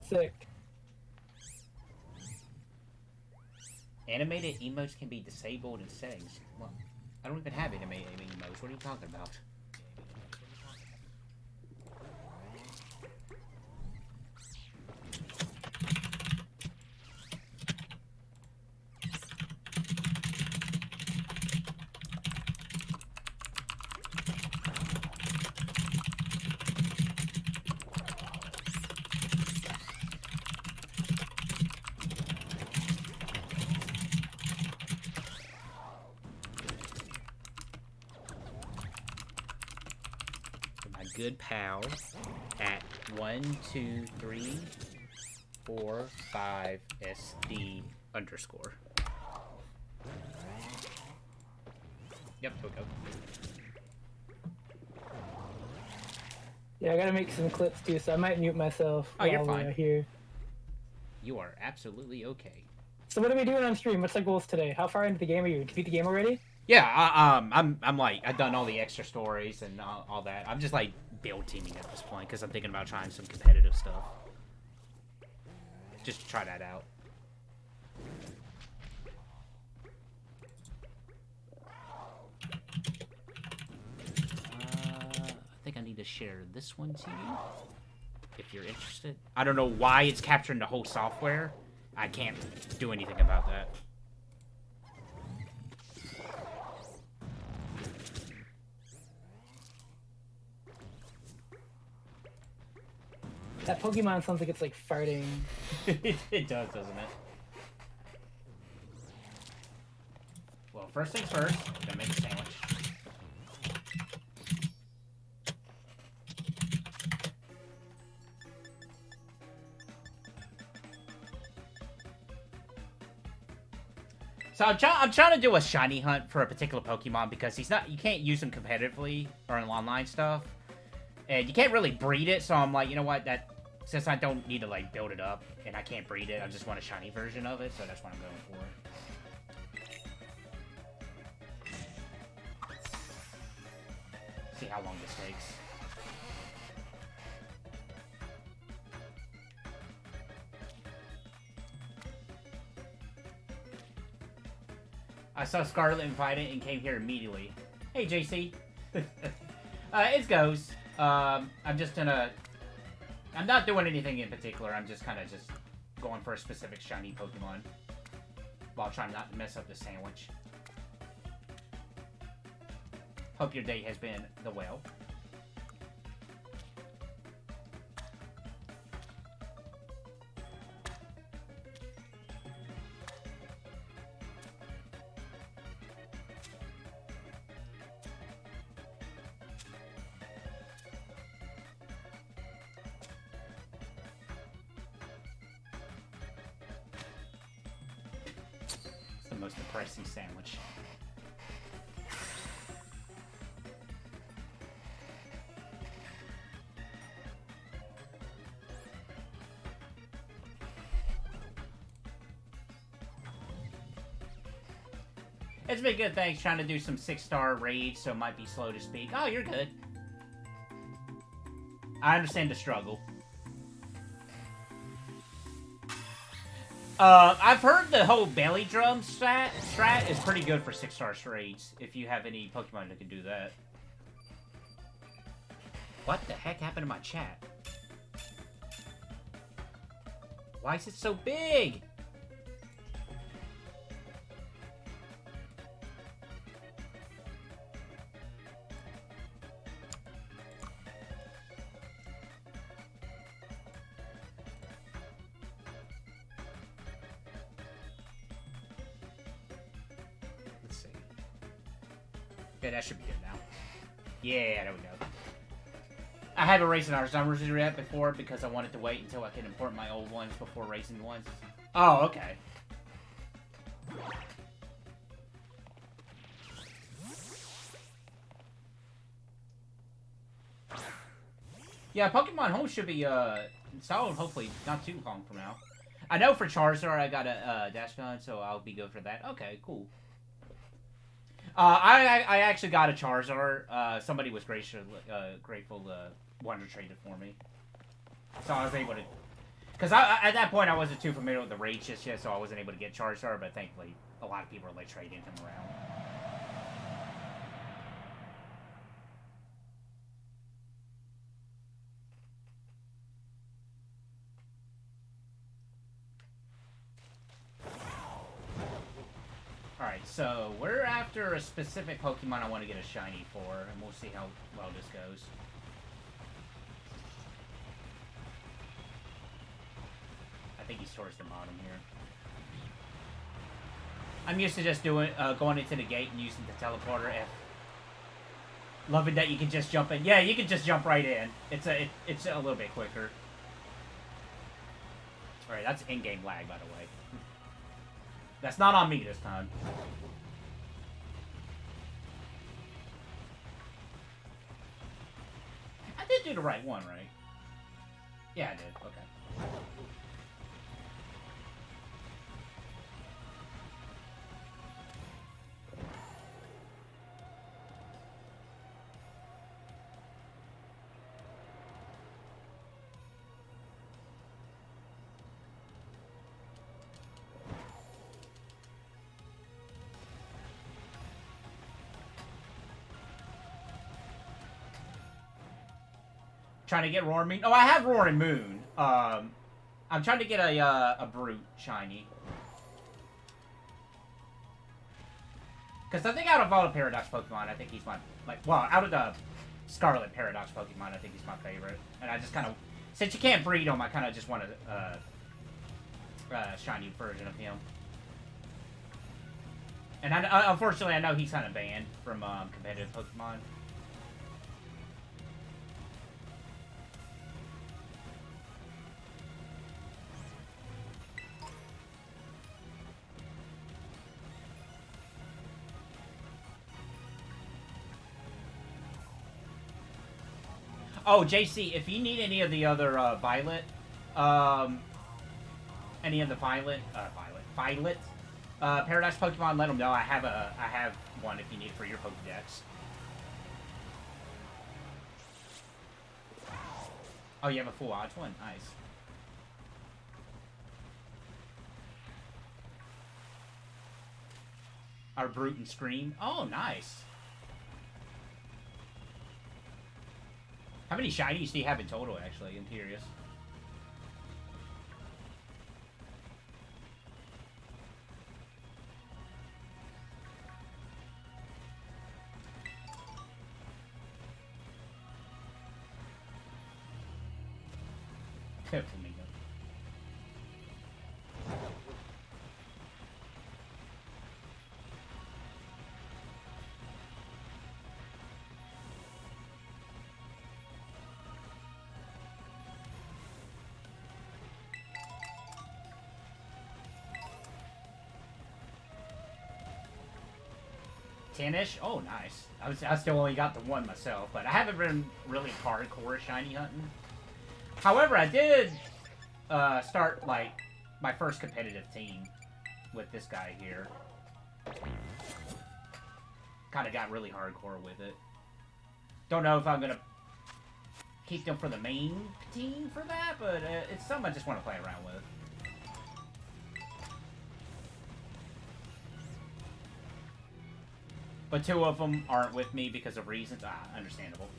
Sick. Animated emotes can be disabled in settings. Well, I don't even have animated emotes. What are you talking about? Good pal at 1, 2, 3, 4, 5 SD underscore. Yep, there we go. Yeah, I gotta make some clips too, so I might mute myself. Oh, you're fine. Here. You are absolutely okay. So what are we doing on stream? What's the goals today? How far into the game are you? Did you beat the game already? Yeah, I'm like, I've done all the extra stories and all that. I'm just like build teaming at this point because I'm thinking about trying some competitive stuff. Just to try that out. I think I need to share this one to you if you're interested. I don't know why it's capturing the whole software. I can't do anything about that. That Pokemon sounds like it's like farting. It does, doesn't it? Well, first things first, I'm gonna make a sandwich. So I'm trying to do a shiny hunt for a particular Pokemon because you can't use him competitively or in online stuff. And you can't really breed it, so I'm like, you know what, since I don't need to like build it up and I can't breed it, I just want a shiny version of it, so that's what I'm going for. See how long this takes. I saw Scarlet invited and came here immediately. Hey, JC. It goes. I'm not doing anything in particular. I'm just kind of just going for a specific shiny Pokemon while trying not to mess up the sandwich. Hope your day has been well. Most depressing sandwich. It's been good, thanks. Trying to do some 6-star raids, so it might be slow to speak. Oh, you're good. I understand the struggle. I've heard the whole belly drum strat is pretty good for 6-star raids, if you have any Pokemon that can do that. What the heck happened to my chat? Why is it so big? Yeah, that should be good now. Yeah, there we go. I haven't raised our numbers yet before because I wanted to wait until I could import my old ones before raising ones. Oh, okay. Yeah, Pokemon Home should be installed hopefully not too long from now. I know for Charizard I got a dash gun, so I'll be good for that. Okay, cool. I actually got a Charizard. Somebody was grateful wanted to trade it for me, so I was able to. Because at that point, I wasn't too familiar with the raid just yet, so I wasn't able to get Charizard, but thankfully, a lot of people are, like, trading him around. Alright, so we're after a specific Pokemon I want to get a shiny for, and we'll see how well this goes. I think he's towards the bottom here. I'm used to just doing going into the gate and using the teleporter. Loving that you can just jump in. Yeah, you can just jump right in. It's a little bit quicker. Alright, that's in-game lag, by the way. That's not on me this time. I did do the right one, right? Yeah, I did. Okay. Trying to get Roaring Moon. Oh, I have Roaring Moon. I'm trying to get a Brute shiny. Because I think out of all the Paradox Pokemon, I think he's my, well, out of the Scarlet Paradox Pokemon, I think he's my favorite. And I just kind of, since you can't breed him, I kind of just want a shiny version of him. And unfortunately, I know he's kind of banned from competitive Pokemon. Oh, JC, if you need any of the other any of the Violet Paradox Pokemon, let them know. I have one if you need it for your Pokedex. Oh, you have a full odds one? Nice. Our Brute and Scream. Oh, nice. How many shinies do you have in total, actually? I'm curious. Flamingo. Ten-ish? Oh, nice. I still only got the one myself, but I haven't been really hardcore shiny hunting. However, I did start, like, my first competitive team with this guy here. Kind of got really hardcore with it. Don't know if I'm going to keep them for the main team for that, but it's something I just want to play around with. But two of them aren't with me because of reasons. Understandable.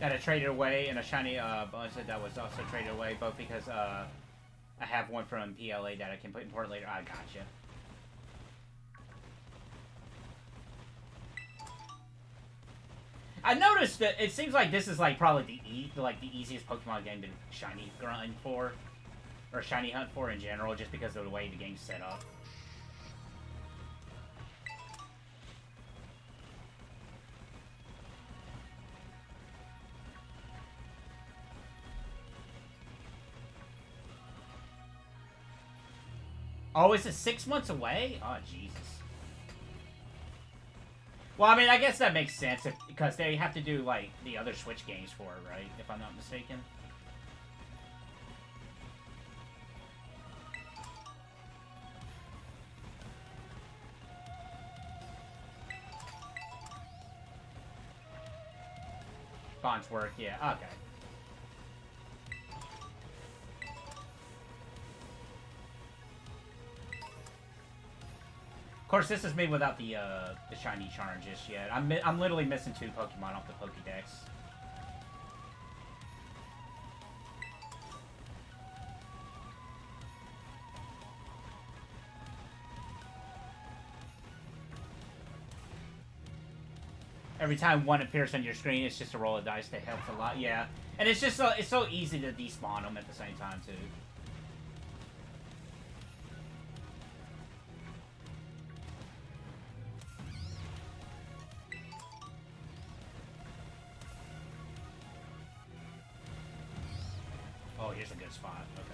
That I traded away, and a shiny Buzzard that was also traded away, both because I have one from PLA that I can put in port later. I gotcha. I noticed that it seems like this is like probably the easiest Pokemon game to shiny grind for, or shiny hunt for in general, just because of the way the game's set up. Oh, is it 6 months away? Oh, Jesus. Well, I mean, I guess that makes sense because they have to do, like, the other Switch games for it, right? If I'm not mistaken. Bond's work, yeah. Okay. Of course, this is made without the shiny charm just yet. I'm literally missing 2 Pokemon off the Pokédex. Every time one appears on your screen, it's just a roll of dice that helps a lot. Yeah, and it's just it's so easy to despawn them at the same time too. Oh, here's a good spot. Okay.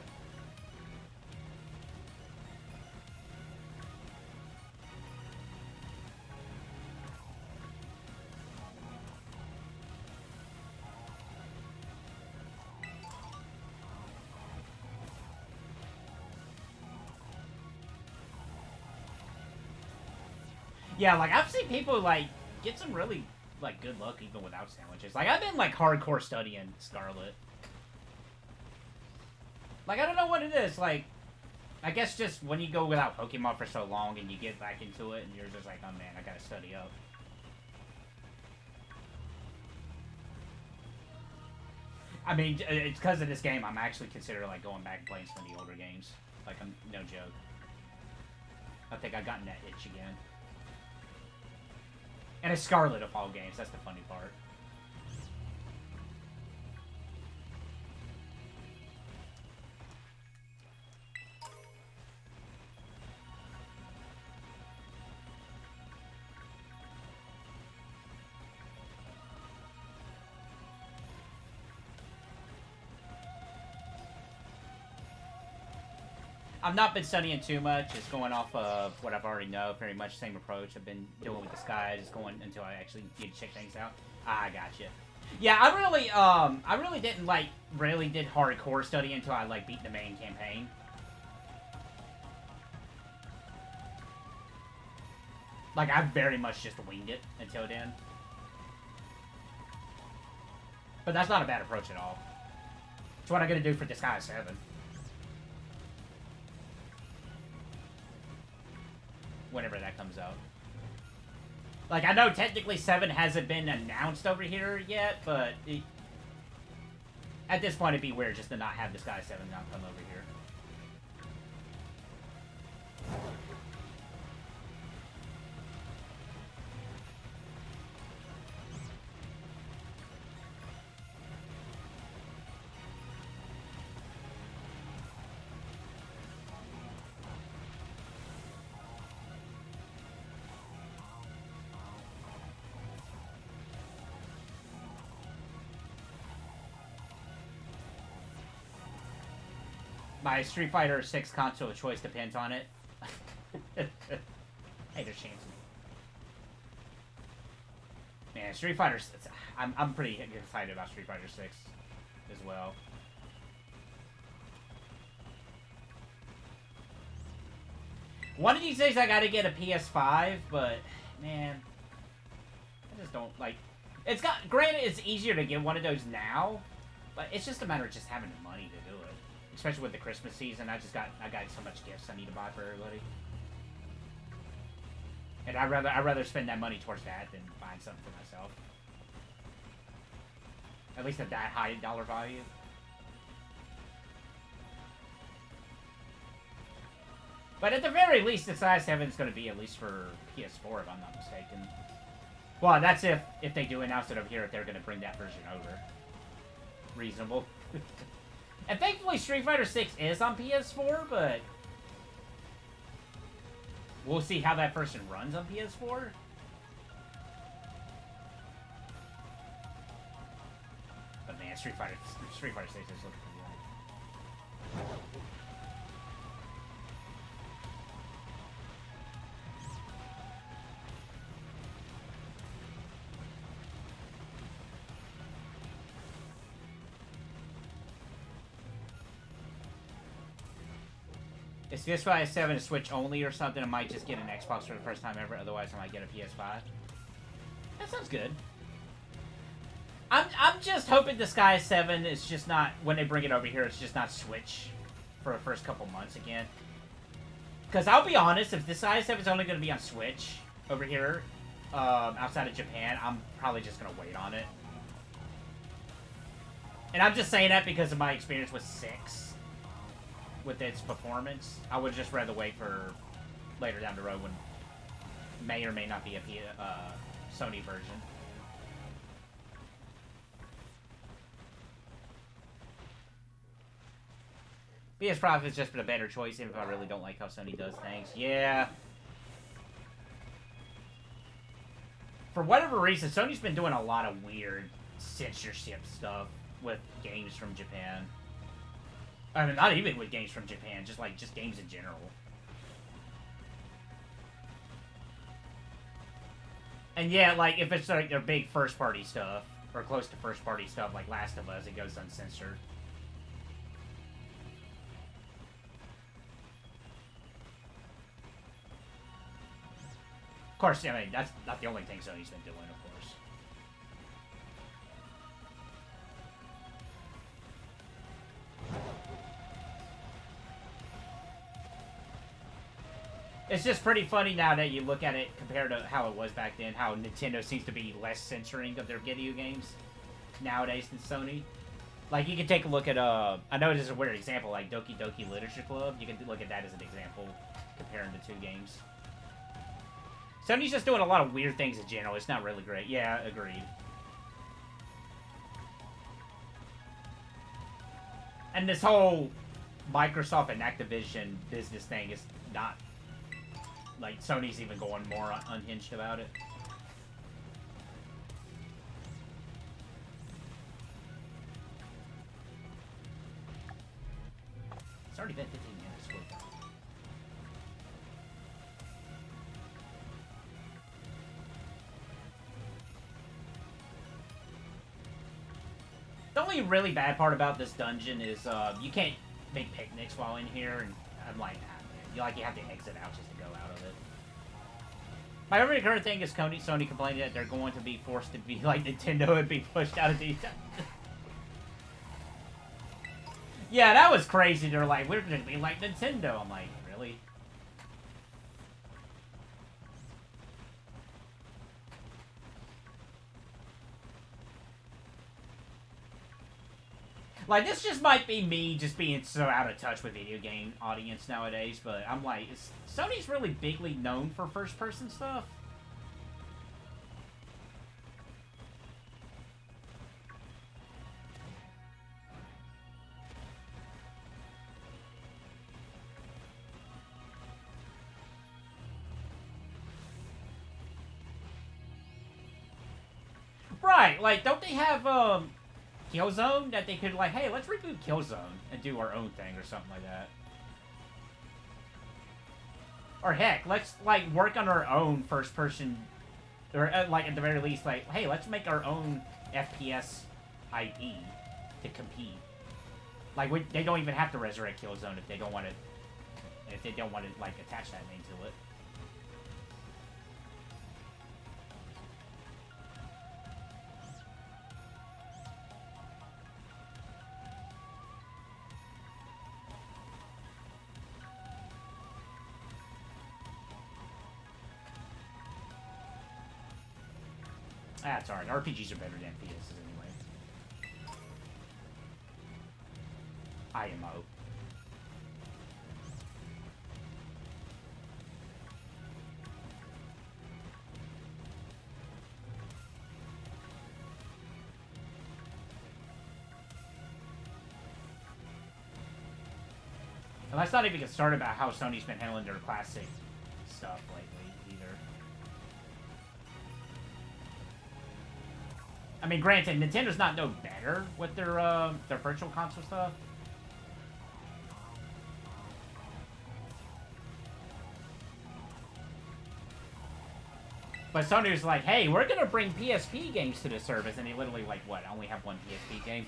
Yeah, like, I've seen people, like, get some really, like, good luck even without sandwiches. Like, I've been, like, hardcore studying Scarlet. Like, I don't know what it is. Like, I guess just when you go without Pokemon for so long and you get back into it and you're just like, oh, man, I gotta study up. I mean, it's because of this game I'm actually considering, like, going back and playing some of the older games. Like, I'm no joke. I think I've gotten that itch again. And it's Scarlet of all games. That's the funny part. I've not been studying too much. It's going off of what I've already know. Very much same approach I've been doing with the sky. Just going until I actually need to check things out. Ah, I gotcha. Yeah, I really didn't, like, really did hardcore study until I, like, beat the main campaign. Like, I very much just winged it until then. But that's not a bad approach at all. It's what I'm gonna do for Disguise 7. Whenever that comes out. Like, I know technically 7 hasn't been announced over here yet, but at this point it'd be weird just to not have Disguise 7 not come over here. My Street Fighter 6 console choice depends on it. Hey, there's chance. Man, Street Fighter 6, I'm pretty excited about Street Fighter 6 as well. One of these days I gotta get a PS5, but man, I just don't like. It's got. Granted, it's easier to get one of those now, but it's just a matter of just having the money to do it. Especially with the Christmas season, I got so much gifts I need to buy for everybody, and I'd rather spend that money towards that than buying something for myself. At least at that high dollar value. But at the very least, the size 7 is going to be at least for PS4, if I'm not mistaken. Well, that's if they do announce it over here, if they're going to bring that version over. Reasonable. And thankfully, Street Fighter 6 is on PS4, but we'll see how that version runs on PS4. But man, Street Fighter 6 is looking pretty good. Is PS5 7 a Switch only or something? I might just get an Xbox for the first time ever. Otherwise, I might get a PS5. That sounds good. I'm just hoping the Sky 7 is just not, when they bring it over here, it's just not Switch for the first couple months again. Because I'll be honest, if the Sky 7 is only going to be on Switch over here, outside of Japan, I'm probably just going to wait on it. And I'm just saying that because of my experience with 6. With its performance. I would just rather wait for later down the road when may or may not be a Sony version. PS Pro has just been a better choice, even if I really don't like how Sony does things. Yeah. For whatever reason, Sony's been doing a lot of weird censorship stuff with games from Japan. I mean, not even with games from Japan, just games in general. And yeah, like, if it's like their big first-party stuff, or close to first-party stuff, like Last of Us, it goes uncensored. Of course, I mean, that's not the only thing Sony's been doing, of course. It's just pretty funny now that you look at it compared to how it was back then, how Nintendo seems to be less censoring of their video games nowadays than Sony. Like, you can take a look at, I know this is a weird example, like Doki Doki Literature Club. You can look at that as an example, comparing the two games. Sony's just doing a lot of weird things in general. It's not really great. Yeah, agreed. And this whole Microsoft and Activision business thing is not... Like, Sony's even going more unhinged about it. It's already been 15 minutes. The only really bad part about this dungeon is you can't make picnics while in here, and I'm like, nah, man. You have to exit out just to go out of it. My only current thing is Sony complaining that they're going to be forced to be like Nintendo and be pushed out of the... Yeah, that was crazy. They're like, we're going to be like Nintendo. I'm like, really? Like, this just might be me just being so out of touch with video game audience nowadays, but I'm like, Sony's really bigly known for first-person stuff. Right, like, don't they have, Killzone that they could, like, hey, let's reboot Killzone and do our own thing or something like that. Or heck, let's, like, work on our own first-person, or, like, at the very least, like, hey, let's make our own FPS IP to compete. Like, they don't even have to resurrect Killzone if they don't want to, like, attach that name to it. That's alright. RPGs are better than FPSs anyway. IMO. And let's not even get started about how Sony's been handling their classic stuff lately, either. I mean, granted, Nintendo's not no better with their virtual console stuff. But Sony was like, hey, we're gonna bring PSP games to the service, and they literally, like, what, only have one PSP game?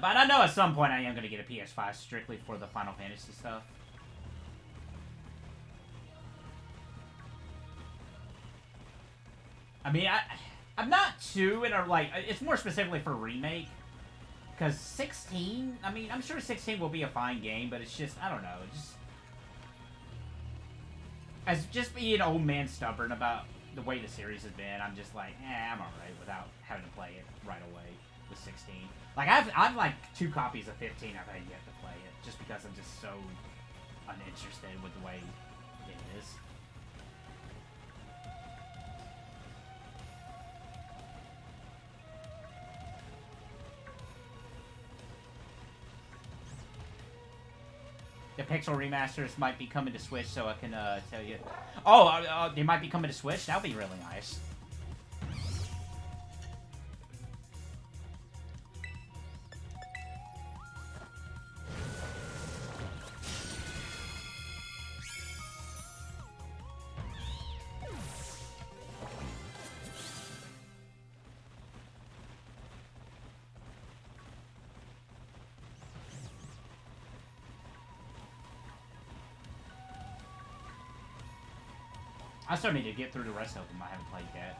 But I know at some point I am going to get a PS5 strictly for the Final Fantasy stuff. I mean, I'm not too in a, like, it's more specifically for remake. Because 16, I mean, I'm sure 16 will be a fine game, but it's just, I don't know, just... As just being an old man stubborn about the way the series has been, I'm just like, I'm alright without having to play it right away with 16. Like, I've like 2 copies of 15 I've had yet to play it, just because I'm just so uninterested with the way it is. The Pixel remasters might be coming to Switch, so I can tell you. Oh, they might be coming to Switch? That would be really nice. I still need to get through the rest of them. I haven't played yet.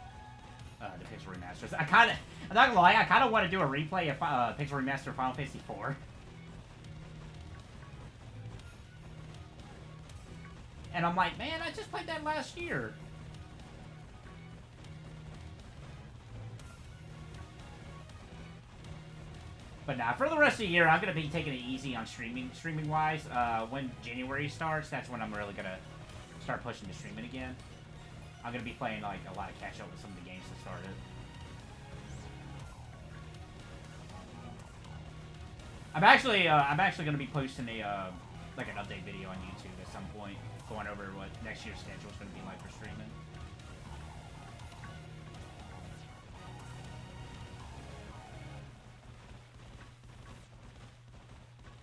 The Pixel remasters. I'm not gonna lie, I kind of want to do a replay of Pixel Remaster of Final Fantasy IV. And I'm like, man, I just played that last year. But now, for the rest of the year, I'm gonna be taking it easy on streaming wise. When January starts, that's when I'm really gonna start pushing the streaming again. I'm gonna be playing like a lot of catch up with some of the games that started. I'm actually gonna be posting a like an update video on YouTube at some point, going over what next year's schedule is gonna be like for streaming.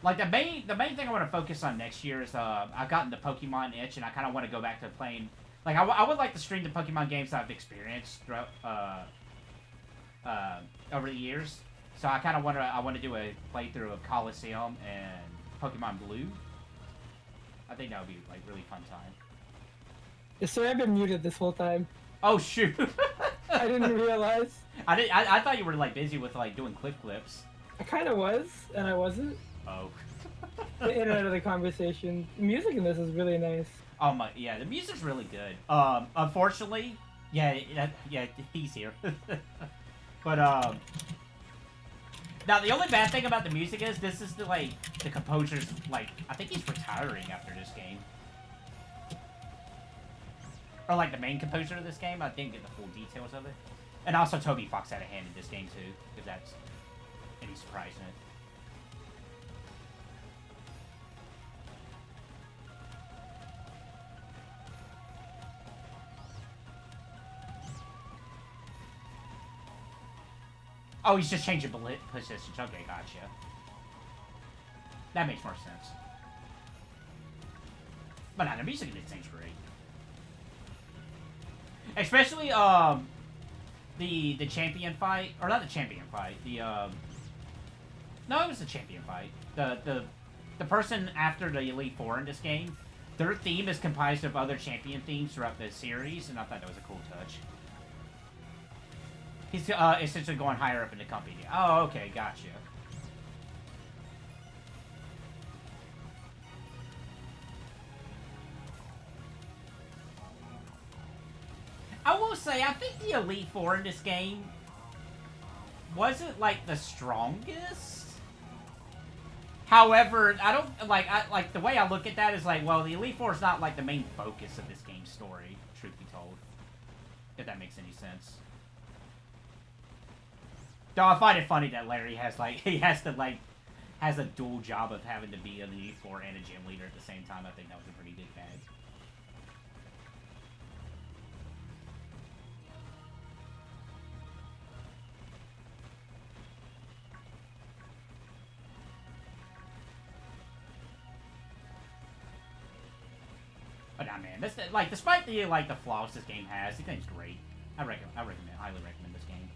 Like the main thing I want to focus on next year is I've gotten the Pokemon itch, and I kind of want to go back to playing. Like, I would like to stream the Pokemon games that I've experienced throughout, over the years. So I kind of want to do a playthrough of Coliseum and Pokemon Blue. I think that would be, like, really fun time. Yes, sir, I've been muted this whole time. Oh, shoot. I didn't realize. I thought you were, like, busy with, like, doing clips. I kind of was, and I wasn't. Oh. In and out of the conversation. The music in this is really nice. Oh my, yeah, the music's really good. Unfortunately, yeah, he's here. But now the only bad thing about the music is this is the composer's I think he's retiring after this game, or like the main composer of this game. I didn't get the full details of it, and also Toby Fox had a hand in this game too, if that's any surprise in it. Oh, he's just changing positions. Okay, gotcha. That makes more sense. But nah, the music in this thing's great. Especially, the champion fight. Or not the champion fight. No, it was the champion fight. The person after the Elite Four in this game, their theme is comprised of other champion themes throughout the series, and I thought that was a cool touch. He's essentially going higher up in the company. Oh, okay, gotcha. I will say, I think the Elite Four in this game wasn't like the strongest. However, I don't like the way I look at that is like, well, the Elite Four is not like the main focus of this game's story, truth be told. If that makes any sense. Though I find it funny that Larry has has a dual job of having to be an Elite Four and a gym leader at the same time. I think that was a pretty big bag. But nah, man, this despite the flaws this game has, the game's great. I highly recommend this game.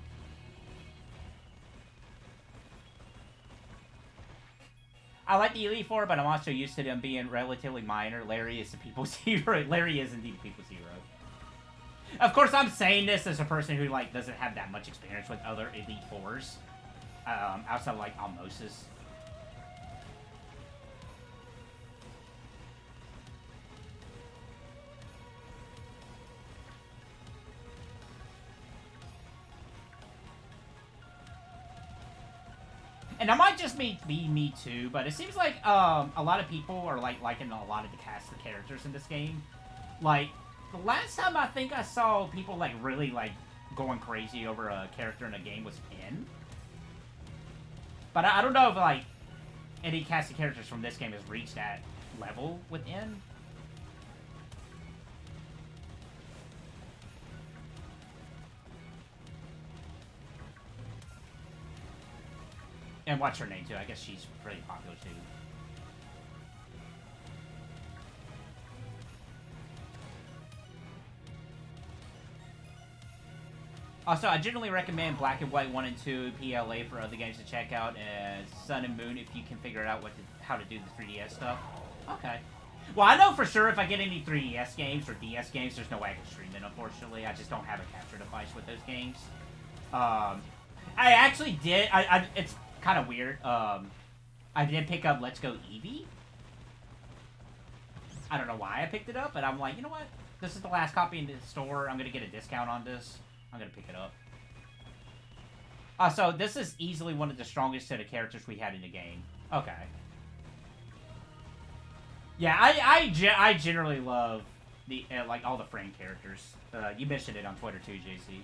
I like the Elite Four, but I'm also used to them being relatively minor. Larry is the people's hero. Larry is indeed the people's hero. Of course, I'm saying this as a person who, like, doesn't have that much experience with other Elite Fours. Outside of, like, Almosis. And that might just be me too, but it seems like a lot of people are like liking a lot of the cast of characters in this game. Like the last time I think I saw people like really like going crazy over a character in a game was Pin. But I don't know if like any cast of characters from this game has reached that level within. And what's her name too? I guess she's pretty popular too. Also, I generally recommend Black and White 1 and 2 PLA for other games to check out, and Sun and Moon if you can figure out how to do the 3DS stuff. Okay. Well, I know for sure if I get any 3DS games or DS games, there's no way I can stream it, unfortunately. I just don't have a capture device with those games. I actually did. It's kind of weird. I did pick up Let's Go Eevee. I don't know why I picked it up, but I'm like, you know what? This is the last copy in the store. I'm going to get a discount on this. I'm going to pick it up. So this is easily one of the strongest set of characters we had in the game. Okay. Yeah, I generally love the like all the frame characters. You mentioned it on Twitter too, JC.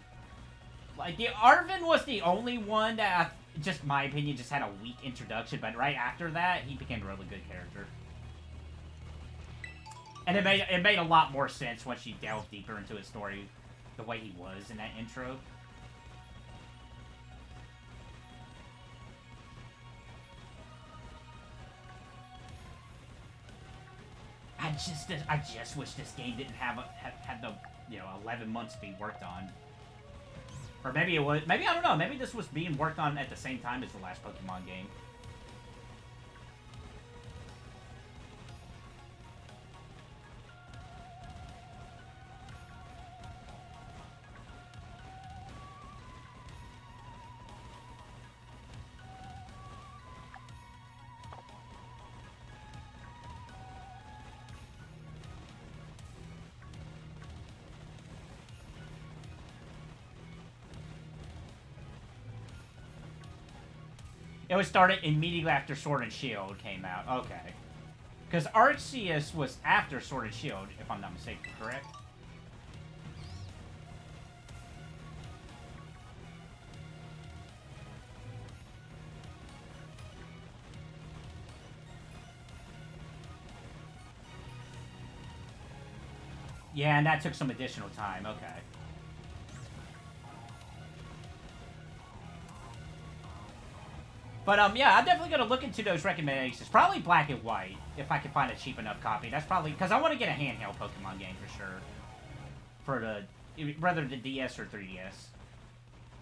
Like, the Arven was the only one that, just my opinion, just had a weak introduction, but right after that, he became a really good character. And it made a lot more sense once you delved deeper into his story, the way he was in that intro. I just wish this game didn't have the 11 months to be worked on. Or maybe it was, maybe, I don't know, maybe this was being worked on at the same time as the last Pokemon game. It was started immediately after Sword and Shield came out. Okay. Because Arceus was after Sword and Shield, if I'm not mistaken, correct? Yeah, and that took some additional time. Okay. But, yeah, I'm definitely going to look into those recommendations. Probably Black and White, if I can find a cheap enough copy. That's probably... Because I want to get a handheld Pokemon game for sure. For the... Whether the DS or 3DS.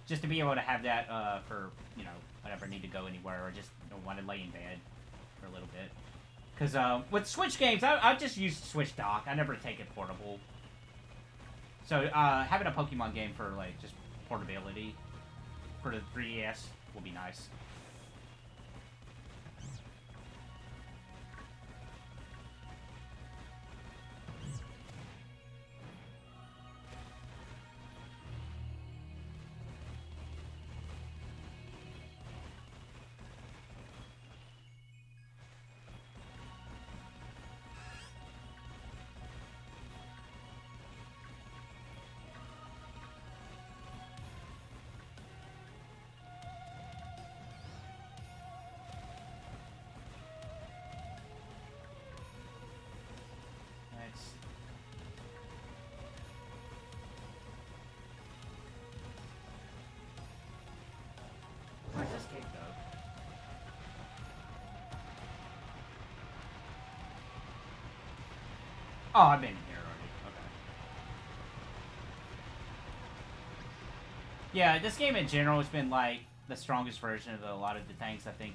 Just to be able to have that, for, whenever I need to go anywhere. Or just, want to lay in bed for a little bit. Because, with Switch games, I just use the Switch dock. I never take it portable. So, having a Pokemon game for, like, just portability for the 3DS will be nice. Where's this cake go? Oh, I've been here already. Okay. Yeah, this game in general has been like the strongest version of a lot of the tanks. I think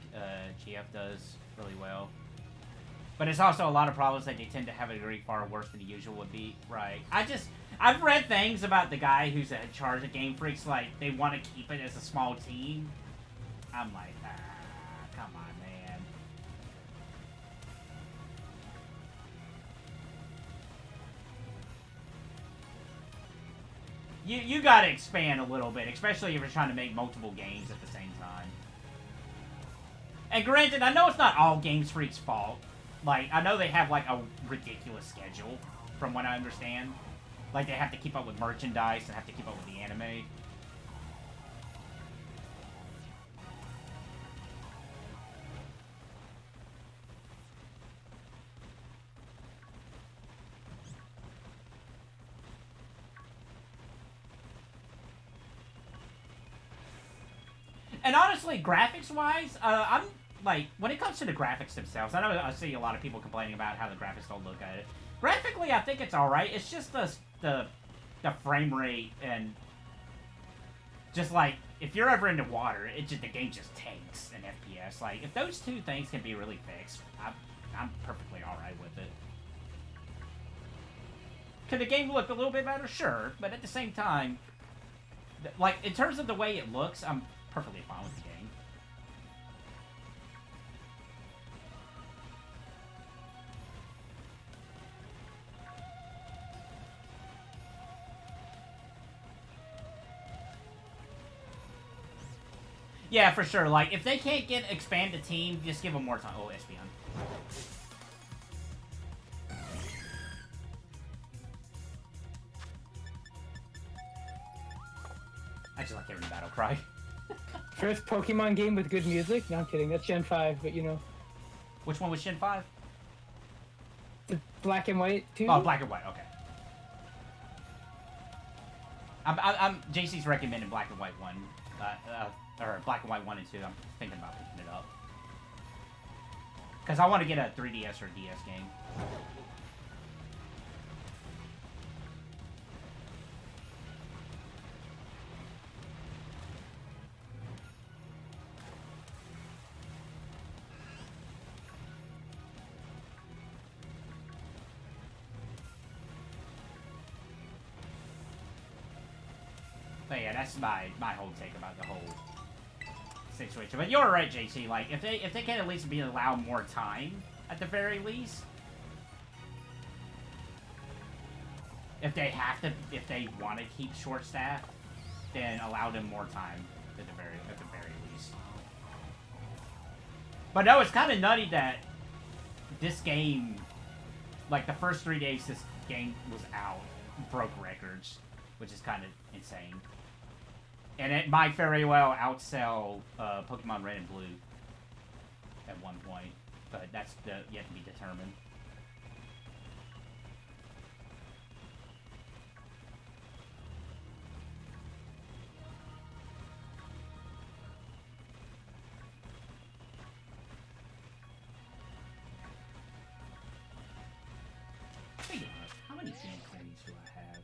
GF does really well. But it's also a lot of problems that they tend to have a degree far worse than the usual would be. Right. I've read things about the guy who's in charge of Game Freaks, like, they want to keep it as a small team. I'm like, come on, man. You gotta expand a little bit, especially if you're trying to make multiple games at the same time. And granted, I know it's not all Games Freak's fault. Like, I know they have, like, a ridiculous schedule, from what I understand. Like, they have to keep up with merchandise and have to keep up with the anime. And honestly, graphics-wise, I'm, like, when it comes to the graphics themselves, I know I see a lot of people complaining about how the graphics don't look at it. Graphically, I think it's alright. It's just the frame rate and just, like, if you're ever into water, the game just tanks in FPS. Like, if those two things can be really fixed, I'm perfectly alright with it. Could the game look a little bit better? Sure. But at the same time, like, in terms of the way it looks, I'm perfectly fine with the game. Yeah, for sure. Like, if they can't expand the team, just give them more time. Oh, Espeon. I just like hearing the battle cry. First Pokemon game with good music? No, I'm kidding. That's Gen 5, but you know. Which one was Gen 5? The Black and White, too? Oh, Black and White, okay. JC's recommending Black and White 1. Or Black and White 1 and 2. I'm thinking about picking it up. Because I want to get a 3DS or a DS game. But yeah, that's my whole take about the whole situation. But you're right, JC. Like, if they can at least be allowed more time, at the very least. If they want to keep short staff, then allow them more time at the very least. But no, it's kind of nutty that this game, like the first 3 days this game was out, broke records, which is kind of insane. And it might very well outsell Pokemon Red and Blue at one point, but that's yet to be determined. Speaking of, how many game clearings do I have?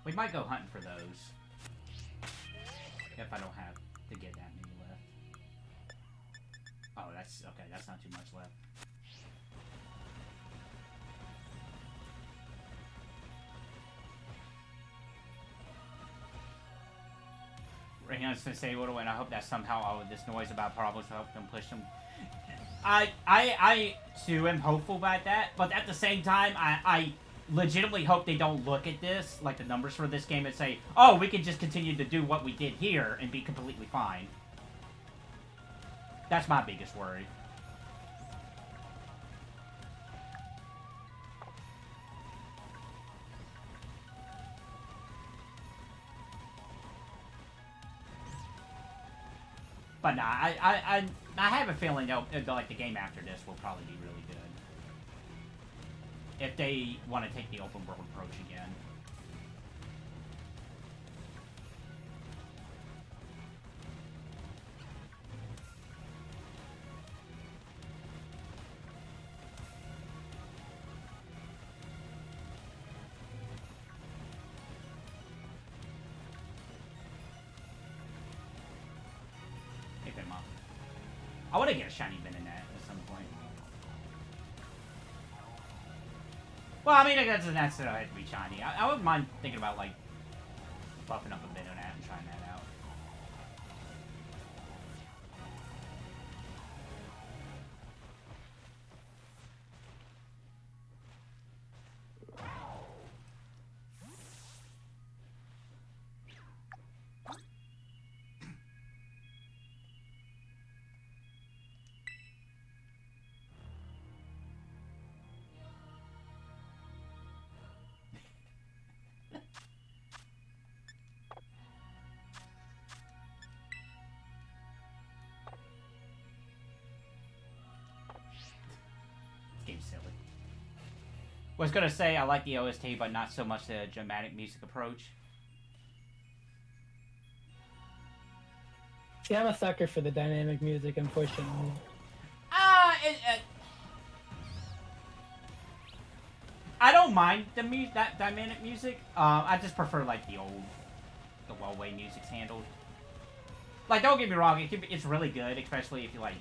We might go hunting for those. If I don't have to get that many left. Oh, that's okay. That's not too much left. Rayhan's gonna say, "What do I hope that somehow all of this noise about problems help them push them." I too am hopeful about that, but at the same time, I legitimately hope they don't look at this, like the numbers for this game, and say, oh, we can just continue to do what we did here and be completely fine. That's my biggest worry. But nah, I have a feeling like the game after this will probably be really good. If they want to take the open world approach again. I want to get a shiny Venonat at some point. Well, I mean, it doesn't necessarily have to be shiny. I wouldn't mind thinking about, like, buffing up a Venonat and trying that out. Game's silly. Was gonna say I like the OST, but not so much the dramatic music approach. See, I'm a sucker for the dynamic music, unfortunately. I don't mind that dynamic music. I just prefer like the way music's handled. Like, don't get me wrong, it's really good, especially if you like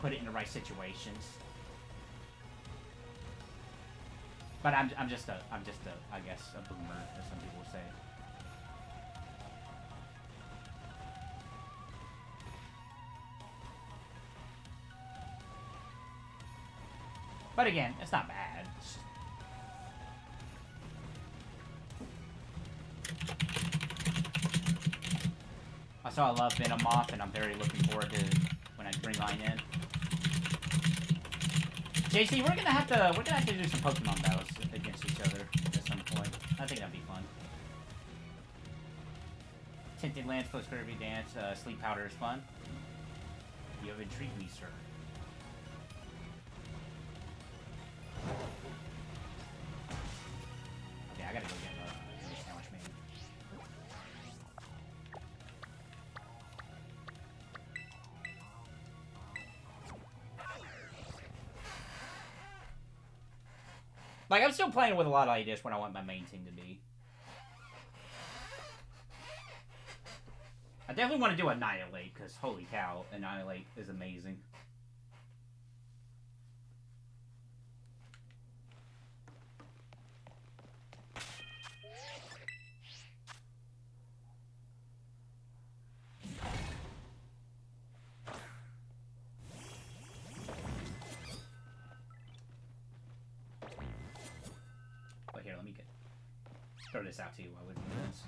put it in the right situations. But I'm just a I guess a boomer, as some people say. But again, it's not bad. It's just... Also, I love Venomoth, and I'm very looking forward to when I greenline in. JC, we're gonna have to do some Pokemon battles against each other at some point. I think that'd be fun. Tinted Lance plus Kirby Dance, Sleep Powder is fun. You have intrigued me, sir. Okay, I gotta go get a sandwich made. Like, I'm still playing with a lot of ideas what I want my main team to be. I definitely want to do Annihilate, because holy cow, Annihilate is amazing. But here, let me throw this out to you while we do this.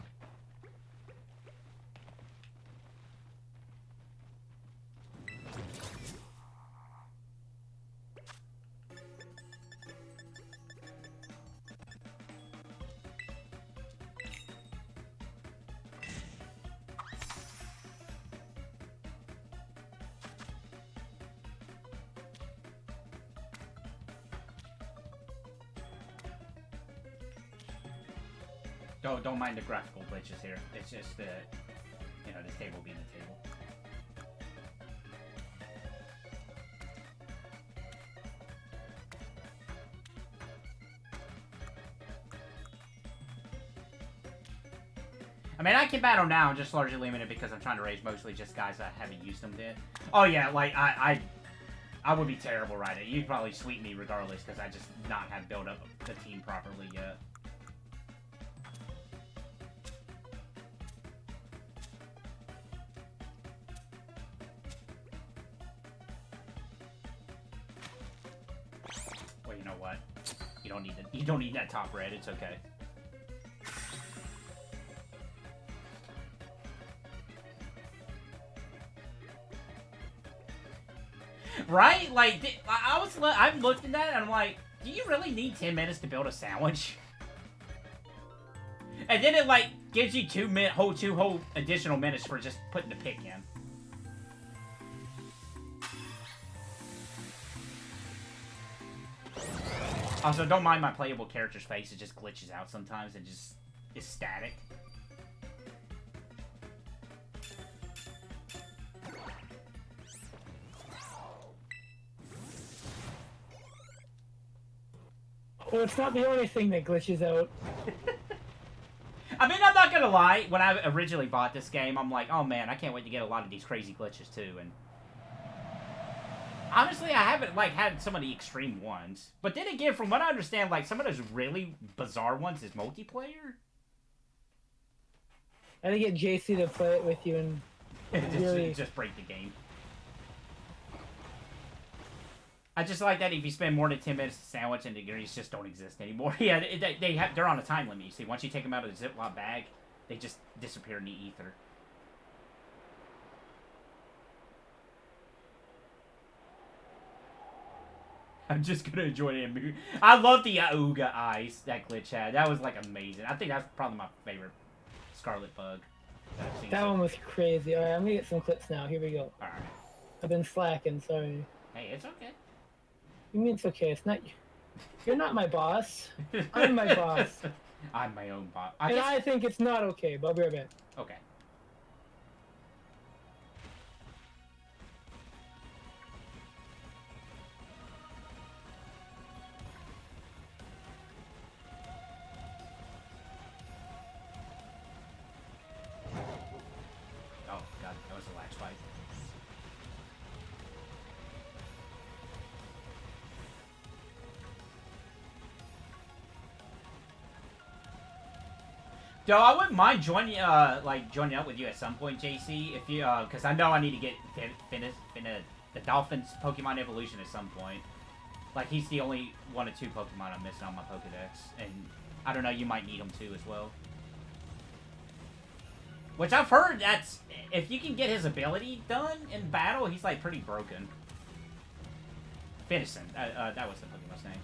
Don't mind the graphical glitches here. It's just that, you know, this table being the table. I mean, I can battle now. I'm just largely limited because I'm trying to raise mostly just guys that haven't used them yet. Oh yeah, like I would be terrible right now. You'd probably sweep me regardless because I just not have built up the team properly yet. Well, you know what? You don't need that top red. It's okay. Right? Like, I've looked at that and I'm like, do you really need 10 minutes to build a sandwich? And then it like gives you two whole additional minutes for just putting the pick in. Also, don't mind my playable character's face. It just glitches out sometimes. It just is static. Well, it's not the only thing that glitches out. I mean, I'm not gonna lie. When I originally bought this game, I'm like, oh man, I can't wait to get a lot of these crazy glitches too. And Honestly, I haven't like had some of the extreme ones, but then again, from what I understand, like some of those really bizarre ones is multiplayer. I had to get JC to play it with you and really... just break the game. I just like that if you spend more than 10 minutes to sandwich and the grease just don't exist anymore. Yeah, they're on a time limit. You see, once you take them out of the Ziploc bag, they just disappear in the ether. I'm just gonna enjoy that movie. I love the Auga eyes that glitch had. That was like amazing. I think that's probably my favorite Scarlet bug that I've seen. That one was crazy. Alright, I'm gonna get some clips now. Here we go. Alright. I've been slacking, sorry. Hey, it's okay. You mean it's okay? It's not... You're not my boss. I'm my boss. I'm my own boss. I think it's not okay, but I'll be right back. Okay. Oh, God, that was a latch fight. Though I wouldn't mind joining up with you at some point, JC, if you, because I know I need to get the Dolphin's Pokemon evolution at some point. Like, he's the only one or two Pokemon I'm missing on my Pokedex, and I don't know, you might need him too as well. Which I've heard that's, if you can get his ability done in battle, he's like pretty broken. Finnison, that was the Pokemon's name.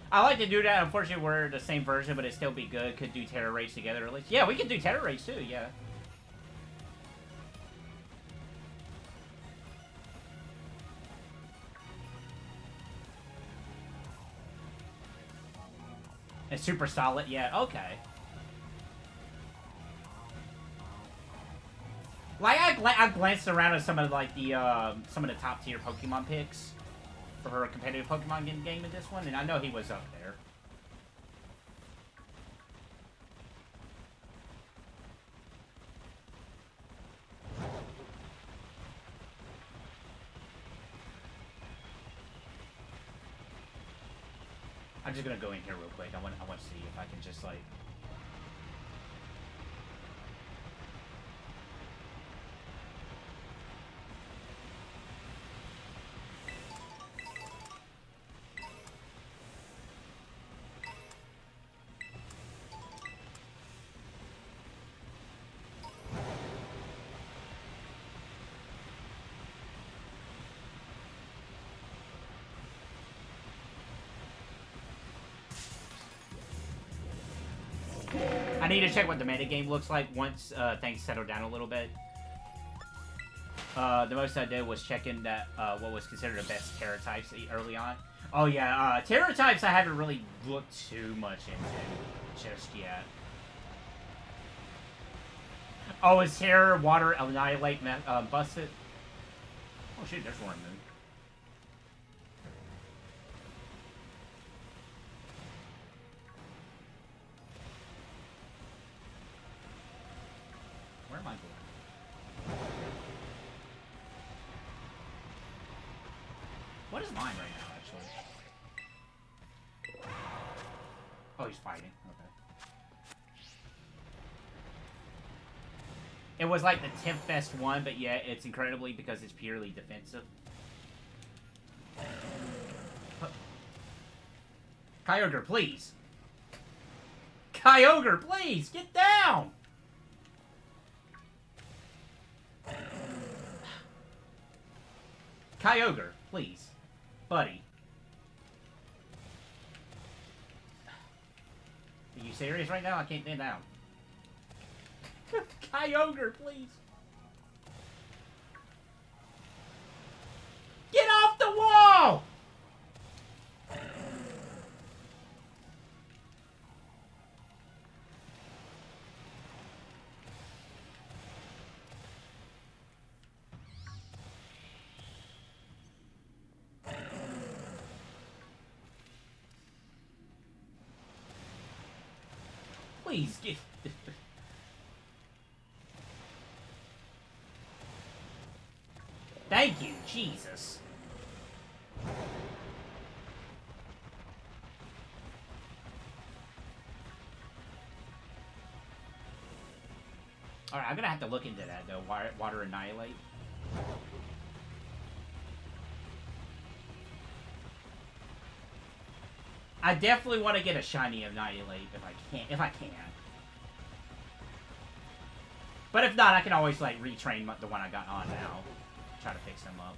I like to do that. Unfortunately, we're the same version, but it'd still be good. Could do Terra Raids together at least. Yeah, we could do Terra Raids too, yeah. And Super Solid, yeah, okay. Like, I glanced around at some of, like, some of the top-tier Pokemon picks for her competitive Pokemon game in this one, and I know he was up there. I'm just gonna go in here real quick. I want to see if I can just, like... I need to check what the metagame looks like once things settle down a little bit. The most I did was checking that what was considered the best Terra types early on. Oh yeah, Terra types I haven't really looked too much into just yet. Oh, is Terra, Water, Annihilate, Busted? Oh shoot, there's one moon. Where am I going? What is mine right now, actually? Oh, he's fighting. Okay. It was like the 10th best one, but yeah, it's incredibly because it's purely defensive. Kyogre, please! Kyogre, please! Get down! Kyogre, please. Buddy. Are you serious right now? I can't get down. Kyogre, please. Get off the wall! Please get... Jesus. Alright, I'm gonna have to look into that, though. Water Annihilate. I definitely want to get a shiny Annihilate if I can. But if not, I can always, like, retrain the one I got on now. Try to fix them up.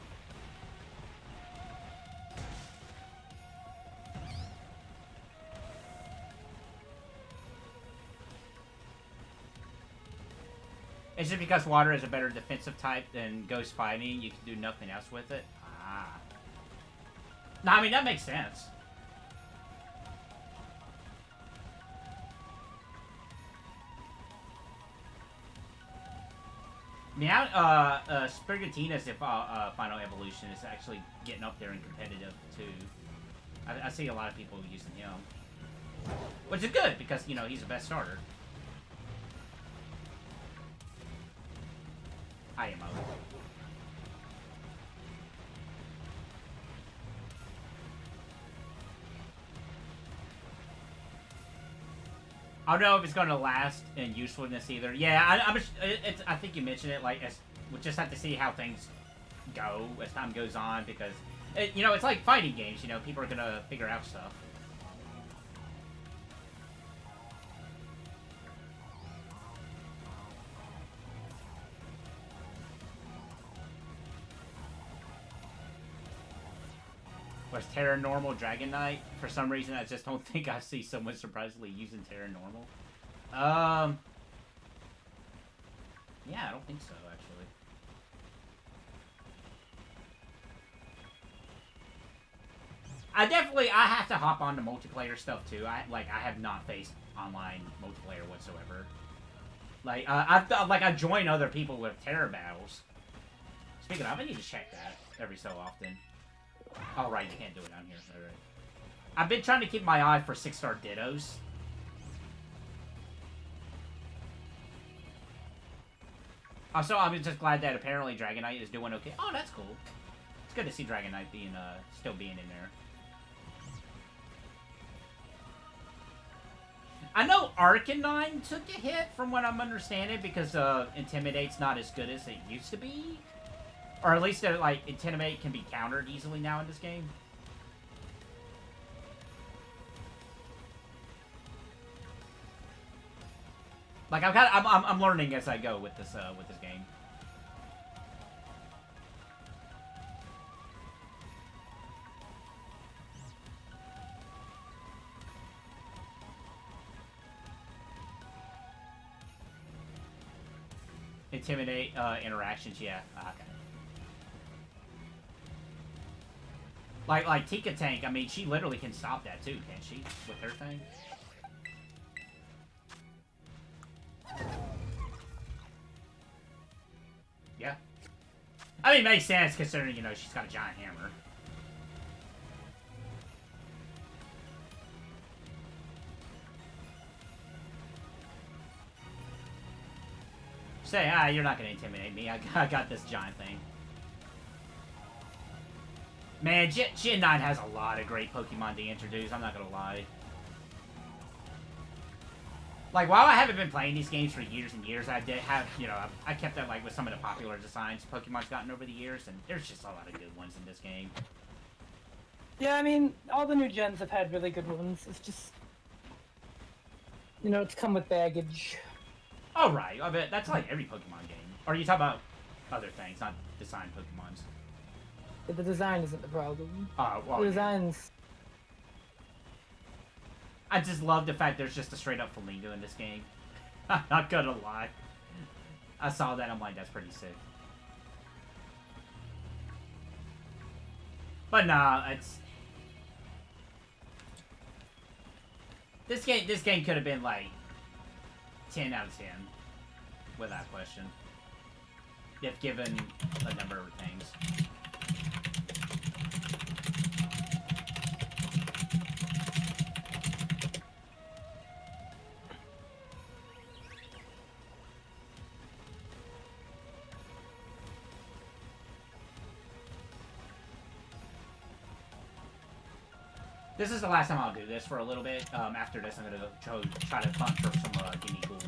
Is it because water is a better defensive type than ghost fighting? You can do nothing else with it? Ah. No, I mean, that makes sense. Now, Sprigatina's final evolution is actually getting up there in competitive, too. I see a lot of people using him. Which is good, because, you know, he's the best starter. IMO. I don't know if it's going to last in usefulness either. Yeah, I think you mentioned it. Like, we'll just have to see how things go as time goes on, because you know, it's like fighting games. You know, people are going to figure out stuff. Was Terra Normal Dragon Knight? For some reason, I just don't think I see someone surprisingly using Terra Normal. Yeah, I don't think so, actually. I have to hop on to multiplayer stuff, too. I have not faced online multiplayer whatsoever. Like, I join other people with Terra battles. Speaking of, I need to check that every so often. Oh, right, you can't do it down here. Alright. I've been trying to keep my eye for 6-star Dittos. Also, I'm just glad that apparently Dragonite is doing okay. Oh, that's cool. It's good to see Dragonite being, still being in there. I know Arcanine took a hit, from what I'm understanding, because, Intimidate's not as good as it used to be. Or at least, like, Intimidate can be countered easily now in this game. Like, I'm learning as I go with this game. Intimidate, interactions, yeah. Okay. Like Tika Tank, I mean, she literally can stop that too, can't she? With her thing? Yeah. I mean, it makes sense considering, you know, she's got a giant hammer. Say, you're not gonna intimidate me. I got this giant thing. Man, Gen 9 has a lot of great Pokemon to introduce, I'm not gonna lie. Like, while I haven't been playing these games for years and years, I did have, you know, I kept up, like, with some of the popular designs Pokemon's gotten over the years, and there's just a lot of good ones in this game. Yeah, I mean, all the new gens have had really good ones. It's just, you know, it's come with baggage. Oh, right. I bet that's like every Pokemon game. Or are you talking about other things, not designed Pokemons? The design isn't the problem. Well, the designs... I just love the fact there's just a straight-up flamingo in this game. I'm not gonna lie. I saw that, I'm like, that's pretty sick. But nah, it's... This game could have been, like, 10 out of 10. Without question. If given a number of things. This is the last time I'll do this for a little bit. After this, I'm gonna try to hunt for some guinea ghouls.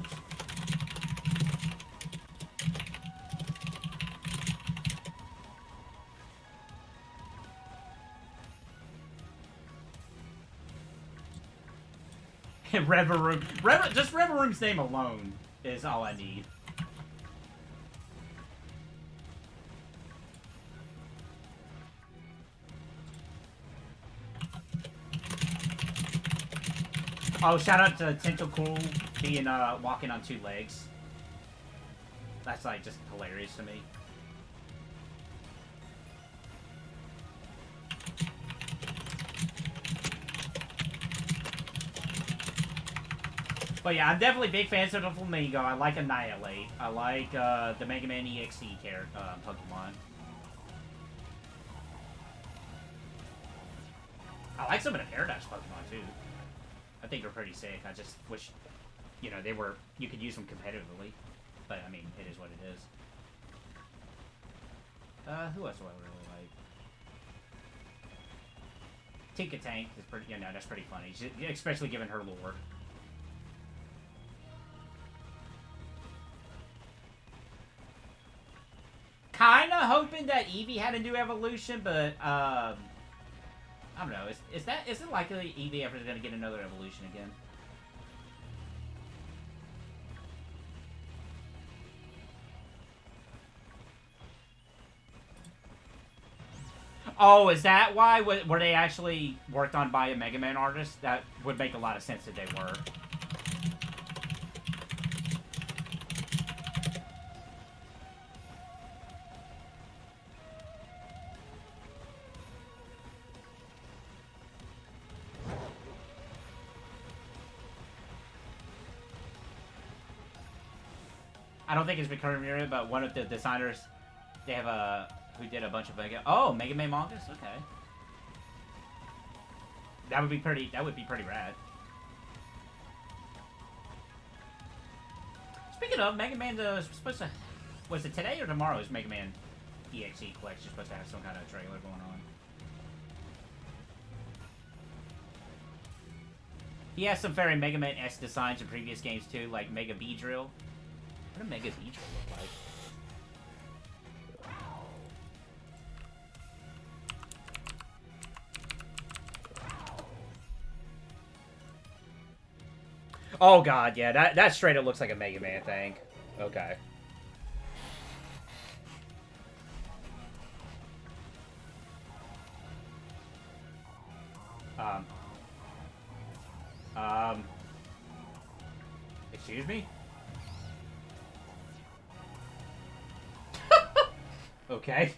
Rever Room. Just Rever Room's name alone is all I need. Oh, shout out to Tentacle being walking on 2 legs. That's like just hilarious to me. But yeah, I'm definitely big fans of the Flamingo. I like Annihilate. I like the Mega Man EXE Pokemon. I like some of the Paradise Pokemon too. I think they're pretty sick. I just wish, you know, you could use them competitively. But I mean, it is what it is. Who else do I really like? Tinka Tank is pretty, you know, that's pretty funny. Especially given her lore. Kinda hoping that Eevee had a new evolution, but I don't know. Is it likely Eevee ever gonna get another evolution again? Oh, is that why? Were they actually worked on by a Mega Man artist? That would make a lot of sense if they were. I don't think it's been confirmed, but one of the designers, they have who did a bunch of Mega Man mangas. Okay, that would be pretty rad. Speaking of Mega Man, supposed to, was it today or tomorrow? Is Mega Man EXE Collection supposed to have some kind of trailer going on? He has some very Mega Man-esque designs in previous games too, like Mega Beedrill. What does Mega Beedrill look like? Oh god, yeah, that straight up looks like a Mega Man thing. Okay. Excuse me? Okay.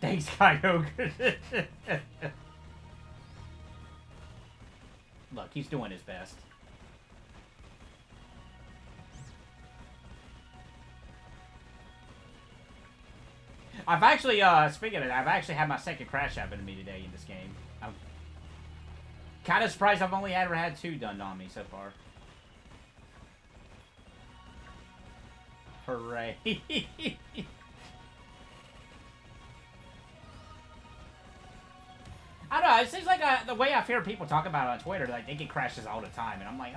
Thanks, Kyogre. Look, he's doing his best. I've actually, speaking of that, I've actually had my second crash happen to me today in this game. I'm kind of surprised I've only ever had 2 done on me so far. Hooray. I don't know, it seems like the way I hear people talk about it on Twitter, like, they get crashes all the time, and I'm like,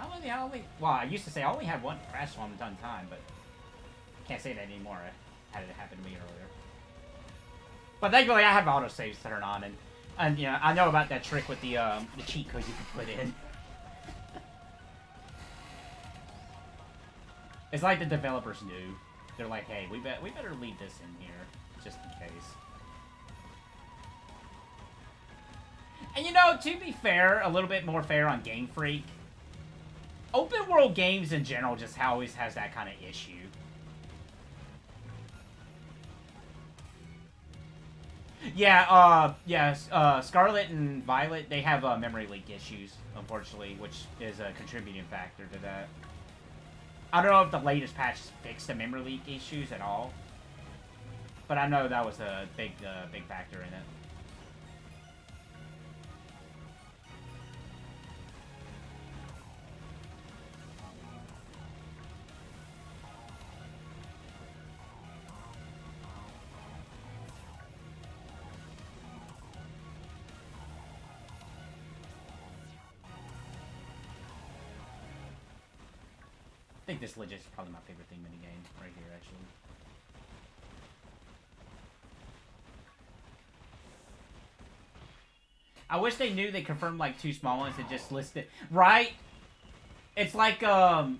well, I used to say I only had 1 crash on one time, but can't say that anymore. I had it happen to me earlier. But thankfully, I have autosaves turned on, and you know, I know about that trick with the cheat code you can put in. It's like the developers knew. They're like, hey, we better leave this in here, just in case. And you know, to be fair, a little bit more fair on Game Freak, open world games in general just always has that kind of issue. Yeah, Scarlet and Violet, they have memory leak issues, unfortunately, which is a contributing factor to that. I don't know if the latest patch fixed the memory leak issues at all, but I know that was a big factor in it. I think this legit is probably my favorite theme minigame right here, actually. I wish they knew they confirmed like 2 small ones and just listed. Right? It's like, Hey,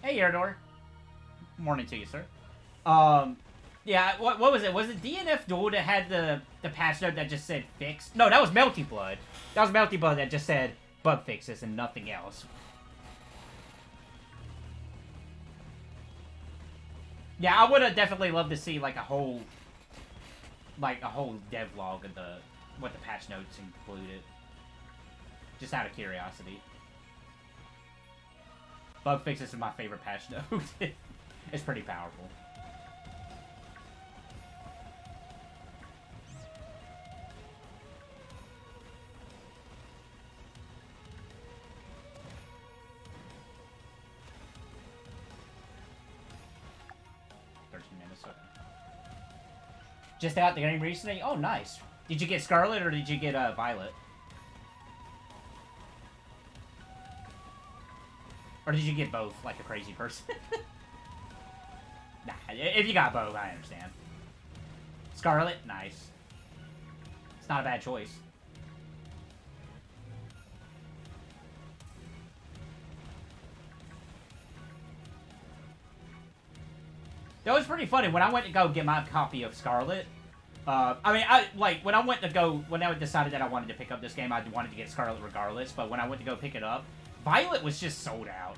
Airdor. Morning to you, sir. Yeah, what was it? Was it DNF Duel that had the patch note that just said fixed? No, that was Melty Blood. That was Melty Blood that just said bug fixes and nothing else. Yeah, I would have definitely loved to see like a whole devlog of what the patch notes included. Just out of curiosity. Bug fixes is my favorite patch note. It's pretty powerful. Minnesota. Just out the game recently? Oh, nice. Did you get Scarlet or did you get Violet? Or did you get both, like a crazy person? Nah, if you got both, I understand. Scarlet? Nice. It's not a bad choice. That was pretty funny. When I went to go get my copy of Scarlet, when I decided that I wanted to pick up this game, I wanted to get Scarlet regardless, but when I went to go pick it up, Violet was just sold out.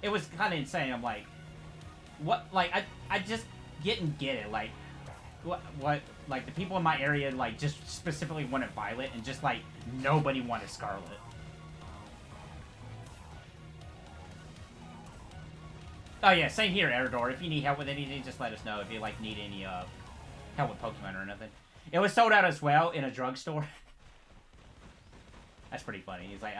It was kind of insane. I'm like, what? Like, I just didn't get it. Like, what? Like, the people in my area, like, just specifically wanted Violet, and just, like, nobody wanted Scarlet. Oh yeah, same here, Eridor. If you need help with anything, just let us know. If you like need any help with Pokemon or anything. It was sold out as well in a drugstore. That's pretty funny. He's like,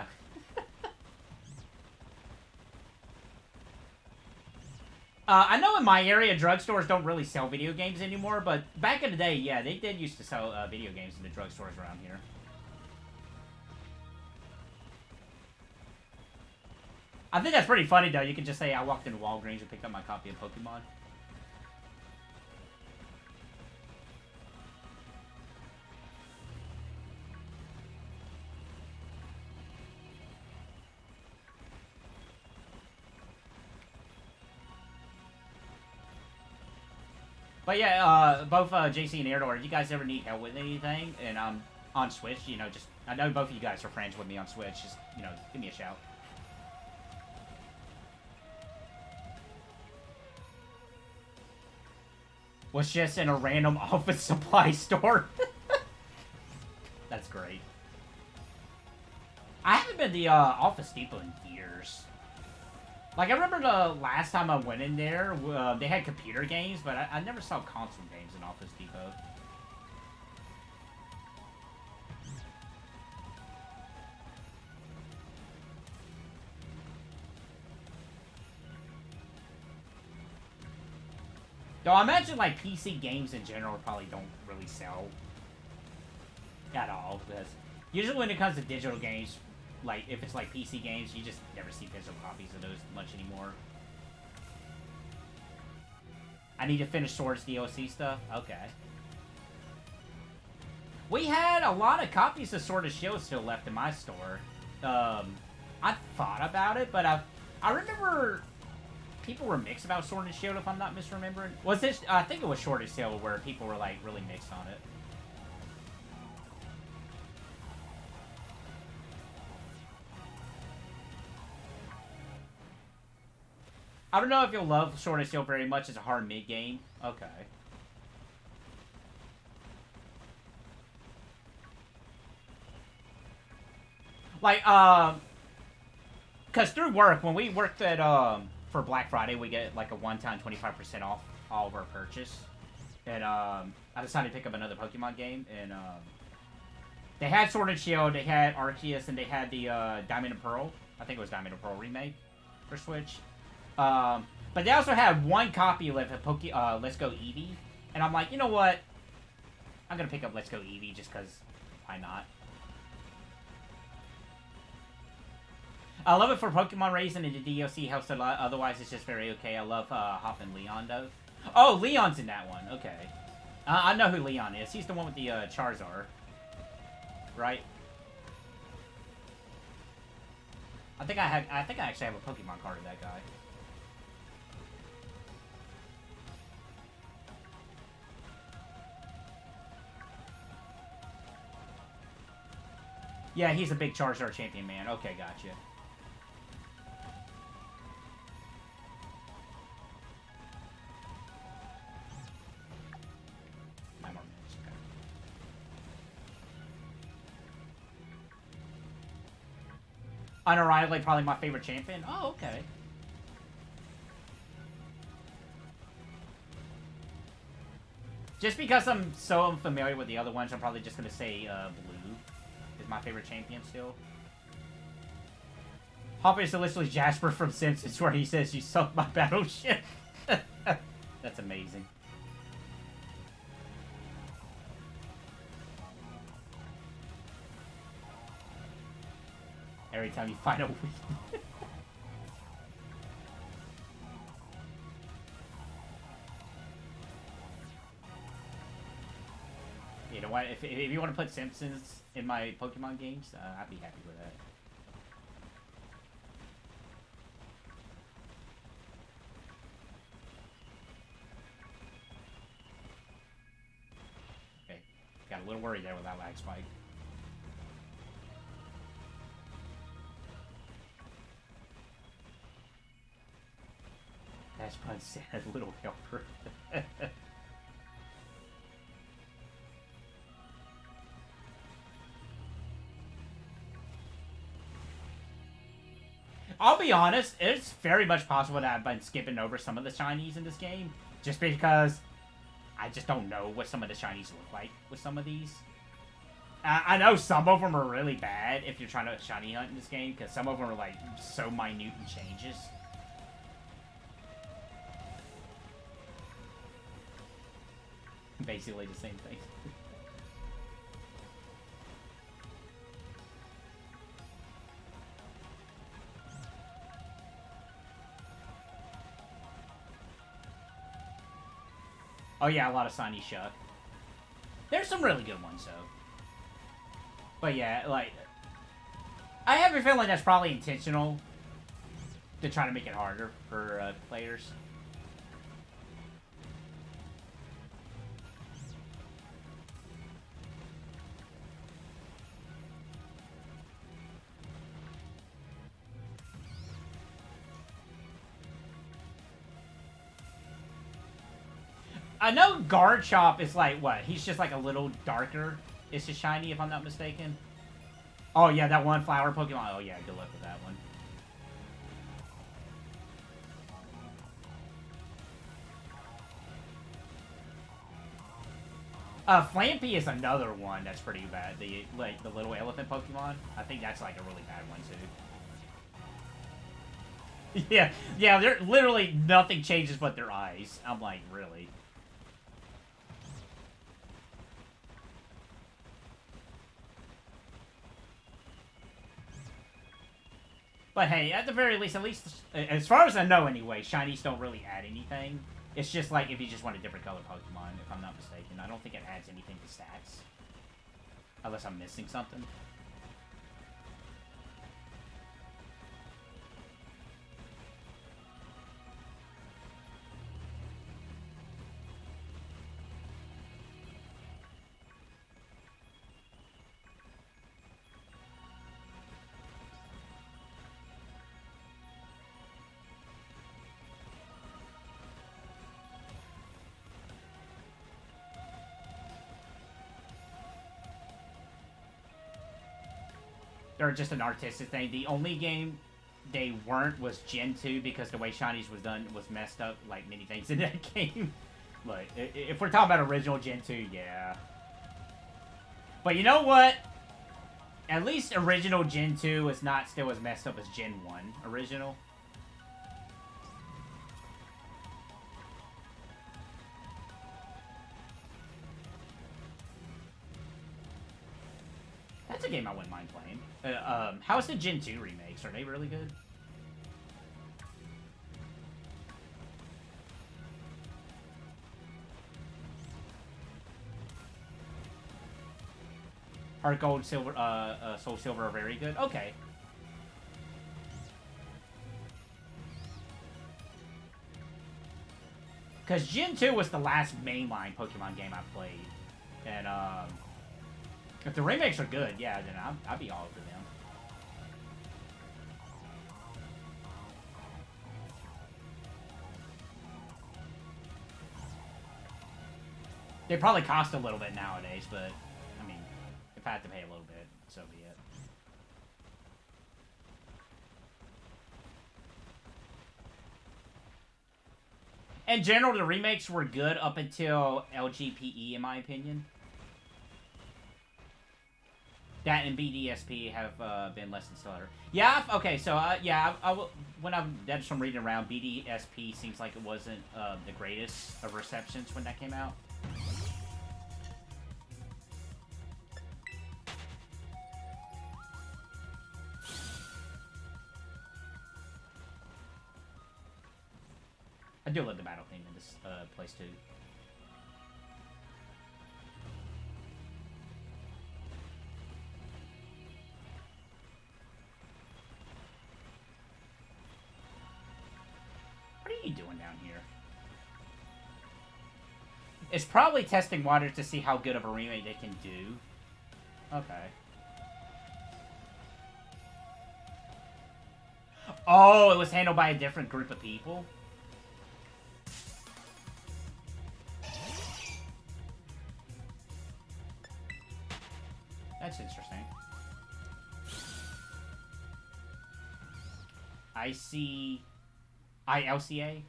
I know in my area, drugstores don't really sell video games anymore, but back in the day, yeah, they did used to sell video games in the drugstores around here. I think that's pretty funny, though. You can just say, I walked into Walgreens and picked up my copy of Pokemon. But yeah, both JC and Airdor, if you guys ever need help with anything, and I'm on Switch, you know, just, I know both of you guys are friends with me on Switch, just, you know, give me a shout. Was just in a random office supply store. That's great. I haven't been to Office Depot in years. Like, I remember the last time I went in there, they had computer games, but I never saw console games in Office Depot. Though I imagine, like, PC games in general probably don't really sell at all, because usually when it comes to digital games, like, if it's like PC games, you just never see physical copies of those much anymore. I need to finish Swords DLC stuff? Okay. We had a lot of copies of Sword of Shield still left in my store. I thought about it, but I remember people were mixed about Sword and Shield, if I'm not misremembering. Was this? I think it was Sword and Shield where people were, like, really mixed on it. I don't know if you'll love Sword and Shield very much as a hard mid game. Okay. Like, because through work, when we worked at, for Black Friday, we get, like, a one-time 25% off all of our purchase. And, I decided to pick up another Pokemon game, and, they had Sword and Shield, they had Arceus, and they had the, Diamond and Pearl. I think it was Diamond and Pearl remake for Switch. But they also had one copy of Let's Go Eevee. And I'm like, you know what? I'm gonna pick up Let's Go Eevee just because why not? I love it for Pokemon raising, and the DLC helps a lot. Otherwise, it's just very okay. I love Hop and Leon, though. Oh, Leon's in that one. Okay. I know who Leon is. He's the one with the Charizard. Right? I think I actually have a Pokemon card of that guy. Yeah, he's a big Charizard champion, man. Okay, gotcha. Unironically, probably my favorite champion. Oh, okay. Just because I'm so unfamiliar with the other ones, I'm probably just gonna say Blue is my favorite champion still. Hopper is literally Jasper from Simpsons, where he says, "You sunk my battleship." That's amazing. Every time you find a weakness. You know what? If you want to put Simpsons in my Pokemon games, I'd be happy with that. Okay. Got a little worried there with that lag spike. That's fun, Santa's little helper. I'll be honest, it's very much possible that I've been skipping over some of the shinies in this game, just because I just don't know what some of the shinies look like with some of these. I know some of them are really bad if you're trying to shiny hunt in this game, because some of them are like so minute in changes. Basically the same thing. Oh yeah, a lot of Sunny Shuck. There's some really good ones though. But yeah, like, I have a feeling that's probably intentional to try to make it harder for players. I know Garchomp is like, what? He's just like a little darker. It's just shiny, if I'm not mistaken. Oh, yeah, that one flower Pokemon. Oh, yeah, good luck with that one. Flampy is another one that's pretty bad. The little elephant Pokemon. I think that's like a really bad one, too. Yeah, they're literally nothing changes but their eyes. I'm like, really? But hey, at the very least, as far as I know anyway, shinies don't really add anything. It's just like if you just want a different color Pokemon, if I'm not mistaken. I don't think it adds anything to stats. Unless I'm missing something. They're just an artistic thing. The only game they weren't was Gen 2 because the way Shinies was done was messed up, like many things in that game. But if we're talking about original Gen 2, yeah. But you know what? At least original Gen 2 is not still as messed up as Gen 1 original. That's a game I wouldn't mind playing. How's the Gen 2 remakes? Are they really good? Heart Gold, Silver, Soul Silver are very good? Okay. Because Gen 2 was the last mainline Pokemon game I played. And, if the remakes are good, yeah, then I'd be all over them. They probably cost a little bit nowadays, but, I mean, if I had to pay a little bit, so be it. In general, the remakes were good up until LGPE, in my opinion. That and BDSP have been less than stellar. Yeah, okay, so, yeah, when I did some reading around, BDSP seems like it wasn't the greatest of receptions when that came out. I do love the battle theme in this place, too. What are you doing down here? It's probably testing waters to see how good of a remake they can do. Okay. Oh, it was handled by a different group of people? That's interesting. ILCA?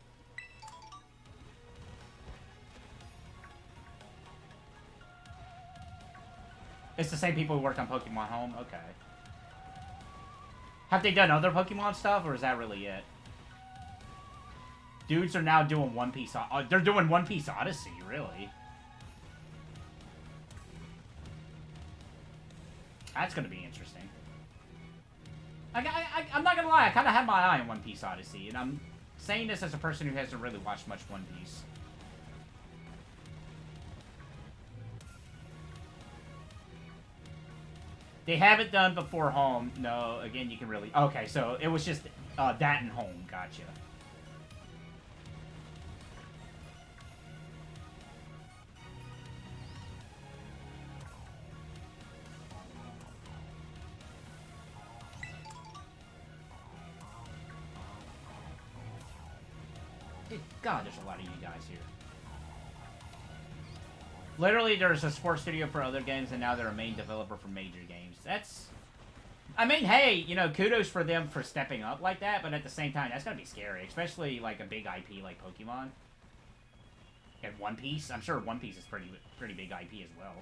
It's the same people who worked on Pokemon Home? Okay. Have they done other Pokemon stuff, or is that really it? Dudes are now doing One Piece... they're doing One Piece Odyssey, really? That's gonna be interesting. I'm not gonna lie, I kind of had my eye on One Piece Odyssey, and I'm saying this as a person who hasn't really watched much One Piece. They haven't done before Home. No, again, you can really... Okay, so it was just that and Home. Gotcha. God, there's a lot of you guys here. Literally, there's a sports studio for other games, and now they're a main developer for major games. That's... I mean, hey, you know, kudos for them for stepping up like that, but at the same time, that's gotta be scary. Especially, like, a big IP like Pokemon. And One Piece. I'm sure One Piece is pretty big IP as well.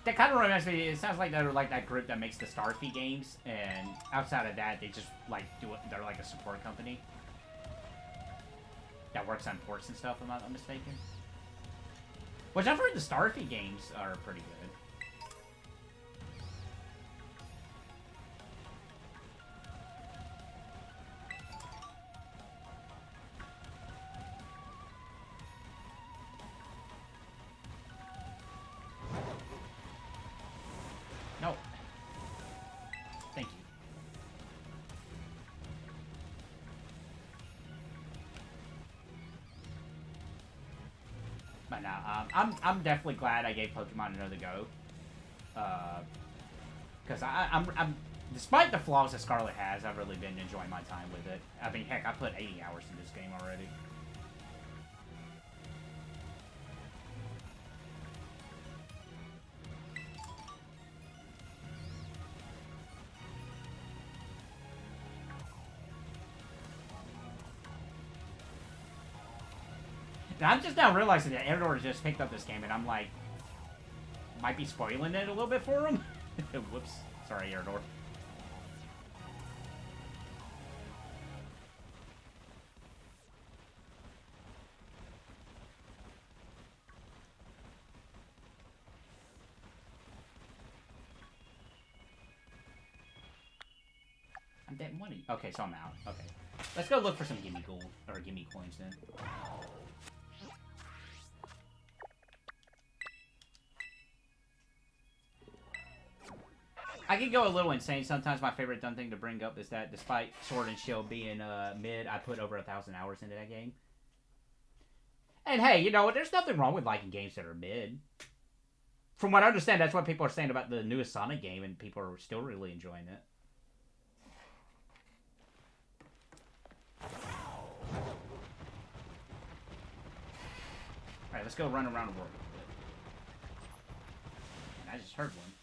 That kind of reminds me, it sounds like they're like that group that makes the Starfy games, and outside of that, they just, like, do it, they're like a support company that works on ports and stuff, if I'm not mistaken. Which I've heard the Starfy games are pretty good. No. Thank you. But no, I'm definitely glad I gave Pokemon another go. Because I'm despite the flaws that Scarlet has, I've really been enjoying my time with it. I mean, heck, I put 80 hours in this game already. And I'm just now realizing that Erdor just picked up this game, and I'm like, might be spoiling it a little bit for him. Whoops. Sorry, Erdor. I'm dead money. Okay, so I'm out. Okay. Let's go look for some gimme gold, or gimme coins then. I can go a little insane. Sometimes my favorite dumb thing to bring up is that despite Sword and Shield being mid, I put over 1,000 hours into that game. And hey, you know what? There's nothing wrong with liking games that are mid. From what I understand, that's what people are saying about the newest Sonic game, and people are still really enjoying it. Alright, let's go run around the world. And I just heard one.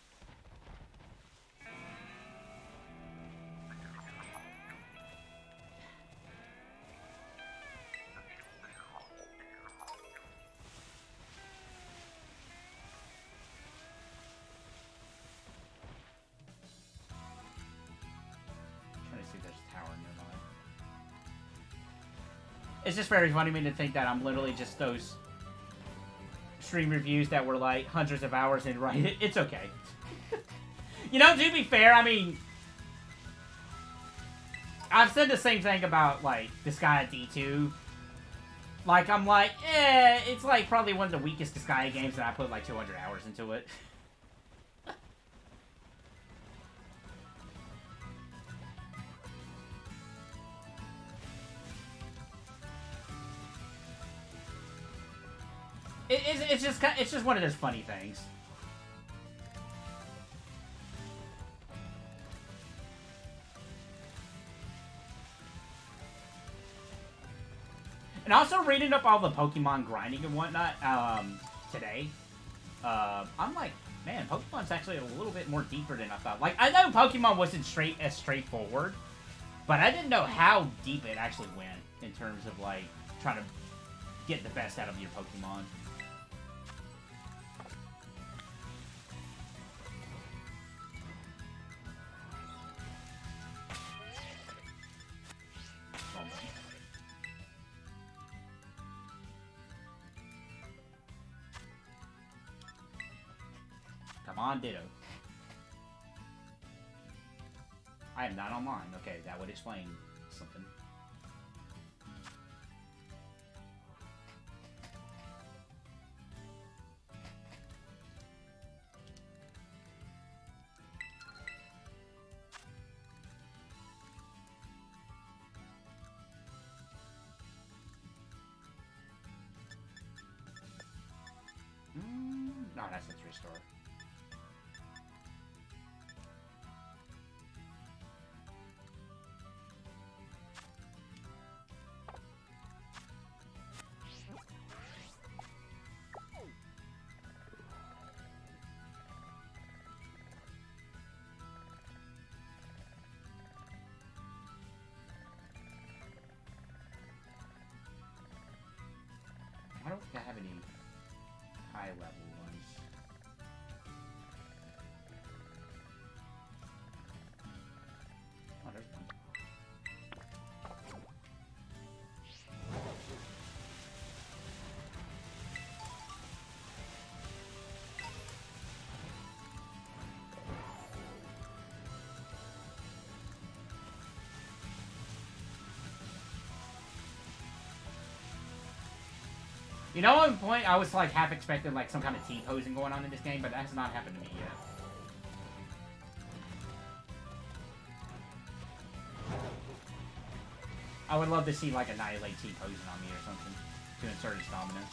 It's just very funny to me to think that I'm literally just those stream reviews that were like hundreds of hours in, right? It's okay. You know, to be fair, I mean, I've said the same thing about like Disgaea D2. Like, I'm like, it's like probably one of the weakest Disgaea games that I put like 200 hours into it. It's just one of those funny things. And also reading up all the Pokemon grinding and whatnot today, I'm like, man, Pokemon's actually a little bit more deeper than I thought. Like, I know Pokemon wasn't as straightforward, but I didn't know how deep it actually went in terms of like trying to get the best out of your Pokemon. Come on, Ditto. I am not online. Okay, that would explain something. No, that's a 3-star. I don't think I have any high level ones. Oh, there's one. You know, at one point I was like half expecting like some kind of T-posing going on in this game, but that has not happened to me yet. I would love to see like Annihilate T-posing on me or something to insert his dominance.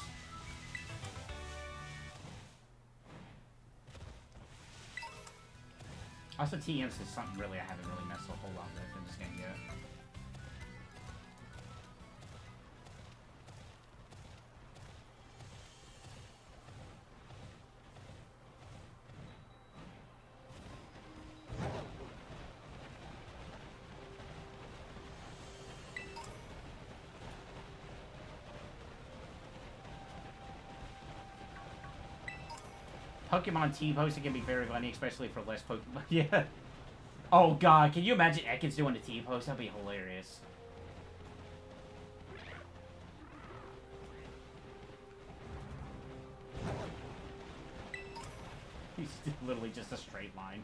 Also, TMs is something really I haven't really messed a whole lot with in this game yet. Pokemon T-posing can be very funny, especially for less Pokemon. Yeah. Oh god, can you imagine Ekans doing a T-pose? That'd be hilarious. He's literally just a straight line.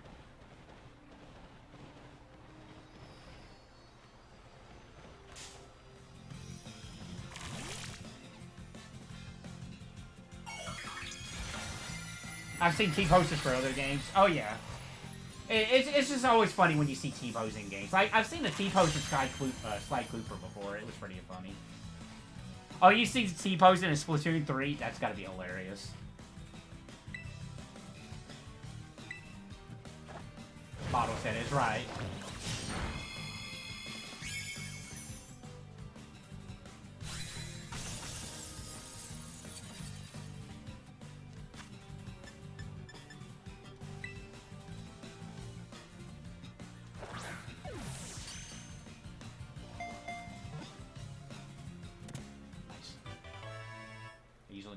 I've seen T-poses for other games. Oh, yeah. It's just always funny when you see T-pose in games. Like, I've seen the T-pose in Sly Cooper before. It was pretty funny. Oh, you see T-pose in Splatoon 3? That's gotta be hilarious. Bottle said it's right.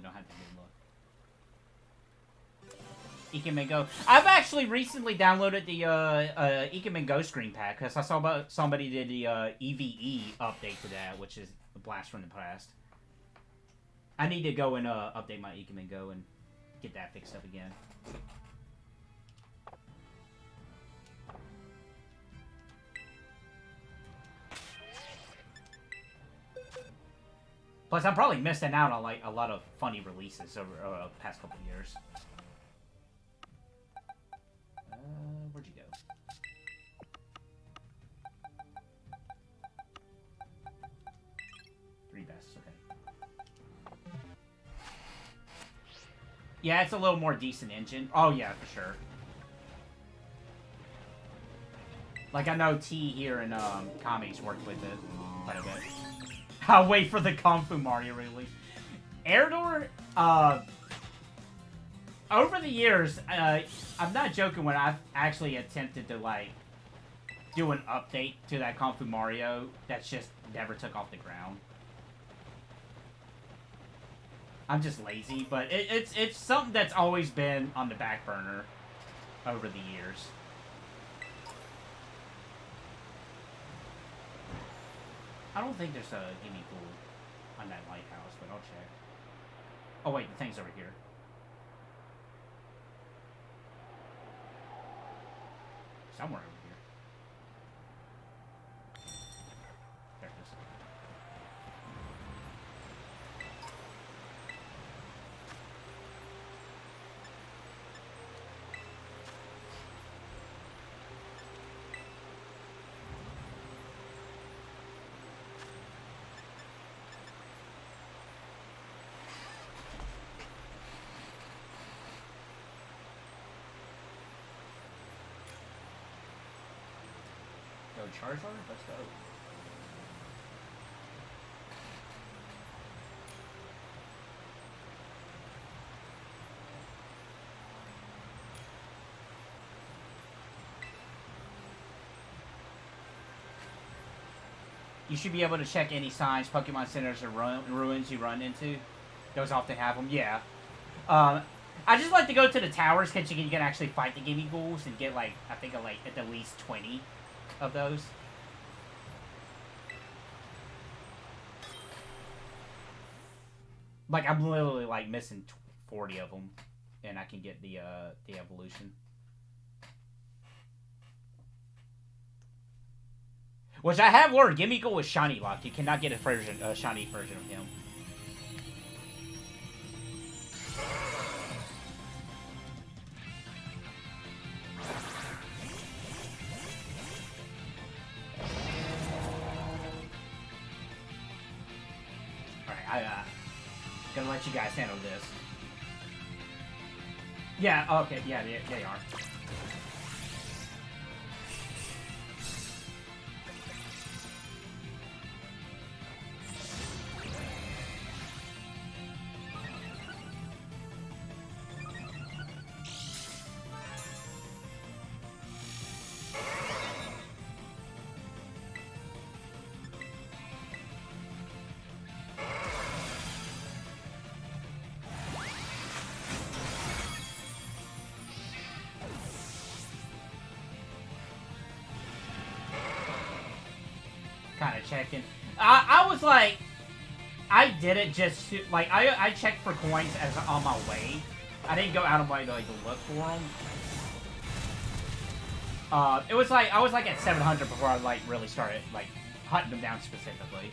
Don't have to good look. Ikemen Go. I've actually recently downloaded the Ikemen Go screen pack because I saw somebody did the EVE update to that, which is a blast from the past. I need to go and update my Ikemen Go and get that fixed up again. Plus, I'm probably missing out on like a lot of funny releases over the past couple of years. Where'd you go? Three bests, okay. Yeah, it's a little more decent engine. Oh yeah, for sure. Like I know T here in Kami's worked with it quite a bit. I'll wait for the Kung Fu Mario release. Erdor, over the years, I'm not joking when I've actually attempted to, like, do an update to that Kung Fu Mario that's just never took off the ground. I'm just lazy, but it's something that's always been on the back burner over the years. I don't think there's a gimme pool on that lighthouse, but I'll check. Oh wait, the thing's over here. Somewhere over here. There it is. Charizard? Let's go. You should be able to check any signs, Pokemon centers, or ruins you run into. Those often have them. Yeah. I just like to go to the towers because you can actually fight the Gimme Ghouls and get, like, I think, like, at the least 20 of those. Like, I'm literally, like, missing 40 of them, and I can get the evolution. Which I have learned, Gimme Ghoul is shiny locked. You cannot get a shiny version of him. Gonna let you guys handle this. Yeah, okay, yeah, they are. kind of checking. I was like, I did it just to, like, I checked for coins as on my way. I didn't go out of my way to, like, look for them. It was like, I was like at 700 before I, like, really started, like, hunting them down specifically.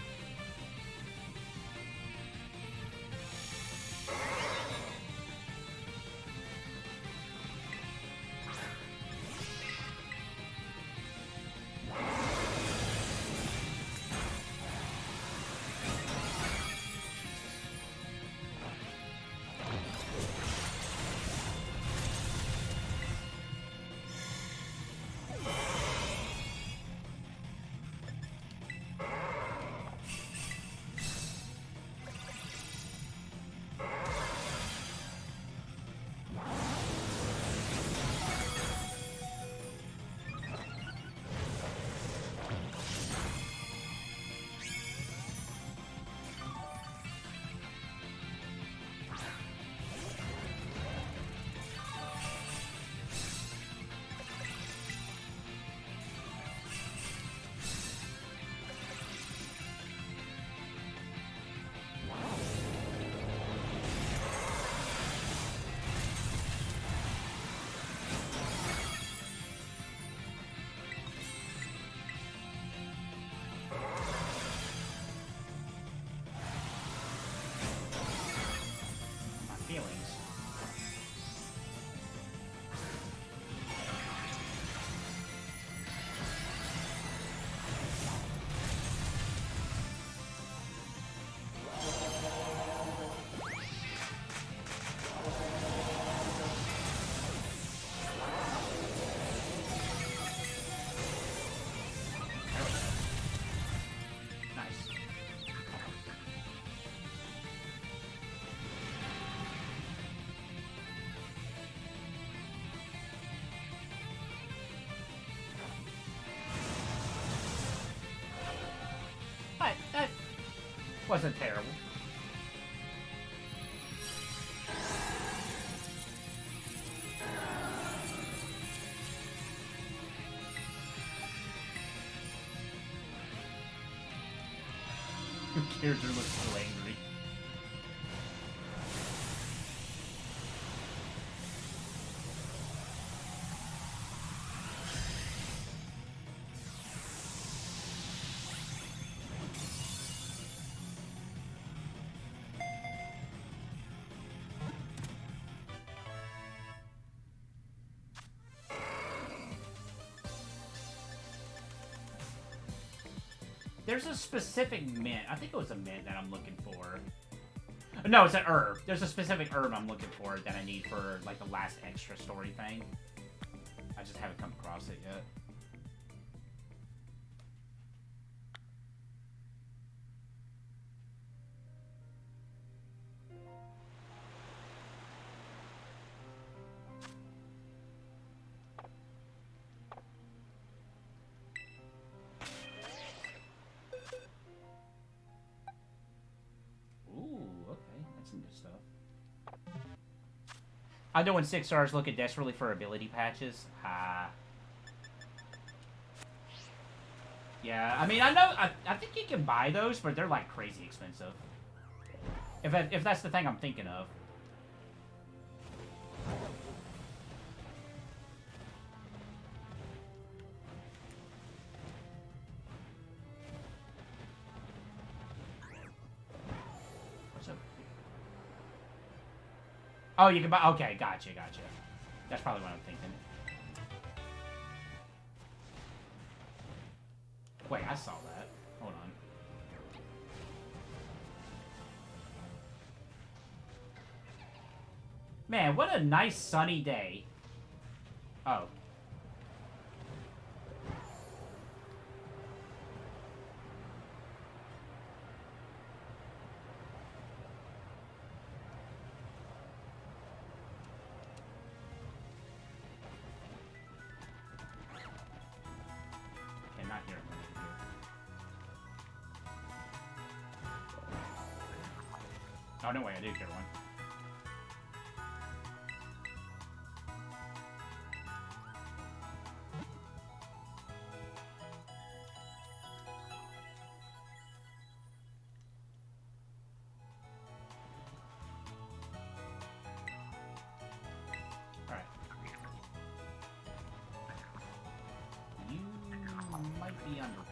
That wasn't terrible. Your character looks so angry. There's a specific mint. I think it was a mint that I'm looking for. No, it's an herb. There's a specific herb I'm looking for that I need for, like, the last extra story thing. I just haven't come across it yet. Some good stuff. I know when 6 stars looking desperately for ability patches. Yeah, I mean, I know, I think you can buy those, but they're like crazy expensive. If that's the thing I'm thinking of. Oh, you can buy... Okay, gotcha. That's probably what I'm thinking. Wait, I saw that. Hold on. Man, what a nice sunny day. Oh. Not here. Oh, no way, I did get one. be under roof.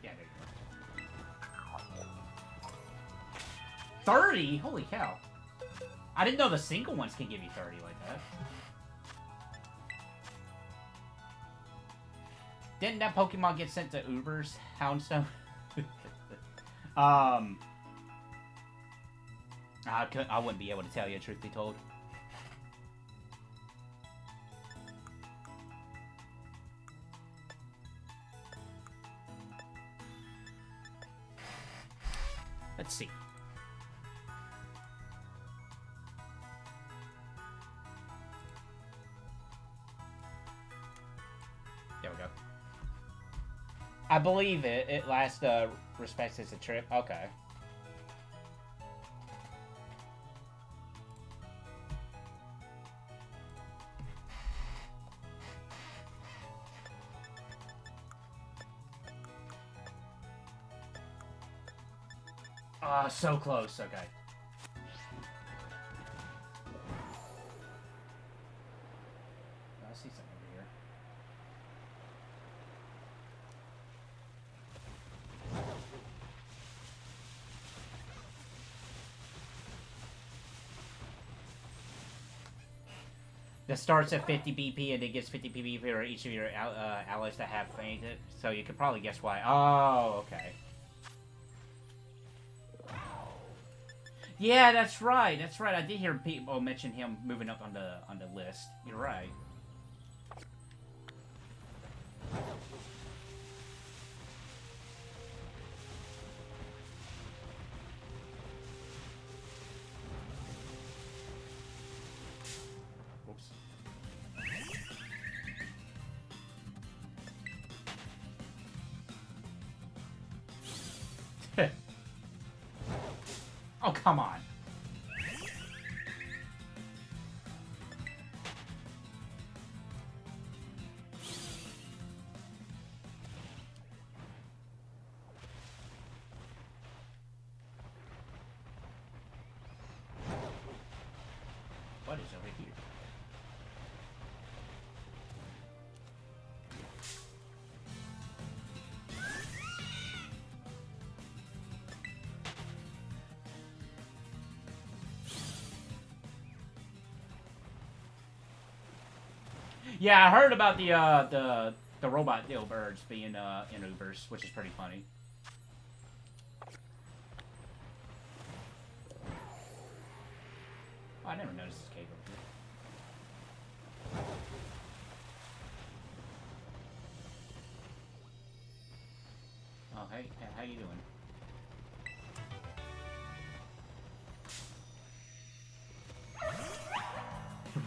Yeah, there you go. 30? Holy cow. I didn't know the single ones can give you 30 like that. Didn't that Pokemon get sent to Uber's Houndstone? I wouldn't be able to tell you, truth be told. Let's see. There we go. I believe it. It last respects as a trip. Okay. So close. Okay. I see something over here. That starts at 50 BP and it gets 50 BP for each of your allies that have fainted. So you can probably guess why. Oh, okay. Yeah, that's right. That's right. I did hear people mention him moving up on the list. You're right. Whoops. Oh, come on. What is over here? Yeah, I heard about the robot Dilbirds being in Ubers, which is pretty funny. Oh, I never noticed this cave over here. Oh, hey, how you doing?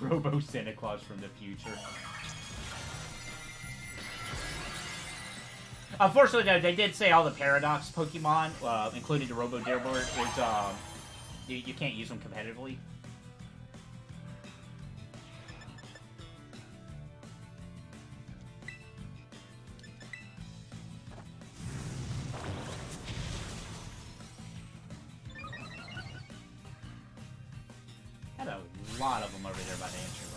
Robo Santa Claus from the future. Unfortunately, though, they did say all the Paradox Pokemon, including the Robo Deerbird, is you can't use them competitively. Had a lot of them over there by the entryway.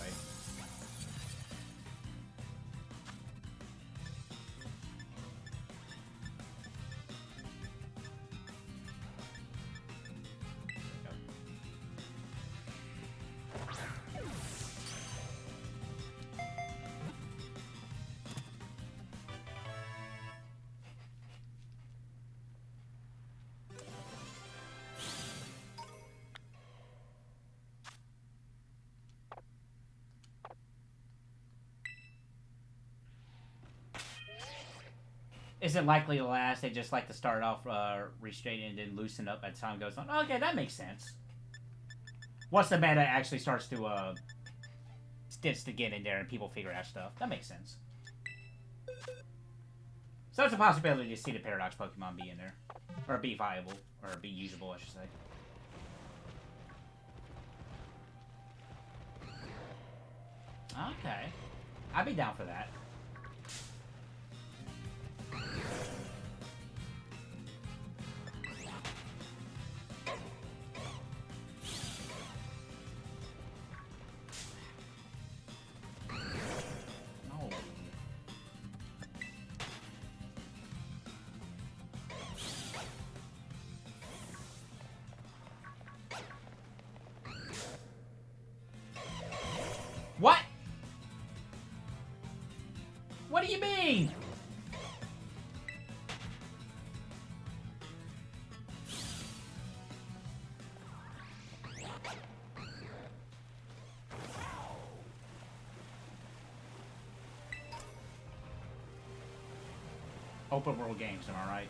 Isn't likely to last. They just like to start off restrained and then loosen up as time goes on. Okay, that makes sense. Once the meta actually starts to get in there and people figure out stuff, that makes sense. So it's a possibility to see the Paradox Pokemon be in there. Or be viable. Or be usable, I should say. Okay. I'd be down for that. No. What? What do you mean? Open world games, am I right?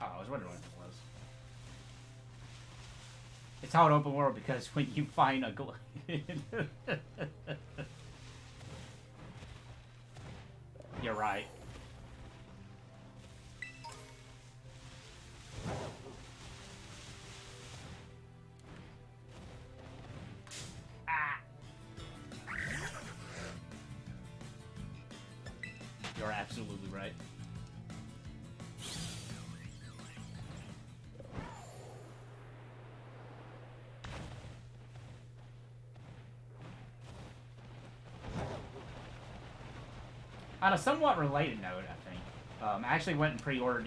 Oh, I was wondering what it was. It's how an open world because when you find a You're right. Ah. You're absolutely right. On a somewhat related note, I think, I actually went and pre-ordered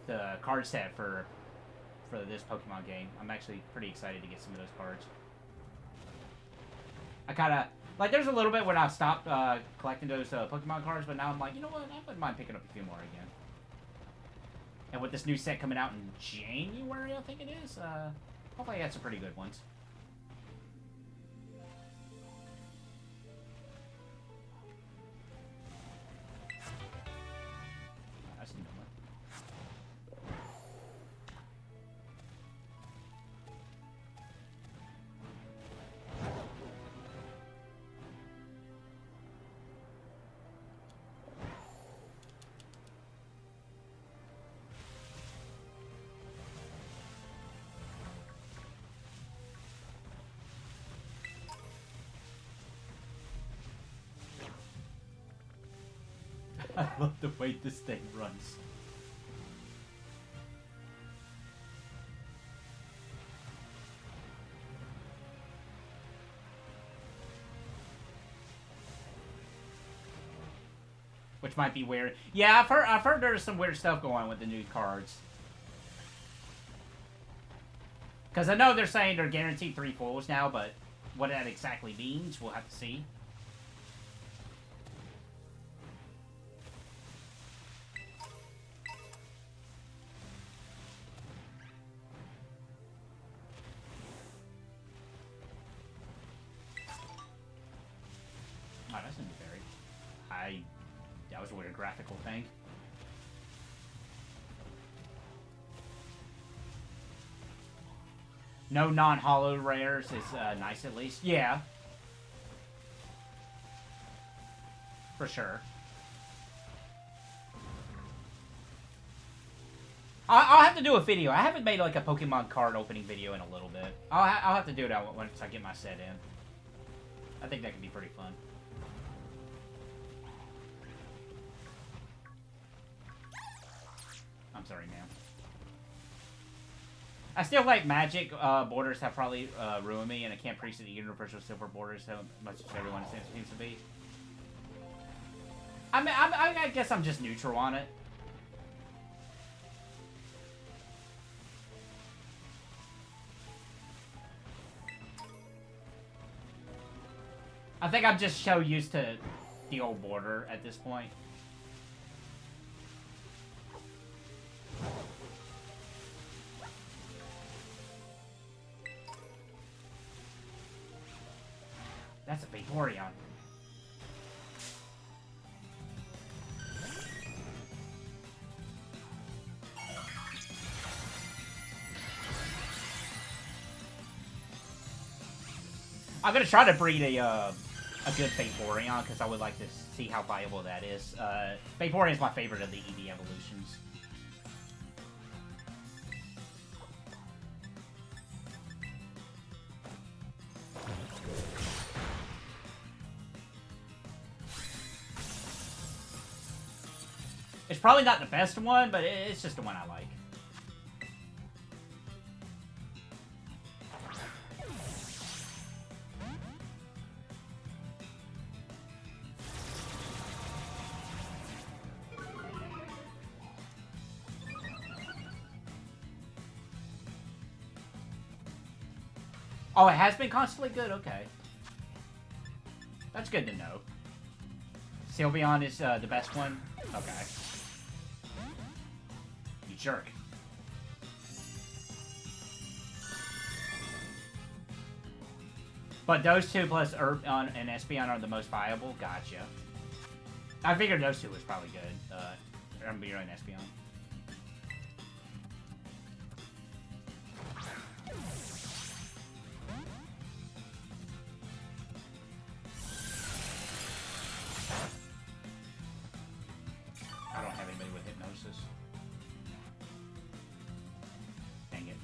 the card set for this Pokemon game. I'm actually pretty excited to get some of those cards. I kind of like. There's a little bit when I stopped collecting those Pokemon cards, but now I'm like, you know what? I wouldn't mind picking up a few more again. And with this new set coming out in January, I think it is. Hopefully, I got some pretty good ones. I love the way this thing runs. Which might be weird. Yeah, I've heard there's some weird stuff going on with the new cards. Because I know they're saying they're guaranteed 3 fulls now, but what that exactly means, we'll have to see. Oh, that's a new berry. That was a weird graphical thing. No non-holo rares is nice at least. Yeah. For sure. I'll have to do a video. I haven't made like a Pokemon card opening video in a little bit. I'll have to do that once I get my set in. I think that could be pretty fun. I'm sorry, ma'am. I still like Magic. Borders have probably ruined me, and I can't appreciate the Universal Silver borders so much as everyone seems to be. I guess I'm just neutral on it. I think I'm just so used to the old border at this point. That's a Vaporeon. I'm gonna try to breed a good Vaporeon because I would like to see how viable that is. Vaporeon is my favorite of the EV evolutions. It's probably not the best one, but it's just the one I like. Oh, it has been constantly good? Okay. That's good to know. Sylveon is the best one? Okay. You jerk. But those two plus Urbon and Espeon are the most viable? Gotcha. I figured those two was probably good. Umbreon and Espeon. I don't have anybody with Hypnosis. Dang it.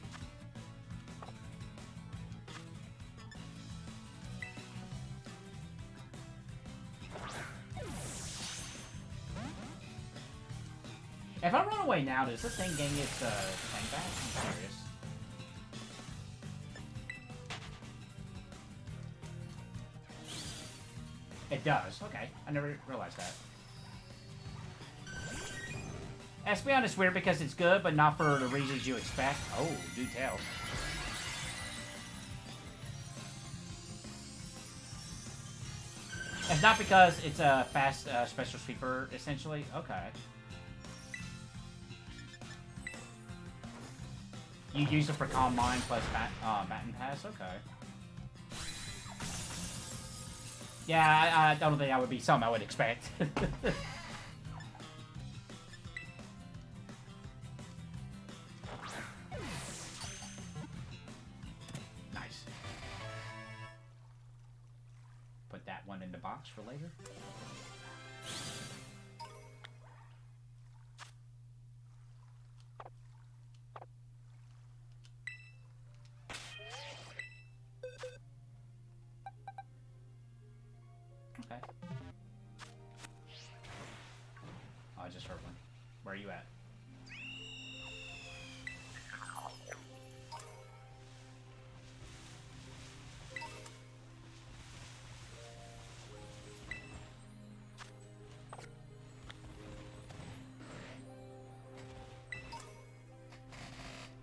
If I run away now, does this thing gain its thing back? I'm curious. It does. Okay. I never realized that. Espeon is weird because it's good, but not for the reasons you expect. Oh, do tell. It's not because it's a fast special sweeper, essentially. Okay. You use it for Calm Mind plus Baton Pass? Okay. Yeah, I don't think that would be something I would expect. Nice. Put that one in the box for later. Okay. Oh, I just heard one. Where are you at?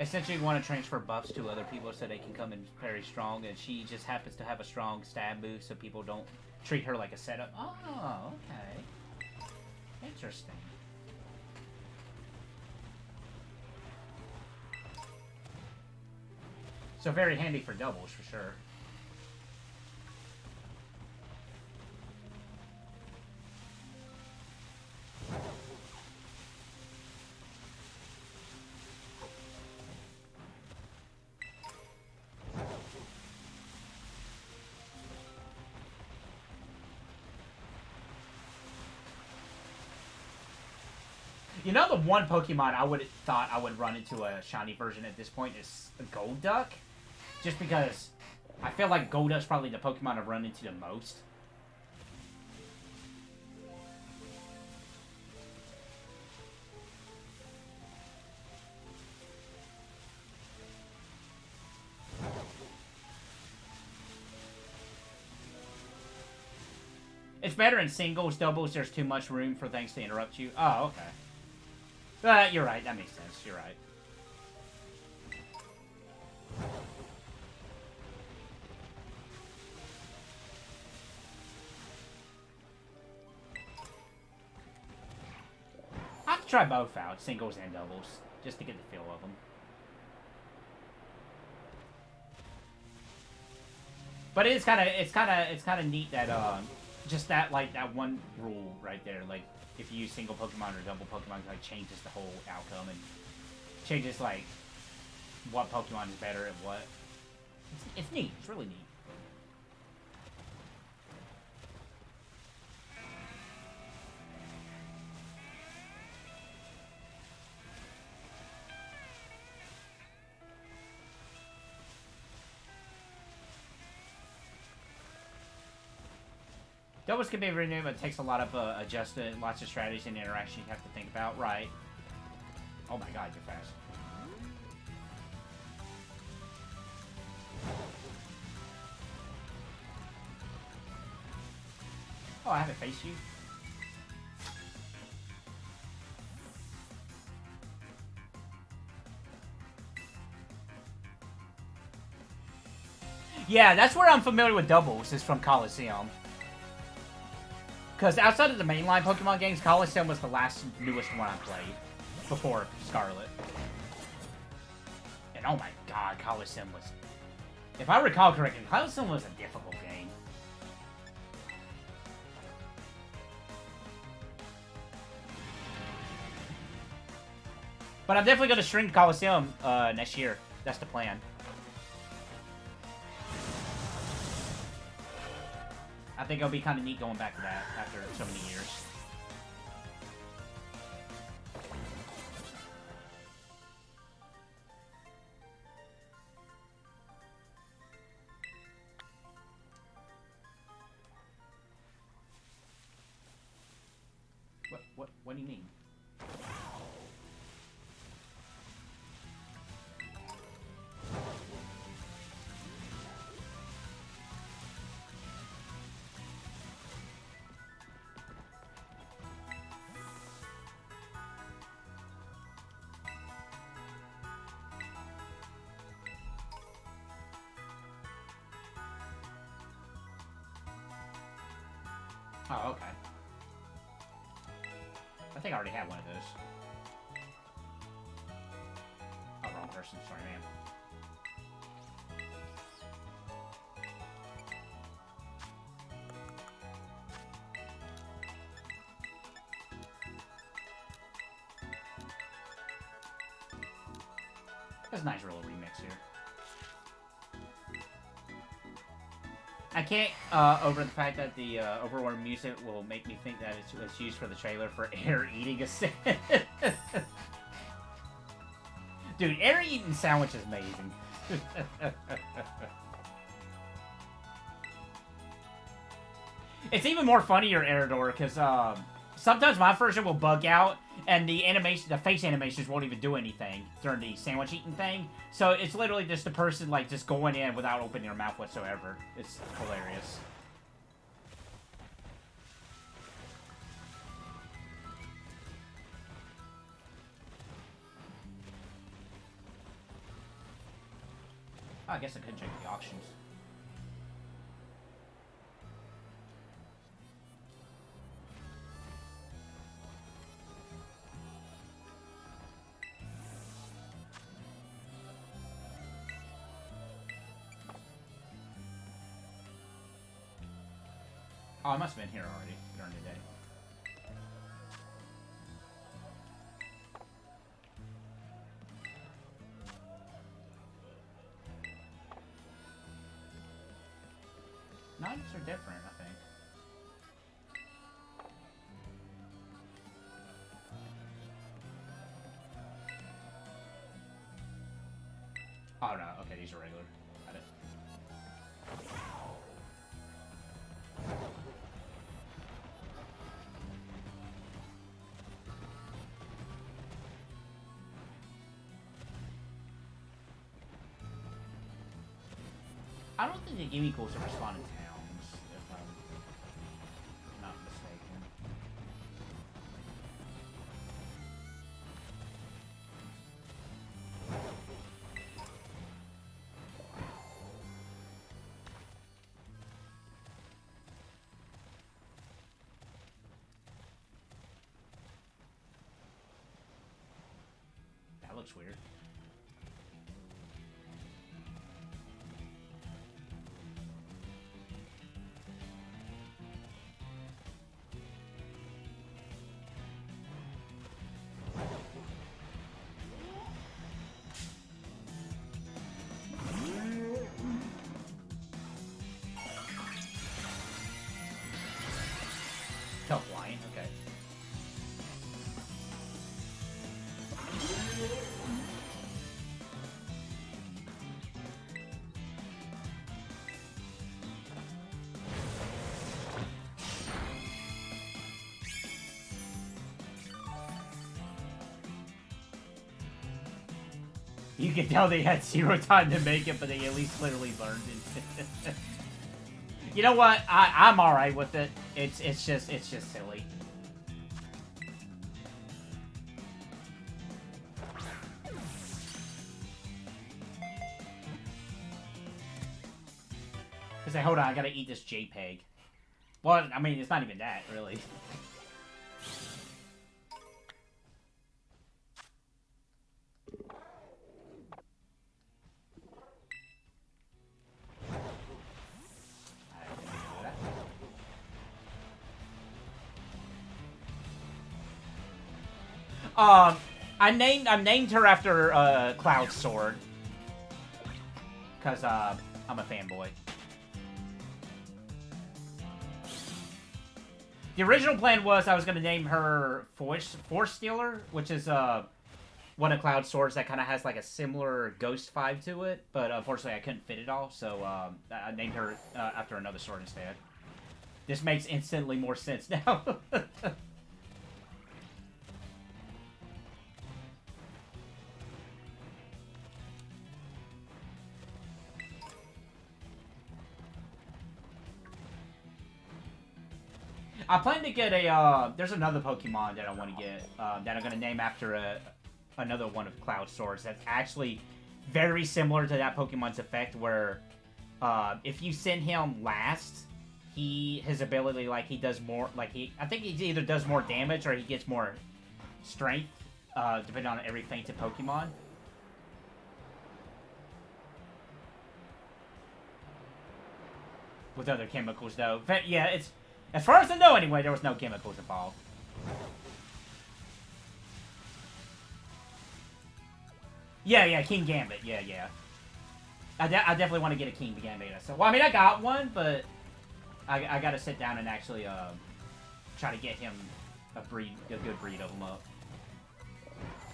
Essentially, you want to transfer buffs to other people so they can come in very strong, and she just happens to have a strong stab move so people don't treat her like a setup. Oh, okay. Interesting. So very handy for doubles, for sure. You know, the one Pokemon I would have thought I would run into a shiny version at this point is a Golduck. Just because I feel like Golduck's probably the Pokemon I've run into the most. It's better in singles. Doubles, there's too much room for things to interrupt you. Oh, okay. You're right. That makes sense. You're right. I have to try both out, singles and doubles, just to get the feel of them. But it's kind of neat that just that like that one rule right there, like if you use single Pokemon or double Pokemon, like changes the whole outcome and changes like what Pokemon is better at what. It's neat. It's really neat. Doubles can be very new, but it takes a lot of adjustment, lots of strategies and interaction you have to think about. Right. Oh my god, you're fast. Oh, I haven't faced you. Yeah, that's where I'm familiar with doubles, is from Coliseum. Because outside of the mainline Pokemon games, Coliseum was the last newest one I played before Scarlet. And oh my god, Coliseum was... If I recall correctly, Coliseum was a difficult game. But I'm definitely going to stream Coliseum next year. That's the plan. I think it'll be kind of neat going back to that after so many years. What do you mean? Oh, okay. I think I already had one of those. Oh, wrong person. Sorry, man. That's a nice little remix here. I can't over the fact that the overworld music will make me think that it's used for the trailer for Air eating a sandwich. Dude, Air eating sandwich is amazing. It's even more funnier, Aerodor, because sometimes my version will bug out, and the animation, the face animations won't even do anything during the sandwich eating thing. So it's literally just the person like just going in without opening their mouth whatsoever. It's hilarious. Oh, I guess I could check the auctions. Oh, I must have been here already during the day. Knives are different, I think. Oh, no. Okay, these are regular. Got it. I don't think the gimme calls ever spawn in towns, if I'm not mistaken. That looks weird. You can tell they had 0 time to make it, but they at least clearly learned it. You know what? I'm alright with it. It's just silly. Cause like, hold on, I gotta eat this JPEG. Well, I mean, it's not even that, really. I named her after Cloud Sword, cause I'm a fanboy. The original plan was I was gonna name her Force Stealer, which is one of Cloud Swords that kind of has like a similar ghost vibe to it, but unfortunately I couldn't fit it all, so I named her after another sword instead. This makes instantly more sense now. I plan to get a, there's another Pokemon that I want to get, that I'm going to name after another one of Cloud Swords that's actually very similar to that Pokemon's effect, where if you send him last, his ability, like, he does more, like, I think he either does more damage or he gets more strength, depending on every fainted Pokemon. With other chemicals, though. But, yeah, it's... As far as I know, anyway, there was no chemicals involved. Yeah, King Gambit. Yeah. I definitely want to get a King Gambit. So, well, I mean, I got one, but I got to sit down and actually try to get him a good breed of them up.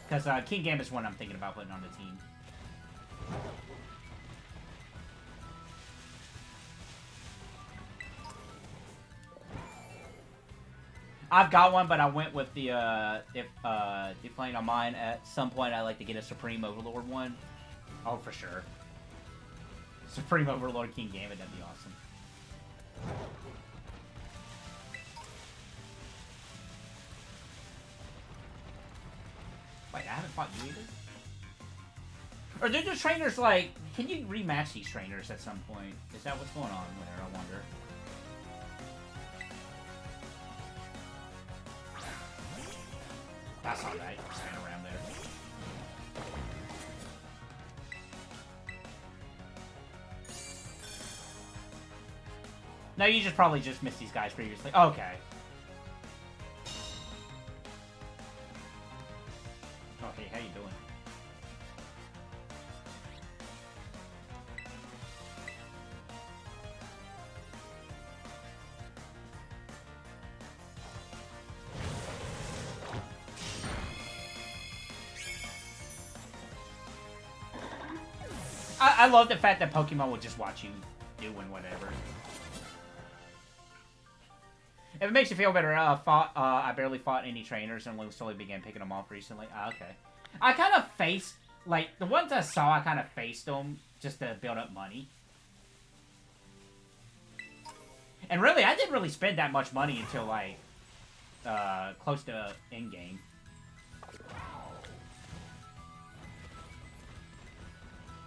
Because King Gambit's one I'm thinking about putting on the team. I've got one, but I went with the, if playing on mine, at some point I'd like to get a Supreme Overlord one. Oh, for sure. Supreme Overlord King Gambit, that'd be awesome. Wait, I haven't fought you either? Or do the trainers, like, can you rematch these trainers at some point? Is that what's going on there, I wonder? That's alright, stand around there. No, you just probably just missed these guys previously. Okay. Oh, hey, how you doing? I love the fact that Pokemon will just watch you doing whatever. If it makes you feel better, I barely fought any trainers and slowly began picking them off recently. Okay. I kind of faced, like, the ones I saw, I kind of faced them just to build up money. And really, I didn't really spend that much money until, like, close to in-game.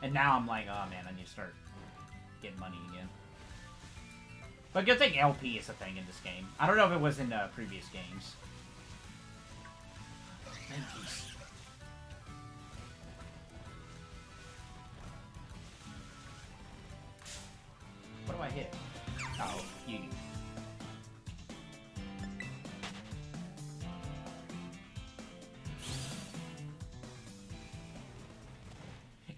And now I'm like, oh man, I need to start getting money again. But good thing LP is a thing in this game. I don't know if it was in previous games. What do I hit? Oh, you.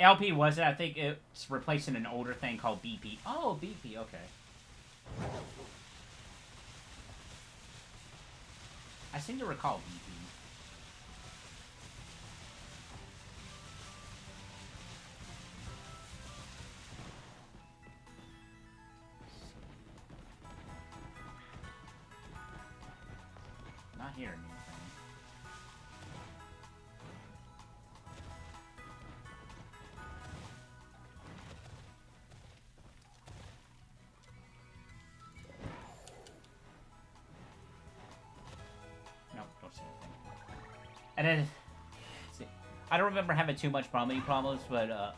LP was it? I think it's replacing an older thing called BP. Oh, BP, okay. I seem to recall BP. Not hearing anything. And then, see, I don't remember having too much money problems, but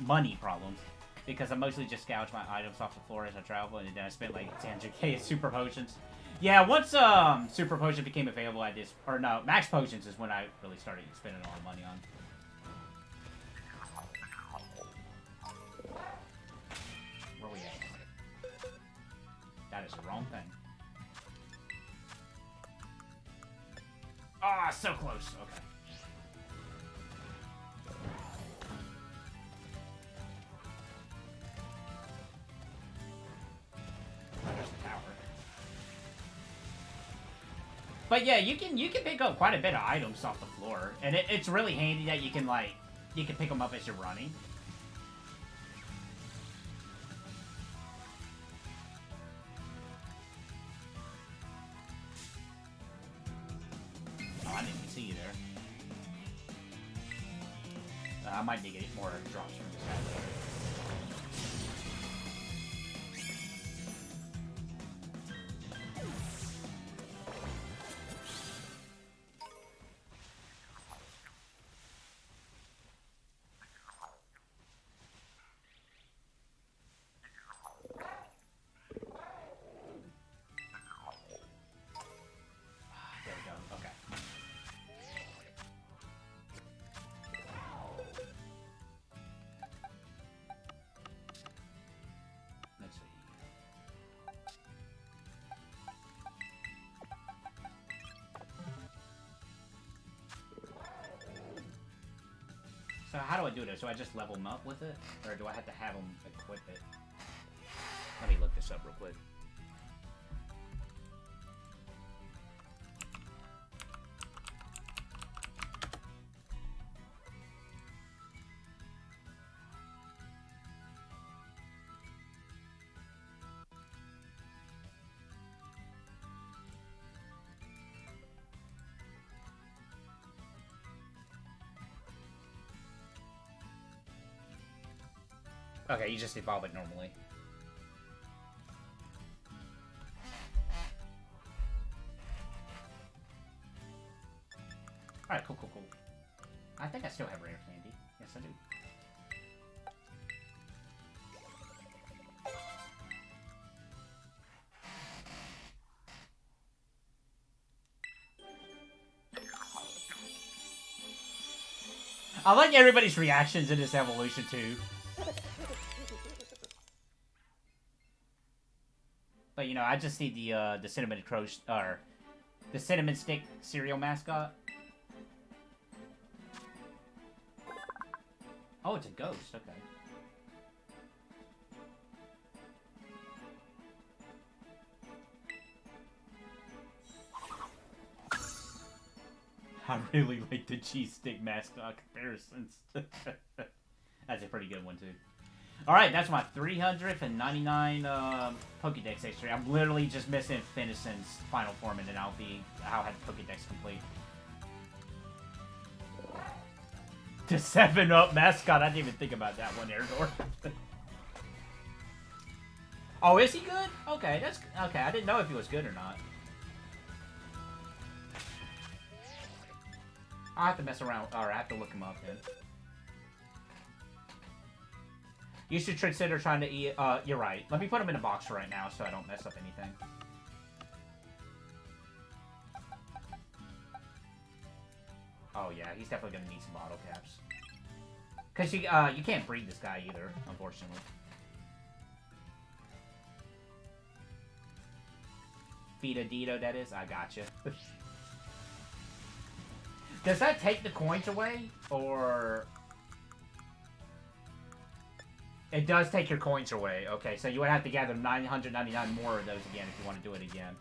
money problems, because I mostly just gouge my items off the floor as I travel, and then I spent like 10k in super potions. Yeah, once super potion became available, I just, or no, max potions is when I really started spending a lot of money on. Where we at? That is the wrong thing. Ah, so close. Okay. There's the tower. But yeah, you can pick up quite a bit of items off the floor, and it's really handy that you can pick them up as you're running. Oh, I didn't even see you there. I might need to get more drops from this guy later. There we go. Okay. Let's see. So how do I do this? Do I just level them up with it? Or do I have to have them equip it? Let me look this up real quick. Okay, you just evolve it normally. Alright, cool. I think I still have rare candy. Yes, I do. I like everybody's reactions in this evolution, too. But, you know, I just need the cinnamon cross, or the cinnamon stick cereal mascot. Oh, it's a ghost. Okay. I really like the cheese stick mascot comparisons. That's a pretty good one, too. Alright, that's my 399 Pokédex history. I'm literally just missing Finison's final form, and then I'll have Pokédex complete. The 7-Up mascot, I didn't even think about that one, Erdor. Oh, is he good? Okay, that's okay. I didn't know if he was good or not. I'll have to mess around, or I have to look him up then. You should consider trying to eat, you're right. Let me put him in a box right now so I don't mess up anything. Oh yeah, he's definitely gonna need some bottle caps. Cause you can't breed this guy either, unfortunately. Fita Dito, that is? I gotcha. Does that take the coins away? Or... It does take your coins away. Okay, so you would have to gather 999 more of those again if you want to do it again.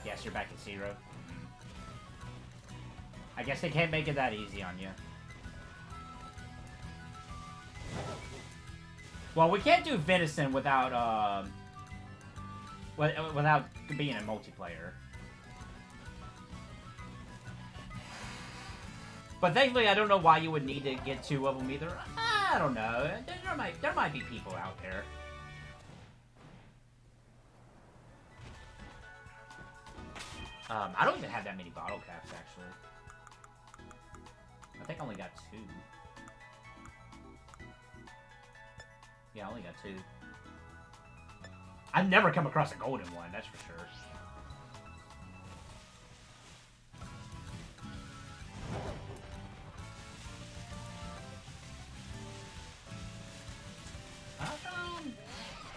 Yes, you're back at 0. I guess they can't make it that easy on you. Well, we can't do Venison without, without being a multiplayer. But thankfully, I don't know why you would need to get 2 of them either. I don't know. There might be people out there. I don't even have that many bottle caps, actually. I think I only got 2. Yeah, I only got 2. I've never come across a golden one, that's for sure.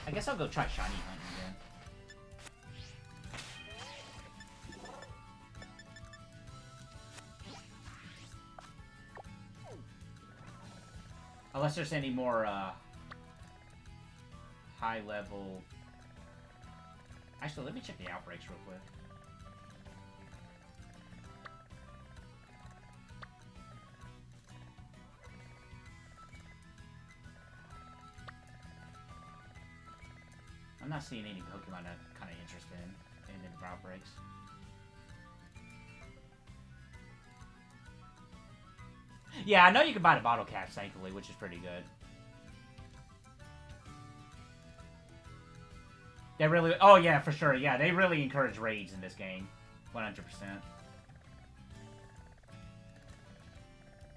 I guess I'll go try shiny hunting again. Unless there's any more, high level... Actually, let me check the outbreaks real quick. I'm not seeing any Pokemon I'm kind of interested in the outbreaks. Yeah, I know you can buy the bottle caps, thankfully, which is pretty good. They really... Oh, yeah, for sure. Yeah, they really encourage raids in this game. 100%.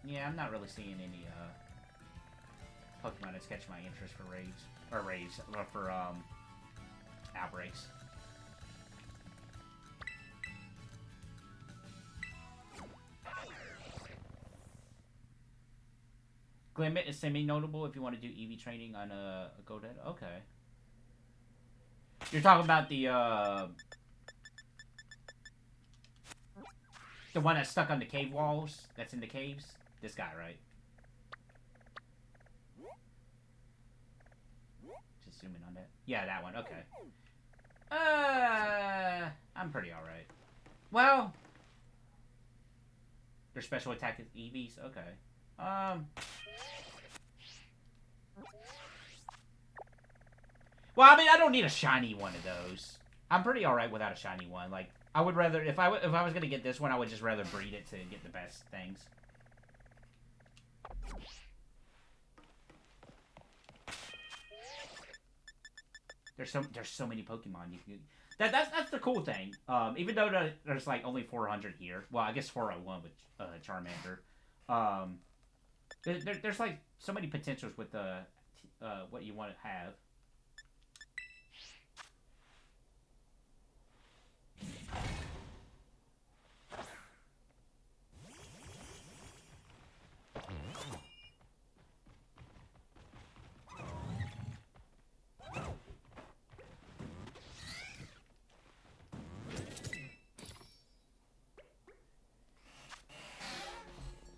Yeah, I'm not really seeing any, Pokemon that's catching my interest for raids. Or raids. Or for, outbreaks. Glimmet is semi-notable if you want to do EV training on a Godetta. Okay. You're talking about the one that's stuck on the cave walls? That's in the caves? This guy, right? Just zoom in on that. Yeah, that one. Okay. I'm pretty alright. Well, their special attack is EVs? Okay. Well, I mean, I don't need a shiny one of those. I'm pretty alright without a shiny one. Like, I would rather... If I was gonna get this one, I would just rather breed it to get the best things. There's so many Pokemon you can... That's the cool thing. Even though there's like only 400 here. Well, I guess 401 with Charmander. There's like so many potentials with what you want to have.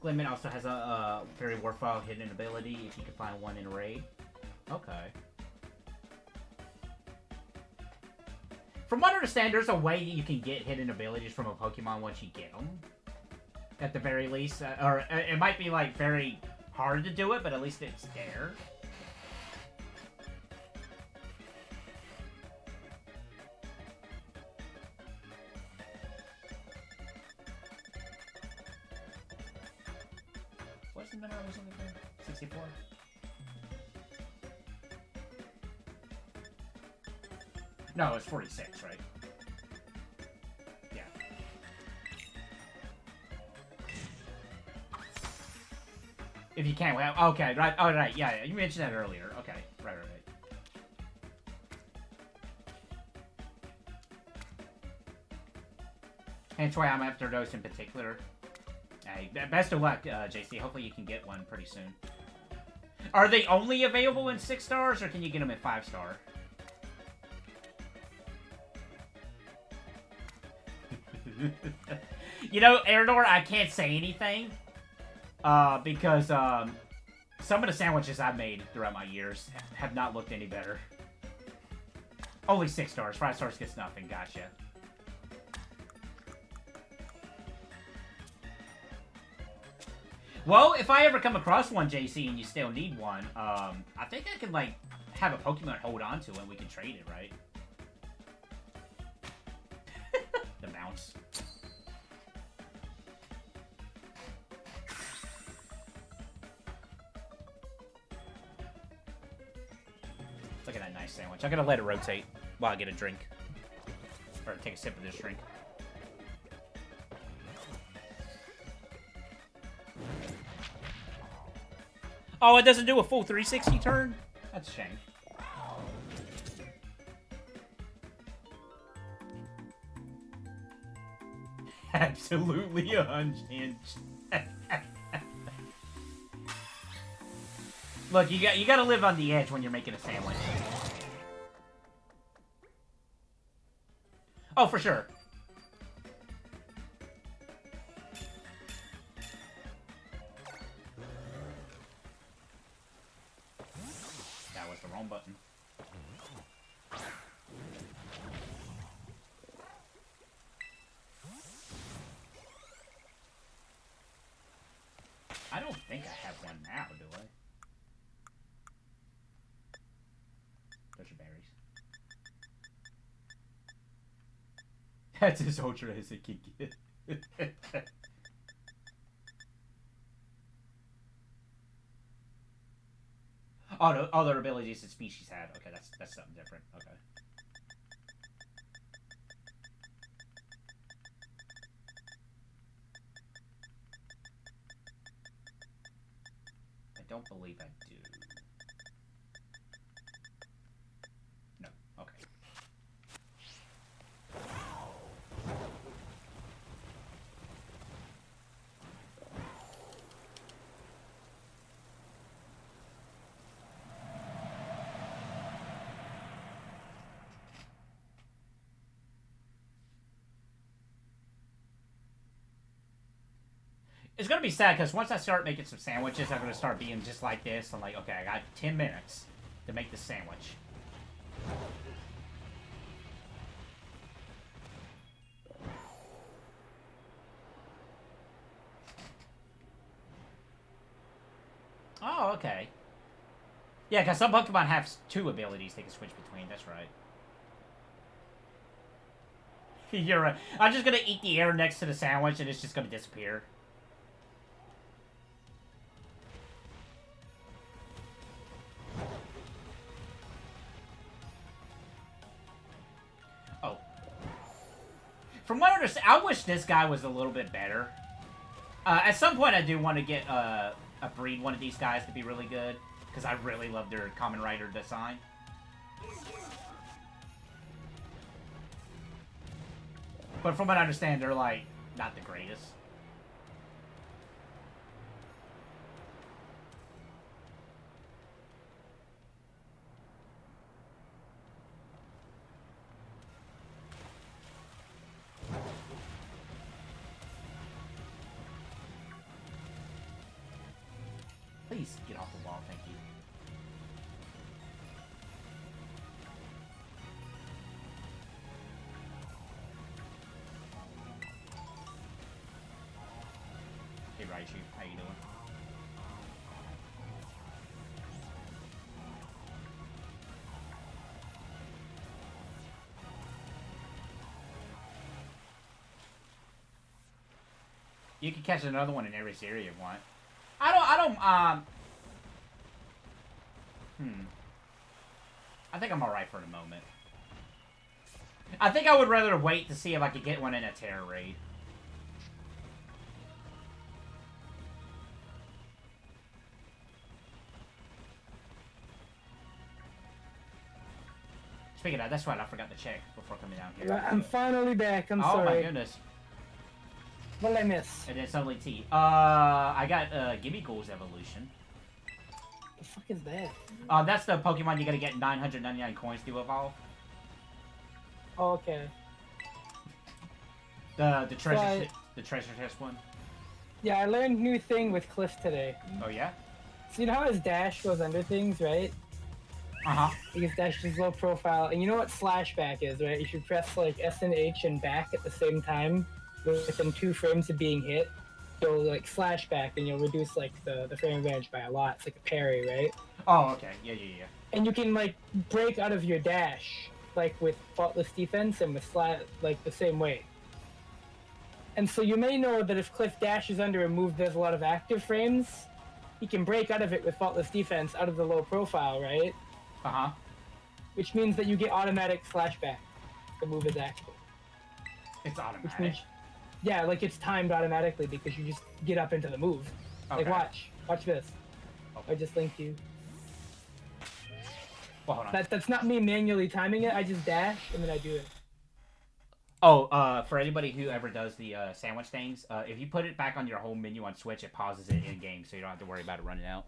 Glimmet also has a very worthwhile hidden ability if you can find one in a raid. Okay. From what I understand, there's a way you can get hidden abilities from a Pokemon once you get them. At the very least. Or it might be, like, very hard to do it, but at least it's there. What's the number I was looking for? 64? No, it's 46, right? Yeah. If you can, well, okay, right, oh, right, yeah, you mentioned that earlier. Okay, right. Hence why I'm after those in particular. Hey, best of luck, JC. Hopefully you can get one pretty soon. Are they only available in 6 stars, or can you get them at 5 star? You know, Aerodor, I can't say anything. Because, some of the sandwiches I've made throughout my years have not looked any better. Only 6 stars. 5 stars gets nothing. Gotcha. Well, if I ever come across one, JC, and you still need one, I think I can, like, have a Pokemon hold on to it and we can trade it, right? The bounce. Look at that nice sandwich. I'm gonna let it rotate while I get a drink. Or take a sip of this drink. Oh, it doesn't do a full 360 turn? That's a shame. Absolutely unhinged. Look, you gotta live on the edge when you're making a sandwich. Oh, for sure. That was the wrong button. I don't think I have one now, do I? Those are berries. That's as ultra as it can get. Oh, no, other abilities that species had. Okay, that's something different. Okay. I don't believe I do. No. Okay. It's gonna be sad because once I start making some sandwiches, I'm gonna start being just like this. I'm like, okay, I got 10 minutes to make the sandwich. Oh, okay. Yeah, because some Pokemon have 2 abilities they can switch between. That's right. You're right. I'm just gonna eat the air next to the sandwich and it's just gonna disappear. Oh. From what I understand, I wish this guy was a little bit better. At some point, I do want to get breed one of these guys to be really good, because I really love their Common Rider design. But from what I understand, they're, like, not the greatest. Please get off the wall, thank you. Hey Raichu, how you doing? You can catch another one in every series you want. I think I'm alright for the moment. I think I would rather wait to see if I could get one in a Terror Raid. Speaking of, that's right, I forgot to check before coming down here. I'm finally back, I'm sorry. Oh my goodness. What did I miss? And it's only T. I got Gimme Ghouls Evolution. The fuck is that? That's the Pokemon you gotta get 999 coins to evolve. Oh, okay. The treasure chest one. Yeah, I learned new thing with Cliff today. Oh yeah? So you know how his dash goes under things, right? Uh-huh. His dash is low profile, and you know what slash back is, right? You should press like S and H and back at the same time within 2 frames of being hit. You'll like slash back and you'll reduce like the frame advantage by a lot. It's like a parry, right? Oh, okay. Yeah. And you can like break out of your dash like with faultless defense and with like the same way. And so you may know that if Cliff dashes under a move there's a lot of active frames, he can break out of it with faultless defense out of the low profile, right? Uh-huh. Which means that you get automatic flashback. The move is active. It's automatic. Which means, yeah, like it's timed automatically because you just get up into the move. Okay. Like watch this. I just linked you. Well, hold on. That's not me manually timing it. I just dash and then I do it. Oh, for anybody who ever does the sandwich things, if you put it back on your home menu on Switch, it pauses it in game, so you don't have to worry about it running out.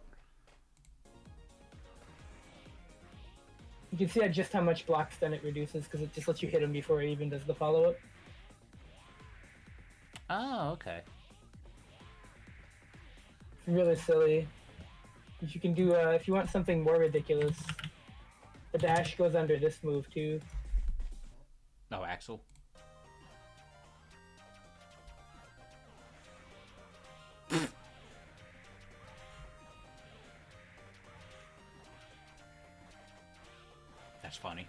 You can see just how much block stun it reduces because it just lets you hit him before it even does the follow-up. Oh, okay. Really silly. But you can do, if you want something more ridiculous, the dash goes under this move too. No, Axel. That's funny.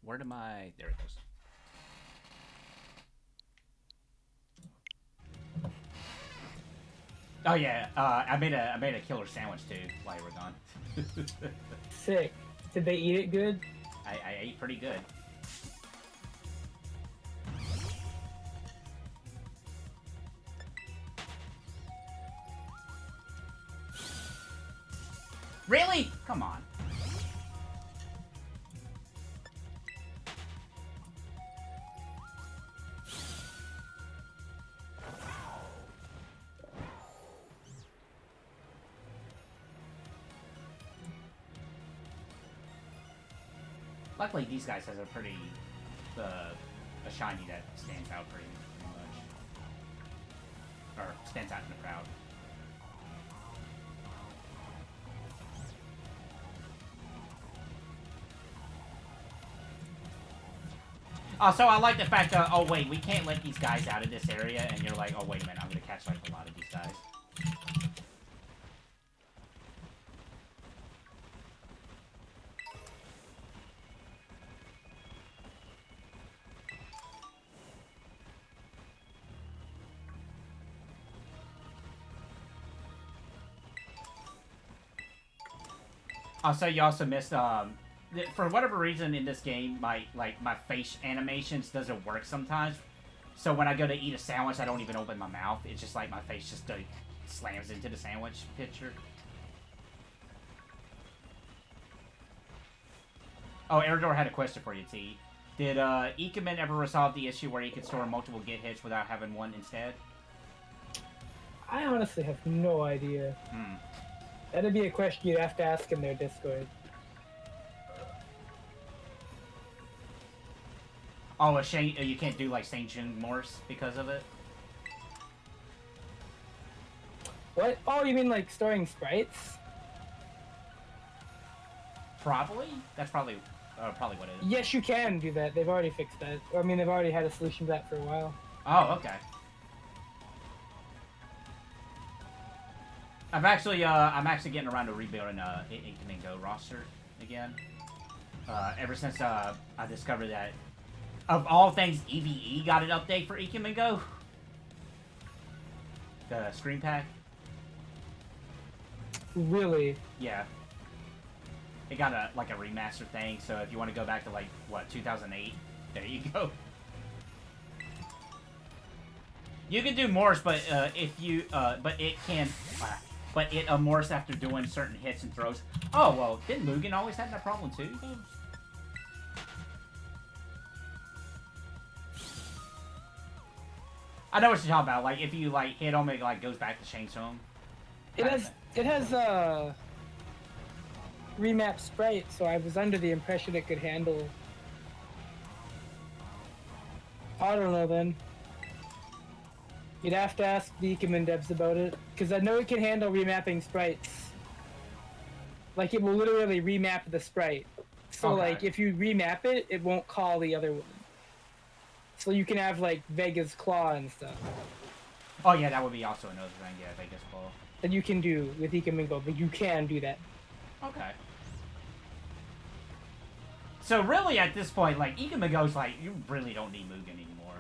Where am I? There it goes. Oh yeah, I made a killer sandwich too while you were gone. Sick. Did they eat it good? I ate pretty good. Really? Come on. Luckily, these guys has a pretty, a shiny that stands out pretty much. Or stands out in the crowd. So I like the fact that, oh wait, we can't let these guys out of this area, and you're like, oh wait a minute, I'm gonna catch like a lot of these guys. So you also missed, for whatever reason in this game, my face animations doesn't work sometimes. So when I go to eat a sandwich, I don't even open my mouth. It's just like my face just slams into the sandwich picture. Oh, Eridor had a question for you, T. Did Ikemen ever resolve the issue where he could store multiple get hits without having one instead? I honestly have no idea. That'd be a question you'd have to ask in their Discord. Oh, you can't do like Saint June Morse because of it? What? Oh, you mean like storing sprites? Probably? That's probably what it is. Yes, you can do that. They've already fixed that. I mean, they've already had a solution to that for a while. Oh, okay. I'm actually getting around to rebuilding Ikemen Go roster again. Ever since I discovered that, of all things, EVE got an update for Ikemen Go. The screen pack. Really? Yeah. It got a remaster thing. So if you want to go back to like what 2008, there you go. You can do Morse, but but it can. But it morphs after doing certain hits and throws. Oh, well, didn't Mugen always have that problem, too? I know what you're talking about. Like, if you, like, hit him, it, like, goes back to Chainsaw him. It has, remap sprite, so I was under the impression it could handle... I don't know, then. You'd have to ask the Ikemen devs about it, because I know it can handle remapping sprites. Like, it will literally remap the sprite. So, okay. like, if you remap it, it won't call the other one. So you can have, like, Vega's Claw and stuff. Oh, yeah, that would be also another thing, yeah, Vega's Claw. That you can do with Ikemen Go, but you can do that. Okay. So, really, at this point, like, Ikemen Go's like, you really don't need Mugen anymore.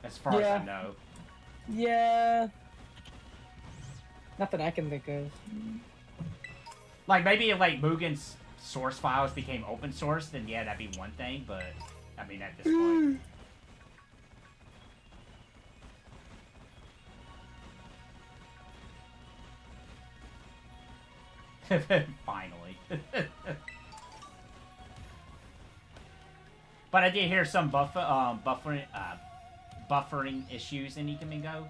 As far as I know. Yeah. Nothing I can think of. Like, maybe if, like, Mugen's source files became open source, then yeah, that'd be one thing, but, I mean, at this point... Finally. But I did hear some buffering issues in Ikamingo.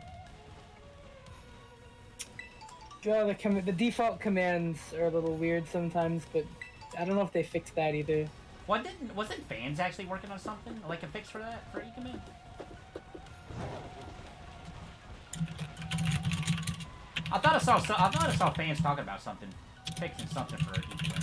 Yeah, the default commands are a little weird sometimes, but I don't know if they fixed that either. Wasn't fans actually working on something like a fix for that for Ikamin? I thought I saw fans talking about something, fixing something for Ikamin.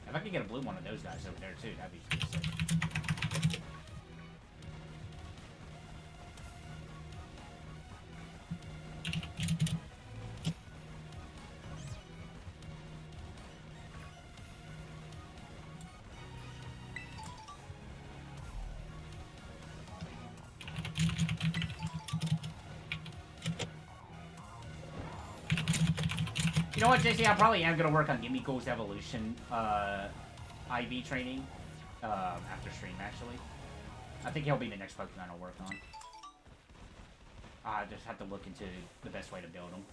If I could get a blue one of those guys over there too, that'd be pretty sick. You know what, JC? I probably am gonna work on Gimiko's evolution IV training after stream. Actually, I think he'll be the next Pokemon I'll work on. I just have to look into the best way to build him.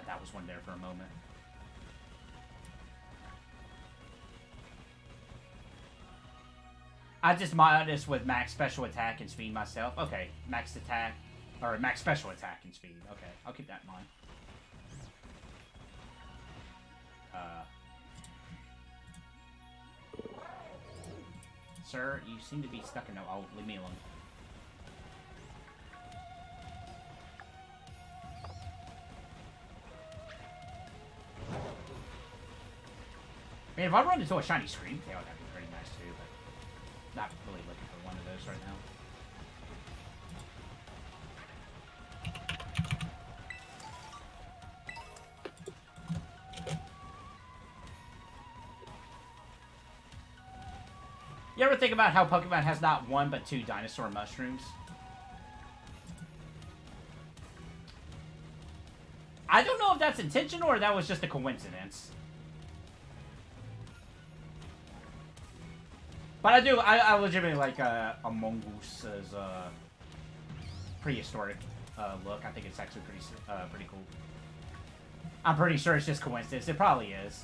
That was one there for a moment. I just mod this with max special attack and speed myself. Okay, max attack, or max special attack and speed. Okay, I'll keep that in mind. Sir, you seem to be stuck in no. Oh, leave me alone. I mean, if I run into a shiny Screamtail, that'd be pretty nice too, but not really looking for one of those right now. You ever think about how Pokemon has not one but two dinosaur mushrooms? I don't know if that's intentional or that was just a coincidence. But I legitimately like a Mongoose's prehistoric look. I think it's actually pretty cool. I'm pretty sure it's just coincidence. It probably is.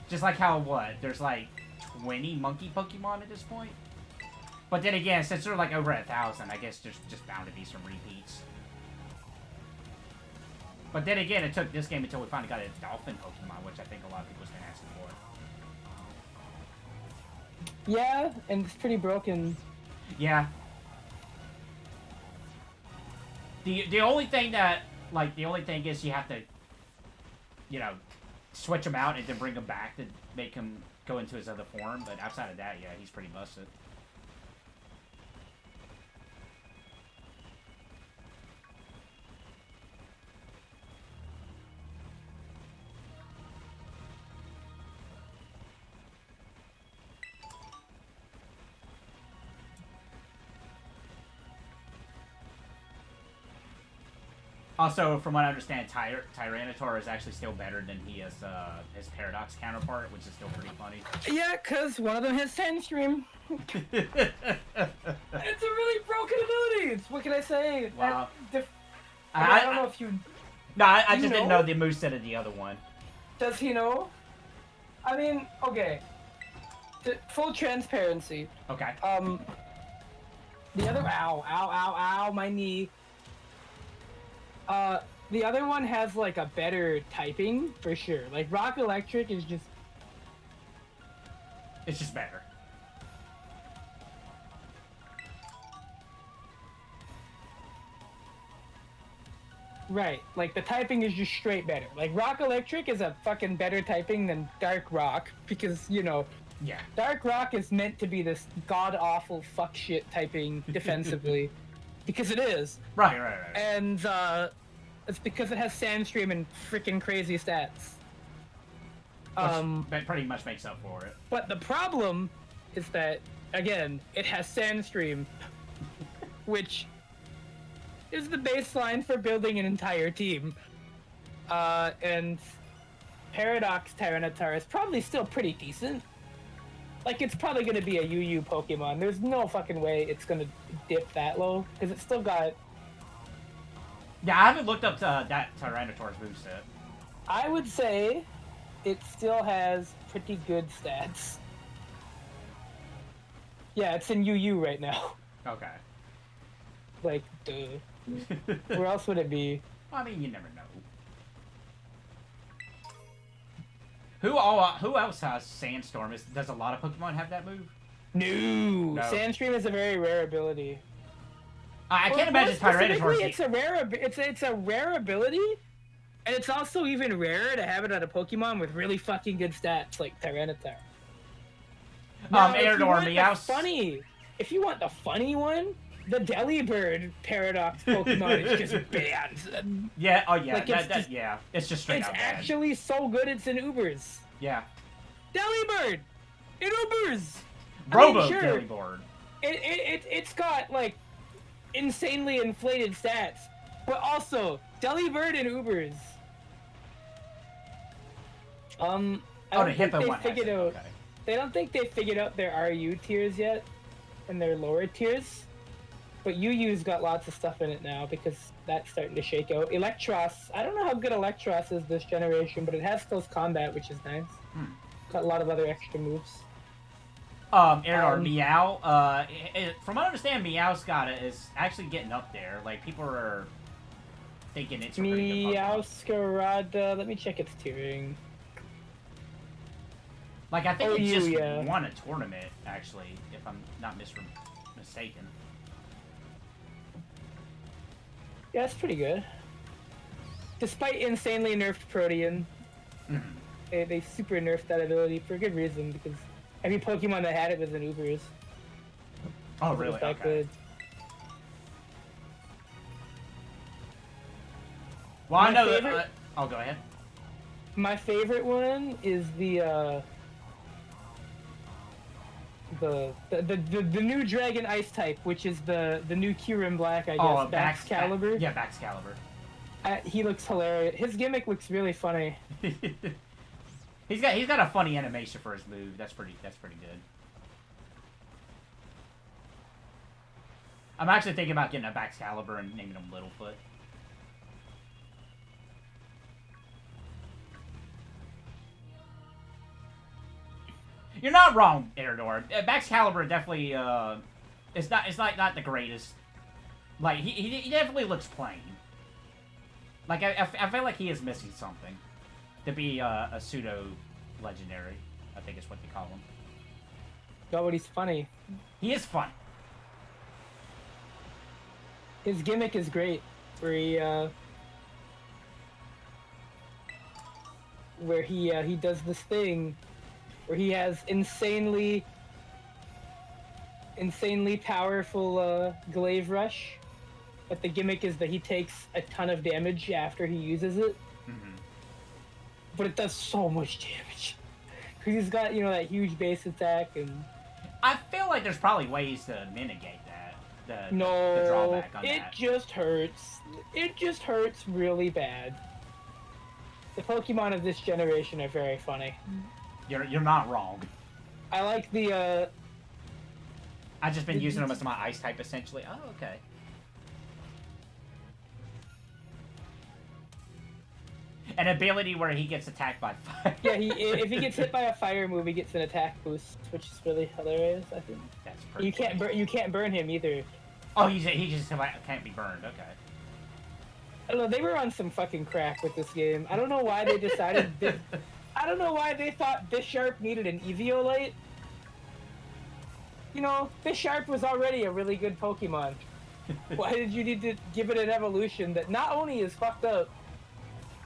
Just like how, there's like 20 monkey Pokemon at this point? But then again, since they're like over 1,000, I guess there's just bound to be some repeats. But then again, it took this game until we finally got a Dolphin Pokemon, which I think a lot of people have been asking for. Yeah, and it's pretty broken. Yeah. The only thing that, like, the only thing is you have to, you know, switch him out and then bring him back to make him go into his other form. But outside of that, yeah, he's pretty busted. Also, from what I understand, Tyranitar is actually still better than he is his Paradox counterpart, which is still pretty funny. Yeah, because one of them has Sandstream. It's a really broken ability. What can I say? Wow. I don't know if you... No, I just didn't know the moveset of the other one. Does he know? I mean, okay. Full transparency. Okay. The other... Ow, my knee. The other one has, like, a better typing, for sure. Like, Rock Electric is just... It's just better. Right. Like, the typing is just straight better. Like, Rock Electric is a fucking better typing than Dark Rock, because, you know... Yeah. Dark Rock is meant to be this god-awful fuck shit typing defensively. because it is. Right. And it's because it has Sandstream and freaking crazy stats. That pretty much makes up for it. But the problem is that, again, it has Sandstream, which is the baseline for building an entire team. And Paradox Tyranitar is probably still pretty decent. Like, it's probably going to be a UU Pokemon. There's no fucking way it's going to dip that low, because it's still got... Yeah, I haven't looked up that Tyranitar's moveset. I would say it still has pretty good stats. Yeah, it's in UU right now. Okay. Like, duh. Where else would it be? I mean, you never know. Who else has Sandstorm? Does a lot of Pokemon have that move? No. Sandstream is a very rare ability. I can't imagine Tyranitar. It's a rare ability, and it's also even rarer to have it on a Pokemon with really fucking good stats like Tyranitar. Aerodor, Meowth. If you want the funny one, the Delibird Paradox Pokemon is just banned. Yeah, like it's just straight out bad. It's actually so good it's in Ubers. Yeah. Delibird! In Ubers! Delibird. It's got, like, insanely inflated stats, but also, Delibird in Ubers. The Hippo one has it. Okay. They don't think they figured out their RU tiers yet, and their lower tiers. But UU's got lots of stuff in it now because that's starting to shake out. Electros, I don't know how good Electros is this generation, but it has close combat, which is nice. Got a lot of other extra moves. Aerodor, Meow. From what I understand, Meowscarada is actually getting up there. Like, people are thinking it's a pretty good Pokemon. Meowscarada, let me check its tiering. Like, I think it just won a tournament, actually, if I'm not mistaken. Yeah, it's pretty good. Despite insanely nerfed Protean, they super nerfed that ability for a good reason, because every Pokemon that had it was in Ubers. Oh, really? Okay. Good. Well, I know that... oh, go ahead. My favorite one is the new Dragon Ice type, which is the new Kyurem Black, I guess. Baxcalibur. Yeah, Baxcalibur. He looks hilarious. His gimmick looks really funny. He's got a funny animation for his move. That's pretty good. I'm actually thinking about getting a Baxcalibur and naming him Littlefoot. You're not wrong, Aerodor. Baxcalibur definitely it's not the greatest. Like he definitely looks plain. Like I feel like he is missing something to be a pseudo legendary. I think is what they call him. No, but he's funny. He is fun. His gimmick is great, where he does this thing where he has insanely powerful Glaive Rush, but the gimmick is that he takes a ton of damage after he uses it. But it does so much damage because he's got that huge base attack, and I feel like there's probably ways to mitigate that. The drawback on it just hurts. It just hurts really bad. The Pokemon of this generation are very funny. You're not wrong. I like the I've just been using them as my ice type essentially. Oh, okay. An ability where he gets attacked by fire. Yeah, if he gets hit by a fire move, he gets an attack boost, which is really hilarious. I think. That's pretty. You can't burn him either. Oh, he just can't be burned. Okay. I don't know. They were on some fucking crack with this game. I don't know why they decided. I don't know why they thought Bisharp needed an Eviolite. Bisharp was already a really good Pokemon. Why did you need to give it an evolution that not only is fucked up,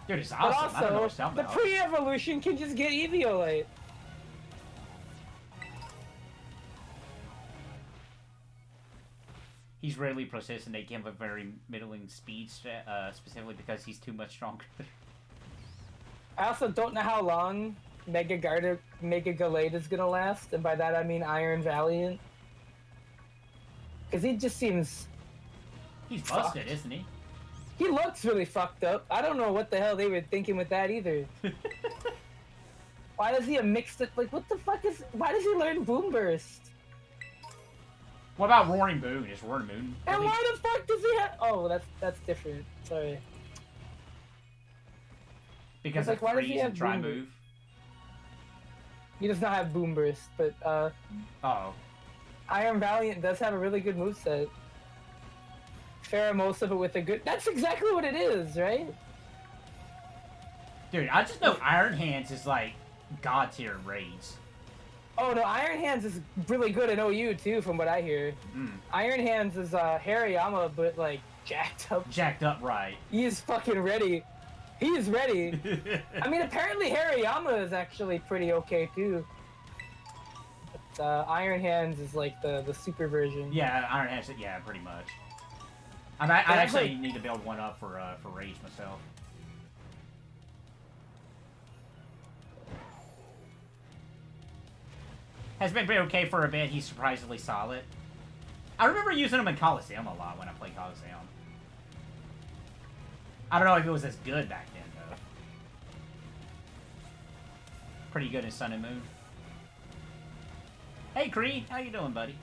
dude, it's but awesome. I don't know also the pre-evolution can just get Eviolite. He's really persistent. They give him a very middling speed, specifically because he's too much stronger. I also don't know how long Mega Gallade is gonna last, and by that I mean Iron Valiant. Because he just seems... He's busted, isn't he? He looks really fucked up. I don't know what the hell they were thinking with that either. Why does he have mixed it? Like, what the fuck is... Why does he learn Boom Burst? What about Roaring Moon? Is Roaring Moon? And why the fuck does he have... Oh, that's different. Sorry. Because like, of why does he freeze have and try Boom move? He does not have Boom Burst, but, Uh-oh. Iron Valiant does have a really good moveset. Pheromosa, but with a good... That's exactly what it is, right? Dude, I just know Iron Hands is like god tier raids. Oh no, Iron Hands is really good in OU too, from what I hear. Iron Hands is Hariyama, but like jacked up. Jacked up, right? He's fucking ready. He's ready. I mean, apparently Hariyama is actually pretty okay too. But, Iron Hands is like the super version. Yeah, Iron Hands. Yeah, pretty much. I actually need to build one up for raids myself. Has been pretty okay for a bit. He's surprisingly solid. I remember using him in Coliseum a lot when I played Coliseum. I don't know if it was as good back then, though. Pretty good in Sun and Moon. Hey, Creed. How you doing, buddy?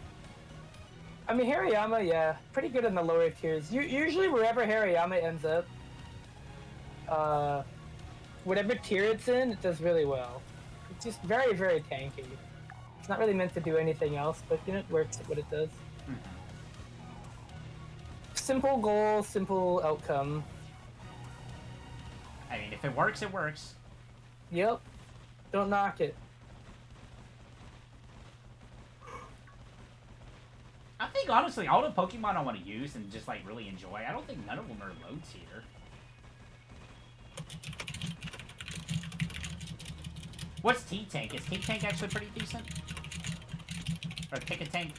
I mean, Hariyama, yeah. Pretty good in the lower tiers. Usually wherever Hariyama ends up, whatever tier it's in, it does really well. It's just very, very tanky. It's not really meant to do anything else, but you know, it works at what it does. Simple goal, simple outcome. I mean, if it works, it works. Yep. Don't knock it. I think, honestly, all the Pokemon I want to use and just, like, really enjoy, I don't think none of them are low tier. What's T-Tank? Is T-Tank actually pretty decent? Or Tick-a-Tank?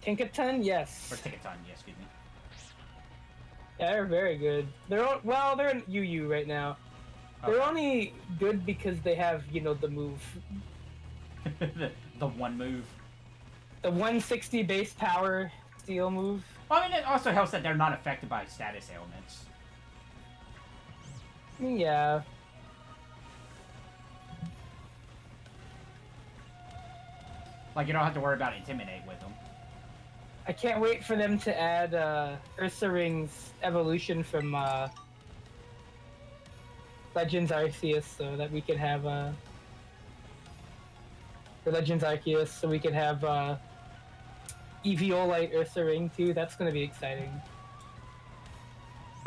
Tinkaton, yes. Or Tickaton, yes, excuse me. Yeah, they're very good. They're in UU right now. Okay. They're only good because they have, you know, the move. the one move. The 160 base power steel move. Well, I mean, it also helps that they're not affected by status ailments. Yeah. Like, you don't have to worry about Intimidate with them. I can't wait for them to add Ursa Ring's evolution from Legends Arceus so that we can have or Legends Arceus so we can have Eviolite Ursa Ring too. That's gonna be exciting.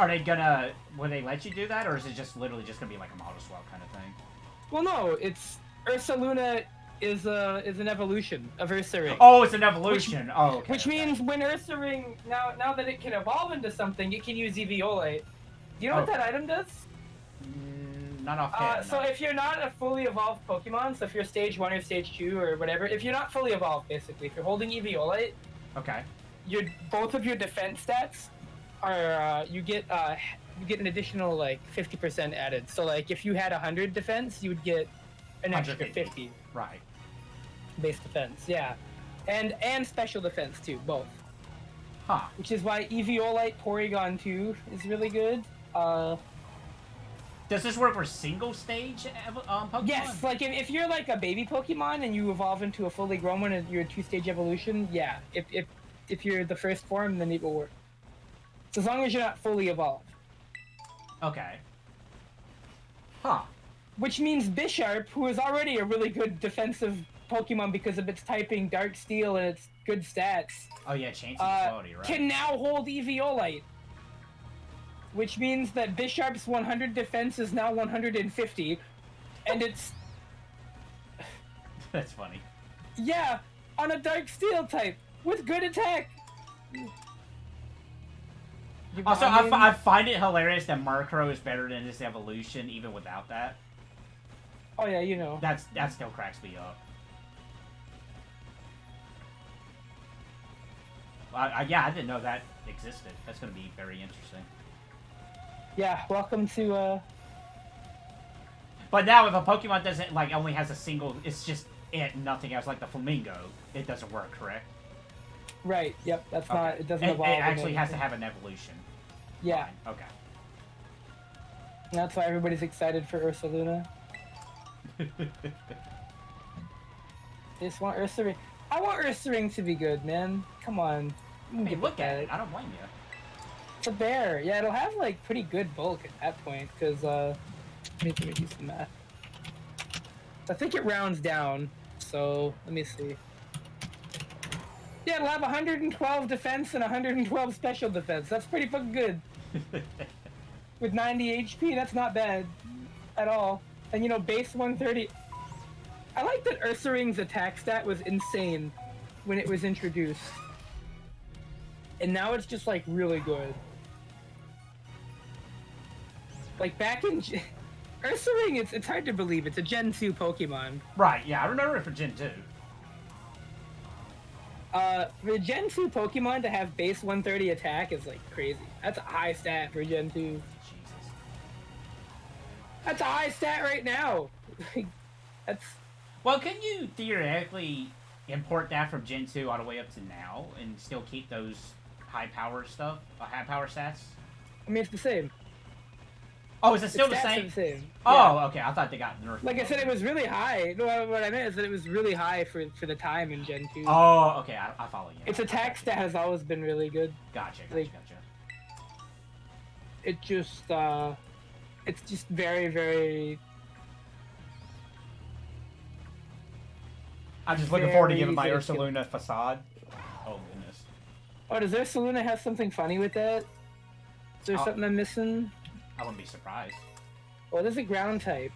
Are they gonna... Will they let you do that, or is it just literally just gonna be like a model swap kind of thing? Well, no, it's Ursa Luna is an evolution of Ursa Ring. Oh, it's an evolution. Okay. Which means when Ursa Ring now that it can evolve into something, it can use Eviolite. Do you know what that item does? Not offhand. So no. if you're not a fully evolved Pokemon, so if you're stage 1 or stage 2 or whatever, if you're not fully evolved, basically, if you're holding Eviolite, Okay. both of your defense stats are you get an additional like 50% added. So like if you had 100 defense, you would get an extra 50. Right. Base defense, yeah, and special defense too, both. Huh. Which is why Eviolite Porygon 2 is really good. Does this work for single stage Pokemon? Yes, like if you're like a baby Pokemon and you evolve into a fully grown one and you're a 2-stage evolution, yeah. If you're the first form, then it will work. So as long as you're not fully evolved. Okay. Huh. Which means Bisharp, who is already a really good defensive Pokemon because of its typing Dark Steel and its good stats. Oh yeah, changing the quality, right? Can now hold Eviolite. Which means that Bisharp's 100 defense is now 150, and it's... That's funny. Yeah, on a Dark Steel type, with good attack! Also, I find it hilarious that Murkrow is better than this evolution, even without that. Oh yeah, you know. That still cracks me up. Yeah, I didn't know that existed. That's going to be very interesting. Yeah, welcome to, But now if a Pokemon doesn't, like, only has a single, it's just it, nothing else, like the Flamingo, it doesn't work, correct? Right, yep, that's Okay. not, it doesn't It evolve. actually has to have an evolution. Yeah. Fine. Okay. And that's why everybody's excited for Ursaluna. They just want Ursaring. I want Ursaring to be good, man. Come on. Hey, look at it. I don't blame you. It's a bear. Yeah, it'll have, like, pretty good bulk at that point, because, let me do some math. I think it rounds down, so let me see. Yeah, it'll have 112 defense and 112 special defense. That's pretty fucking good. With 90 HP, that's not bad at all. And, you know, base 130... I like that Ursaring's attack stat was insane when it was introduced. And now it's just, like, really good. Like, back in... Ursaring, it's hard to believe. It's a Gen 2 Pokemon. Right, yeah, I remember it for Gen 2. For a Gen 2 Pokemon to have base 130 attack is, like, crazy. That's a high stat for Gen 2. Jesus. That's a high stat right now! That's... Well, can you theoretically import that from Gen 2 all the way up to now and still keep those high power stuff, high power stats? I mean, it's the same. Oh, is it still The the stats same? are the same. Oh, Yeah. okay. I thought they got nerfed. Like I said, it was really high. No, what I meant is that it was really high for the time in Gen 2. Oh, okay. I follow you. Its attack stat has always been really good. Gotcha, like- gotcha. It just, it's just very, very... I'm just looking forward to very giving my easy to kill. Ursaluna facade. Oh, goodness. Oh, does Ursaluna have something funny with that? Is there Oh. something I'm missing? I wouldn't be surprised. Oh, there's a ground type.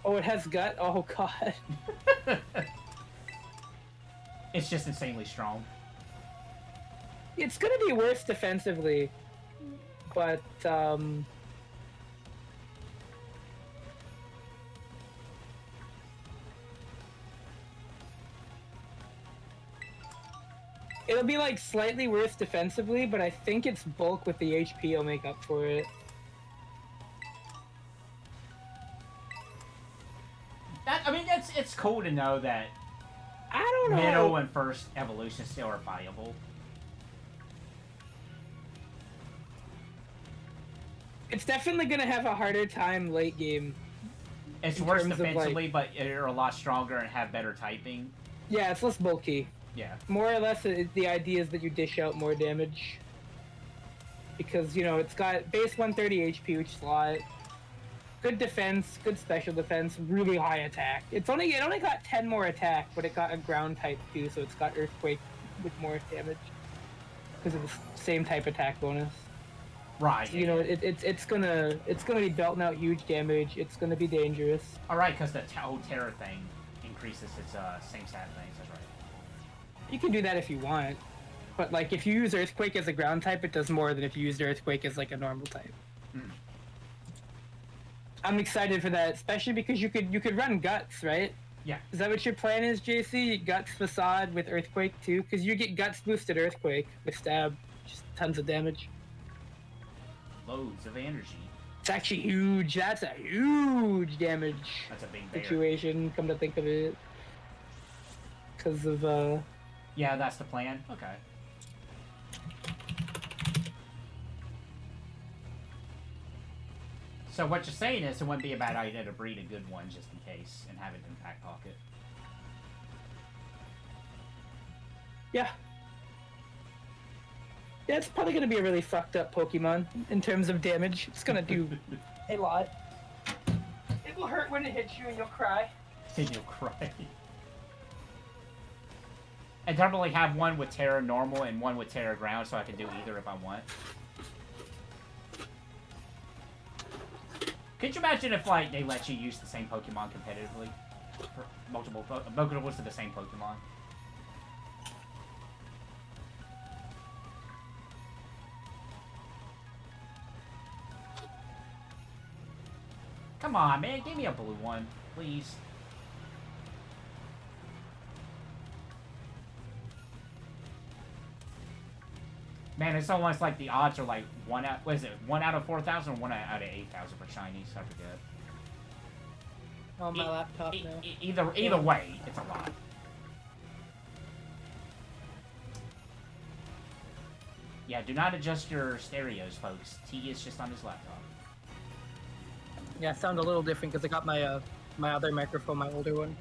Oh, it has gut? Oh, God. It's just insanely strong. It's gonna be worse defensively, but, it'll be, like, slightly worse defensively, but I think its bulk with the HP will make up for it. I mean, it's cool to know that I don't know. middle and first evolution still are viable. It's definitely gonna have a harder time late game. It's In worse terms of, like- defensively, but they're a lot stronger and have better typing. Yeah, it's less bulky. Yeah. More or less, the idea is that you dish out more damage. Because, you know, it's got base 130 HP, which is a lot. Good defense, good special defense, really high attack. It only got 10 more attack, but it got a ground type too, so it's got Earthquake with more damage. Because of the same type attack bonus. Right. So, you know, it's gonna be belting out huge damage. It's gonna be dangerous. All right, because the whole Terror thing increases its same stat things. That's right. You can do that if you want, but like if you use Earthquake as a ground type, it does more than if you used Earthquake as like a normal type. Mm. I'm excited for that, especially because you could run Guts, right? Yeah. Is that what your plan is, JC? Guts Facade with Earthquake too? Because you get Guts boosted Earthquake with Stab, just tons of damage. Loads of energy. It's actually huge. That's a huge damage That's a big bear. situation. Come to think of it, because of Yeah, that's the plan. Okay. So what you're saying is it wouldn't be a bad idea to breed a good one just in case and have it in back pocket. Yeah. Yeah, it's probably gonna be a really fucked up Pokemon in terms of damage. It's gonna do a lot. It will hurt when it hits you and you'll cry. And you'll cry. And definitely have one with Terra Normal and one with Terra Ground so I can do either if I want. Could you imagine if, like, they let you use the same Pokemon competitively? For multiple Pokeballs to the same Pokemon? Come on, man. Give me a blue one, please. Man, it's almost like the odds are like what is it, 1 out of 4,000 or 1 out of 8,000 for shinies? I forget. On my laptop now. Either way, it's a lot. Yeah, do not adjust your stereos, folks. T is just on his laptop. Yeah, I sound a little different because I got my my other microphone, my older one.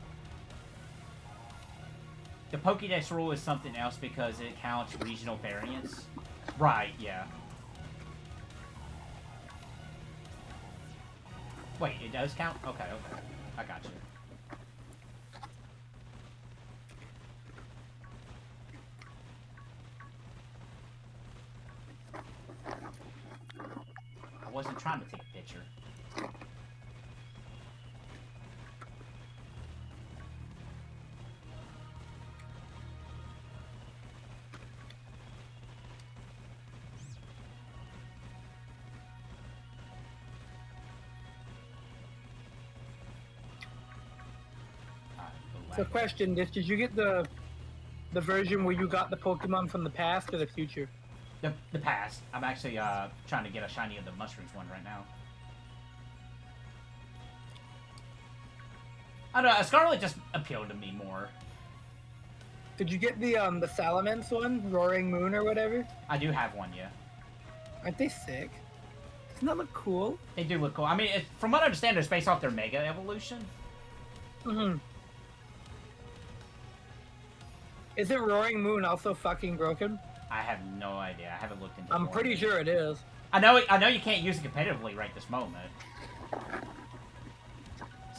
The Pokédex rule is something else because it counts regional variants. Right, yeah. Wait, it does count? Okay, okay. I got you. I wasn't trying to take a picture. So question, did you get the version where you got the Pokemon from the past or the future? The past. I'm actually trying to get a shiny of the mushrooms one right now. I don't know, Scarlet just appealed to me more. Did you get the Salamence one, Roaring Moon or whatever? I do have one, yeah. Aren't they sick? Doesn't that look cool? They do look cool. I mean, from what I understand, it's based off their Mega Evolution. Mm-hmm. Is it Roaring Moon also fucking broken? I have no idea. I haven't looked into it. I'm pretty sure it is. I know you can't use it competitively right this moment.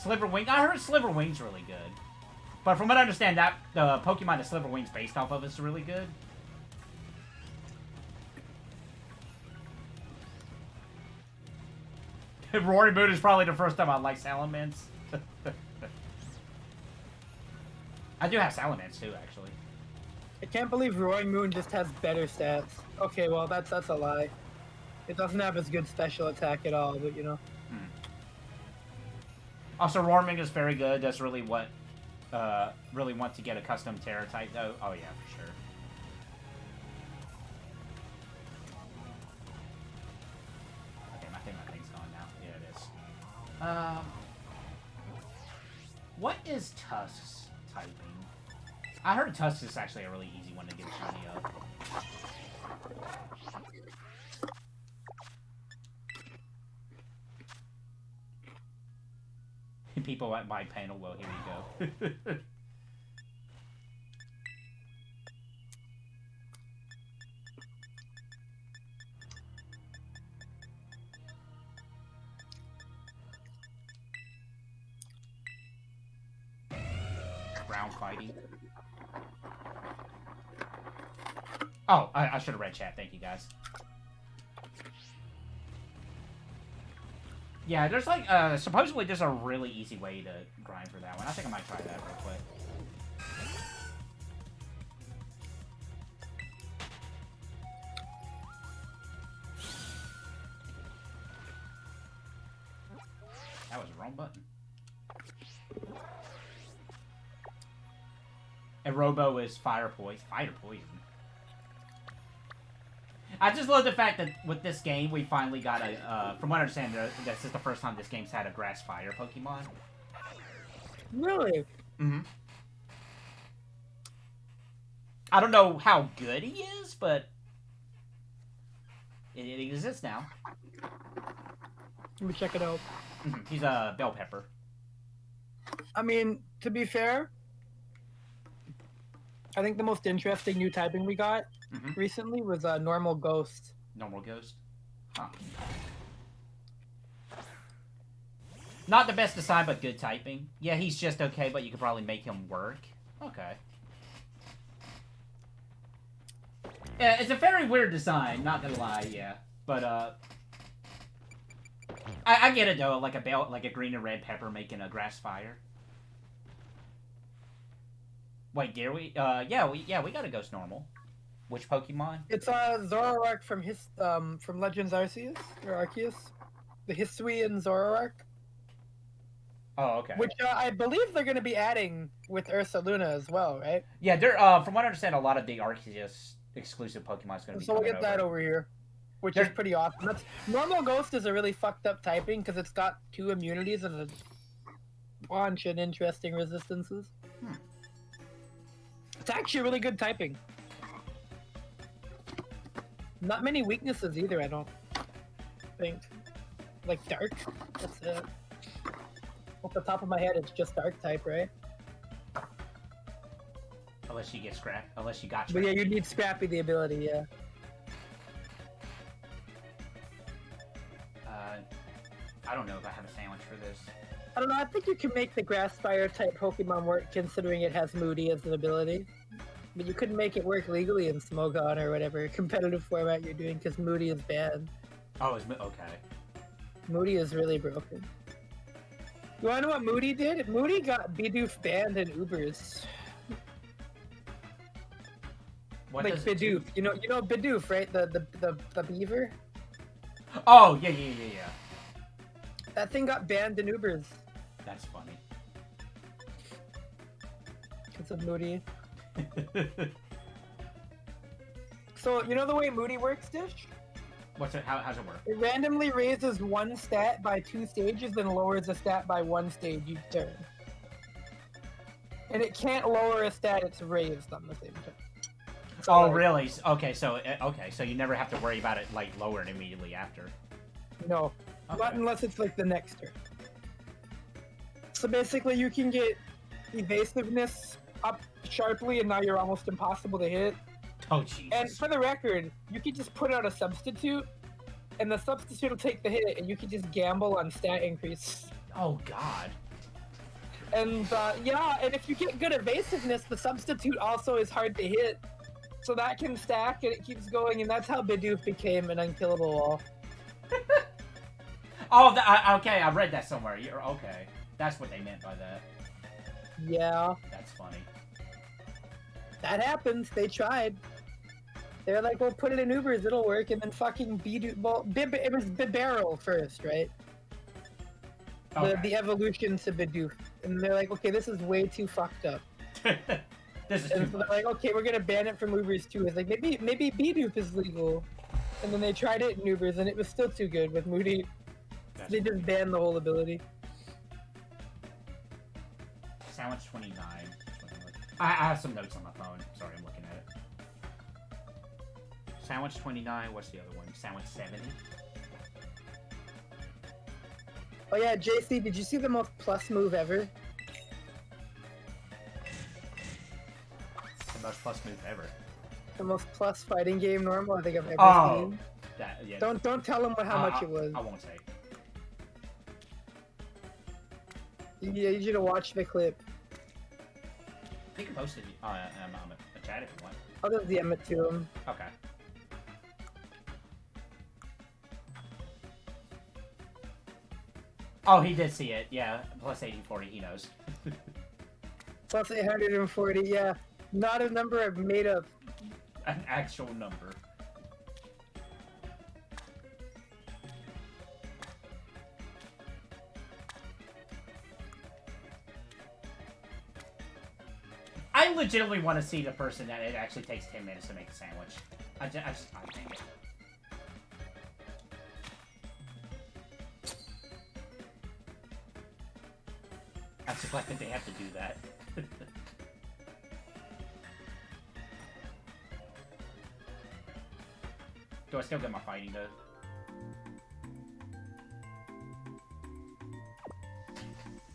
Sliverwing. I heard Sliverwing's really good. But from what I understand, that the Pokemon that Sliverwing's based off of is really good. Roaring Moon is probably the first time I like Salamence. I do have Salamence too, actually. I can't believe Roaring Moon just has better stats. Okay, well that's a lie. It doesn't have as good special attack at all, but you know. Also, Roaring is very good. That's really what really want to get a custom Terra type though. Oh yeah, for sure. Okay, I think my thing's gone now. Yeah, it is. What is Tusk's typing? I heard Tusk is actually a really easy one to get shiny of. People at my panel, well, here we go. Round fighting. Oh, I should have read chat. Thank you, guys. Yeah, there's like, supposedly there's a really easy way to grind for that one. I think I might try that real quick. That was the wrong button. And Robo is fire poison. Fire poison. I just love the fact that with this game, we finally got a, from what I understand, this is the first time this game's had a grass fire Pokemon. Really? Mm-hmm. I don't know how good he is, but it exists now. Let me check it out. He's a bell pepper. I mean, to be fair, I think the most interesting new typing we got recently was Normal Ghost. Normal Ghost? Huh. Not the best design, but good typing. Yeah, he's just okay, but you could probably make him work. Okay. Yeah, it's a very weird design, not gonna lie, yeah. But, I get it, though, like a green and red pepper making a grass fire. Wait, dare we? Yeah, we got a Ghost Normal. Which Pokemon? It's Zoroark from Legends Arceus or Arceus, the Hisuian Zoroark. Oh, okay. Which I believe they're going to be adding with Ursa Luna as well, right? Yeah, they're from what I understand, a lot of the Arceus exclusive Pokemon is going to be So we'll coming get that over here, which is pretty awesome. That's, normal Ghost is a really fucked up typing because it's got 2 immunities and a bunch of interesting resistances. It's actually really good typing. Not many weaknesses either, I don't think. Like Dark, that's it. Off the top of my head, it's just Dark type, right? Unless you get Scrap. Unless you got But Scrappy. yeah, you need Scrappy the ability, yeah. I don't know if I have a sandwich for this. I don't know, I think you can make the Grass Fire type Pokemon work considering it has Moody as an ability. But you couldn't make it work legally in Smogon or whatever competitive format you're doing because Moody is bad. Oh, it's okay. Moody is really broken. You wanna know what Moody did? Moody got Bidoof banned in Ubers. What Like does it do? Bidoof. You know Bidoof, right? The beaver? Oh, yeah. That thing got banned in Ubers. That's funny. Because of Moody. So, you know the way Moody works, Dish? What's it? How's it work? It randomly raises one stat by 2 stages and lowers a stat by 1 stage each turn. And it can't lower a stat it's raised on the same turn. So, Oh, like, really? Okay, so you never have to worry about it like lowering immediately after. No. Okay. Not unless it's like the next turn. So basically you can get evasiveness up sharply and now you're almost impossible to hit. Oh, Jesus. And for the record, you can just put out a substitute and the substitute will take the hit and you can just gamble on stat increase. Oh, God. And yeah, and if you get good evasiveness, the substitute also is hard to hit. So that can stack and it keeps going, and that's how Bidoof became an unkillable wall. Oh, okay, I read that somewhere. You're okay. That's what they meant by that. Yeah. That's funny. That happens. They tried. They're like, well, put it in Ubers, it'll work, and then fucking Bidoof. Well, it was Bibarel first, right? Okay. The evolution to Bidoof. And they're like, okay, this is way too fucked up. This is And too so much. they're like, okay, we're gonna ban it from Ubers too. It's like, maybe Bidoof is legal. And then they tried it in Ubers, and it was still too good with Moody. That's They just banned the whole ability. Sandwich 29. I have some notes on my phone. Sorry, I'm looking at it. Sandwich 29. What's the other one? Sandwich 70. Oh yeah, JC, did you see the most plus move ever? The most plus move ever. The most plus fighting game normal I think I've ever Oh, seen. that yeah. Don't tell them how much it was. I won't say. Yeah, you should have watched the clip. I think I posted a chat if you want. I'll just DM it to him. Okay. Oh, he did see it. Yeah, plus 8040. He knows. Plus 840, yeah. Not a number I've made up. An actual number. I legitimately want to see the person that it actually takes 10 minutes to make a sandwich. I just can't think it. I'm just glad that they have to do that. Do I still get my fighting though?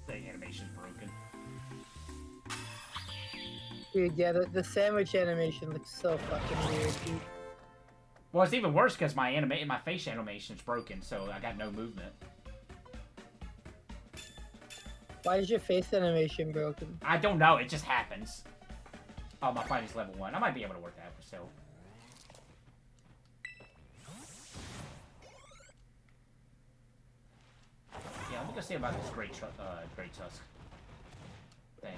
The animation's broken. Dude, yeah, the sandwich animation looks so fucking weird, dude. Well, it's even worse because my face animation's broken, so I got no movement. Why is your face animation broken? I don't know, it just happens. Oh, my fighting's level 1. I might be able to work that, but still. Yeah, let me go see about this Great Tusk thing.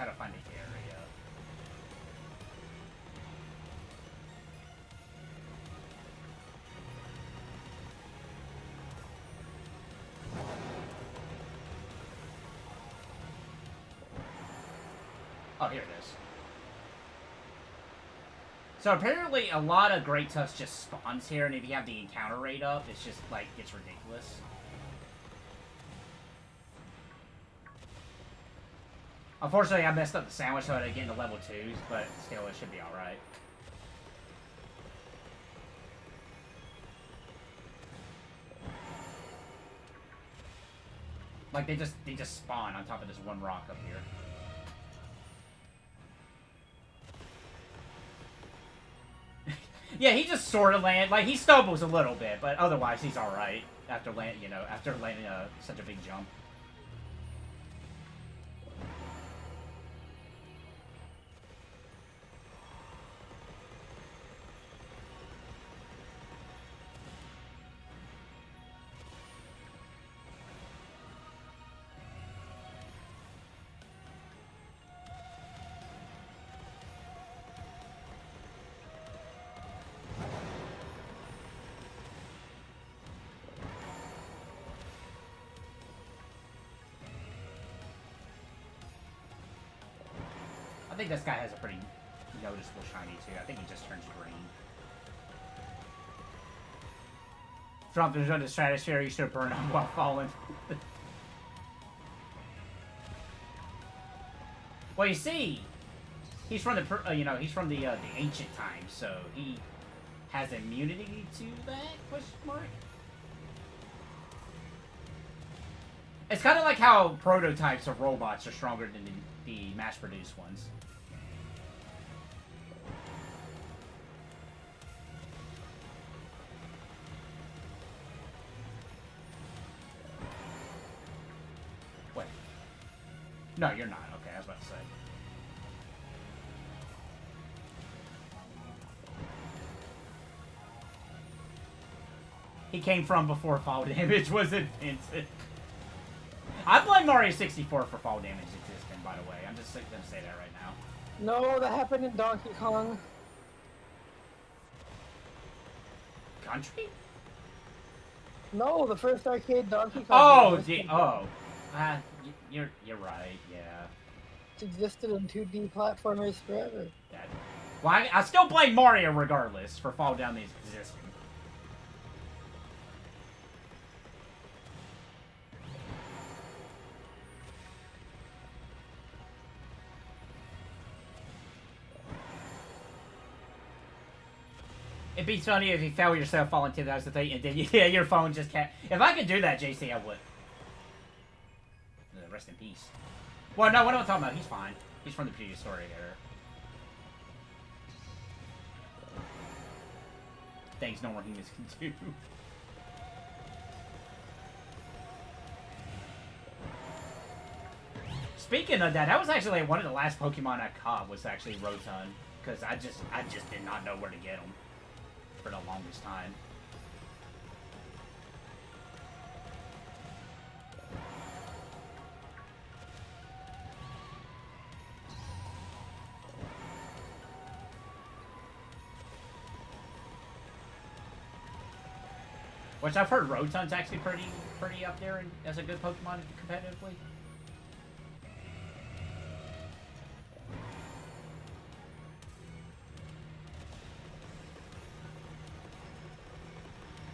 gotta find the area. Oh, here it is. So apparently a lot of Great Tusk just spawns here, and if you have the encounter rate up, it's just, like, it's ridiculous. Unfortunately, I messed up the sandwich, so I didn't get into level 2s, but still, it should be alright. Like, they just spawn on top of this one rock up here. Yeah, he just sort of land. Like, he stumbles a little bit, but otherwise he's all right after landing such a big jump. I think this guy has a pretty noticeable shiny too. I think he just turns green. Drop into the stratosphere, you should burn up while falling. Well, you see, he's from the he's from the ancient times, so he has immunity to that? Question mark. It's kind of like how prototypes of robots are stronger than the mass-produced ones. Wait. No, you're not. Okay, I was about to say. He came from before fall damage was invented. I blame Mario 64 for fall damage existing, by the way. I'm just gonna say that right now. No, that happened in Donkey Kong. Country? No, the first arcade Donkey Kong. Oh, you're right. Yeah. It's existed in 2D platformers forever. Well, I still blame Mario regardless for fall damage existing. It'd be funny if you fell yourself fall into that, and then your phone just can't. If I could do that, JC, I would. Rest in peace. Well, no, what am I talking about? He's fine. He's from the prehistoric era. Things no more humans can do. Speaking of that, that was actually like one of the last Pokemon I caught was actually Rotom, because I just did not know where to get them for the longest time. Which I've heard Rotom's actually pretty up there as a good Pokemon competitively.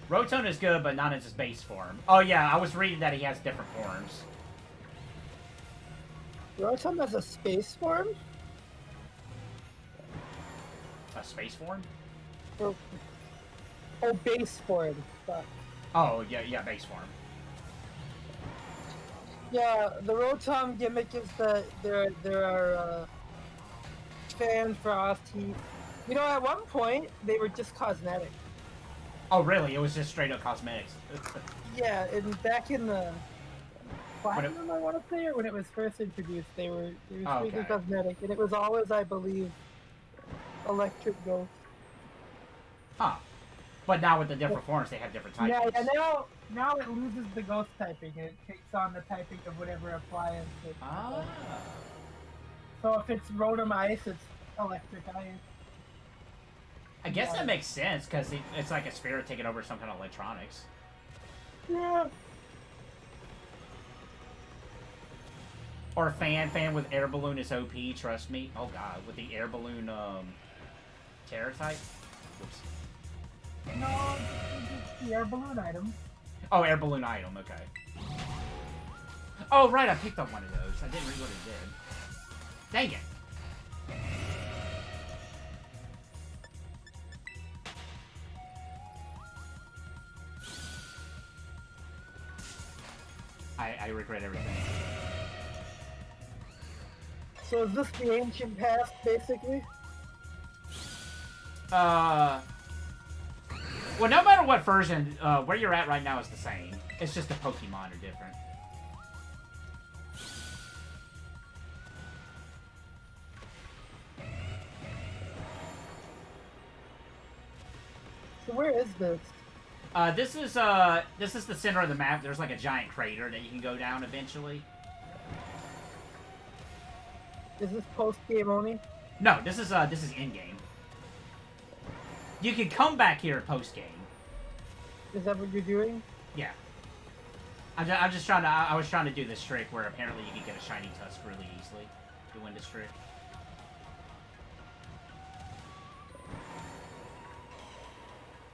Rotom is good, but not in his base form. Oh yeah, I was reading that he has different forms. Rotom has a space form? A space form? Oh, base form. Fuck. Oh, yeah, base form. Yeah, the Rotom gimmick is that there are fan frost heat. You know, at one point they were just cosmetic. Oh really? It was just straight up cosmetics. Yeah, and back in the Platinum, I want to say, or when it was first introduced, they were strictly cosmetic, and it was always, I believe, Electric Ghost. Huh. But now with the different forms, they have different types. Yeah, and now it loses the ghost typing, and it takes on the typing of whatever appliance. So So if it's Rotom Ice, it's Electric Ice. I guess that makes sense, because it's like a spirit taking over some kind of electronics. Yeah. Or fan with air balloon is OP, trust me. Oh god, with the air balloon, terror type? Whoops. No, it's the air balloon item. Oh, air balloon item, okay. Oh, right, I picked up one of those. I didn't read what it did. Dang it. I regret everything. So is this the ancient past, basically? Well, no matter what version, where you're at right now is the same. It's just the Pokemon are different. So where is this? This is the center of the map. There's like a giant crater that you can go down eventually. Is this post-game only? No, this is in-game. You can come back here post-game. Is that what you're doing? Yeah. I'm just trying to, I was trying to do this trick where apparently you can get a shiny Tusk really easily to win this trick.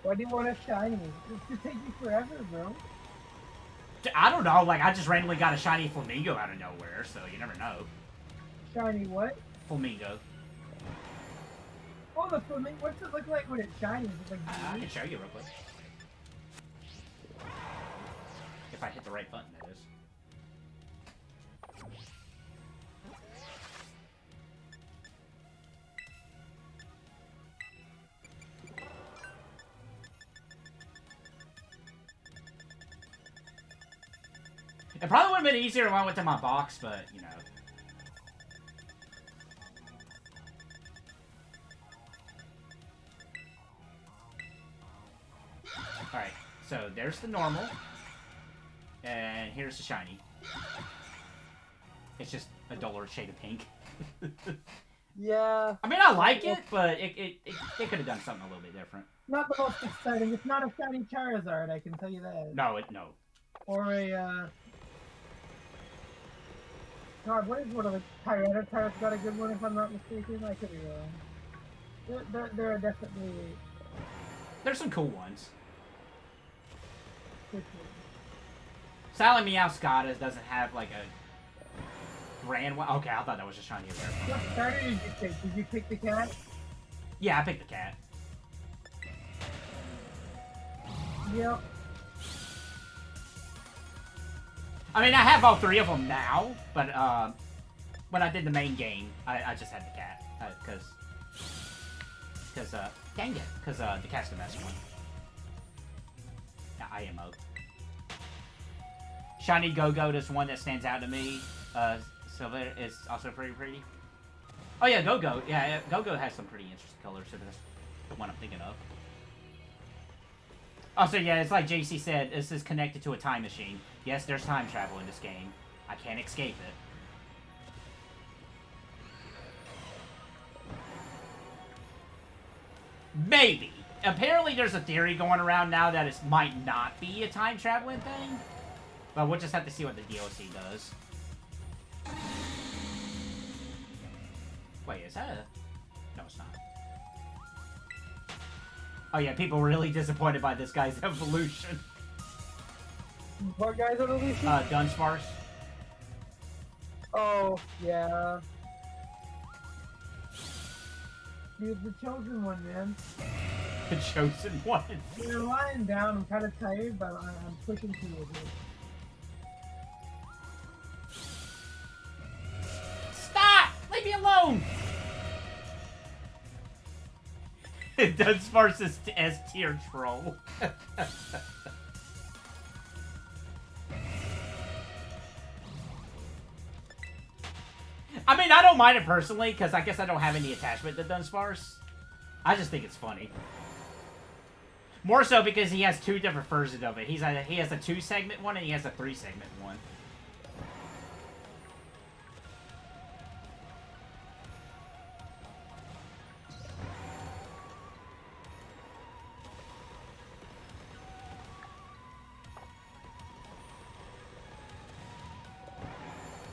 Why do you want a shiny? This could take you forever, bro. I don't know, like, I just randomly got a shiny Flamingo out of nowhere, so you never know. Shiny what? Flamingo. Oh, the flamingo. What's it look like when it's shiny? Is it like I can show you real quick. If I hit the right button, that is. It probably would have been easier if I went to my box, but, you know. Alright, so there's the normal. And here's the shiny. It's just a duller shade of pink. Yeah. I mean, I like it, but it could have done something a little bit different. Not the most exciting. It's not a shiny Charizard, I can tell you that. No. Or a, God, what is one of the Tyranitar's got a good one if I'm not mistaken? I could be wrong. There are definitely... There's some cool ones. Good Silent Meowscarlet doesn't have, like, a grand one. Okay, I thought that was a shiny there. What starter did you pick? Did you pick the cat? Yeah, I picked the cat. Yep. I mean, I have all three of them now, but when I did the main game, I just had the cat. Dang it, because the cat's the best one. Yeah, IMO. Shiny Go-Go is one that stands out to me. Silver is also pretty pretty. Oh yeah, Go-Go. Yeah, Go-Go has some pretty interesting colors, so that's the one I'm thinking of. Also, yeah, it's like JC said, this is connected to a time machine. Yes, there's time travel in this game. I can't escape it. Maybe. Apparently there's a theory going around now that it might not be a time traveling thing. But we'll just have to see what the DLC does. Wait, is that a... No, it's not. Oh yeah, people were really disappointed by this guy's evolution. What guy's evolution? Dunsparce. Oh, yeah. Dude, the chosen one, man. The chosen one. You're lying down. I'm kind of tired, but I'm pushing through with it. Stop! Leave me alone! Dunsparce is S-tier troll. I mean, I don't mind it personally, because I guess I don't have any attachment to Dunsparce. I just think it's funny. More so because he has two different versions of it. He has a 2-segment one, and he has a 3-segment one.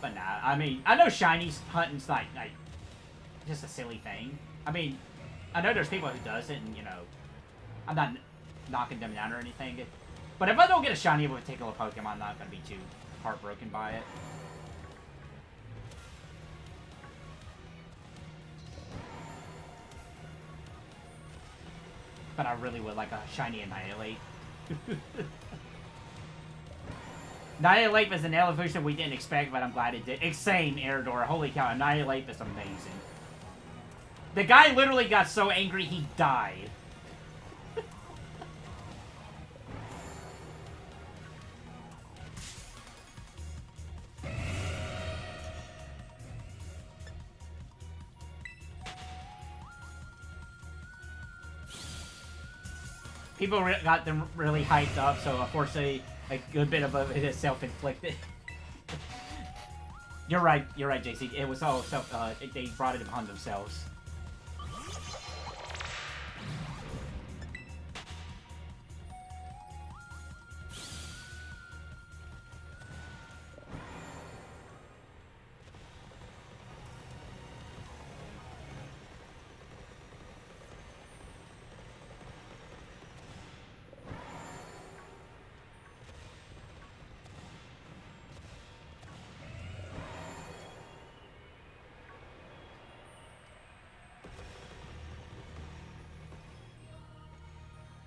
But nah, I mean, I know shiny hunting's like just a silly thing. I mean, I know there's people who does it, and you know, I'm not knocking them down or anything. But if I don't get a shiny of a particular Pokemon, I'm not gonna be too heartbroken by it. But I really would like a shiny Annihilate. Annihilate is an evolution we didn't expect, but I'm glad it did. Same, Eridor. Holy cow, Annihilate is amazing. The guy literally got so angry he died. People got them really hyped up, so unfortunately, a good bit of it is self-inflicted. You're right, JC. It was all self. They brought it upon themselves.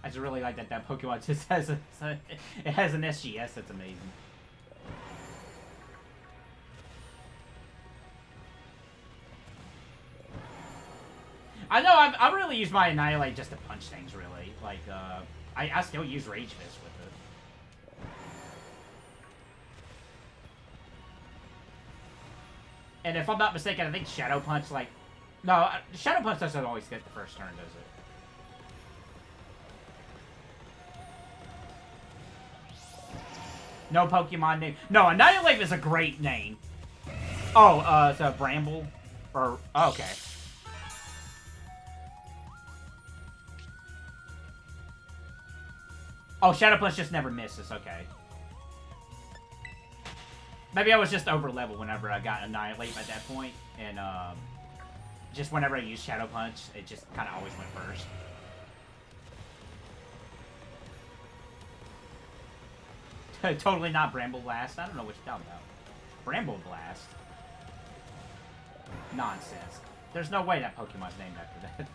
I just really like that Pokemon just has it has an SGS that's amazing. I know I really use my Annihilate just to punch things really. Like I still use Rage Fist with it. And if I'm not mistaken, I think Shadow Punch no, Shadow Punch doesn't always get the first turn, does it? No Pokemon name. No, Annihilate is a great name. Oh, it's a Bramble? Or, oh, okay. Oh, Shadow Punch just never misses, okay. Maybe I was just over level whenever I got Annihilate at that point, and, just whenever I used Shadow Punch, it just kind of always went first. Totally not Bramble Blast. I don't know what you're talking about. Bramble Blast? Nonsense. There's no way that Pokemon's named after that.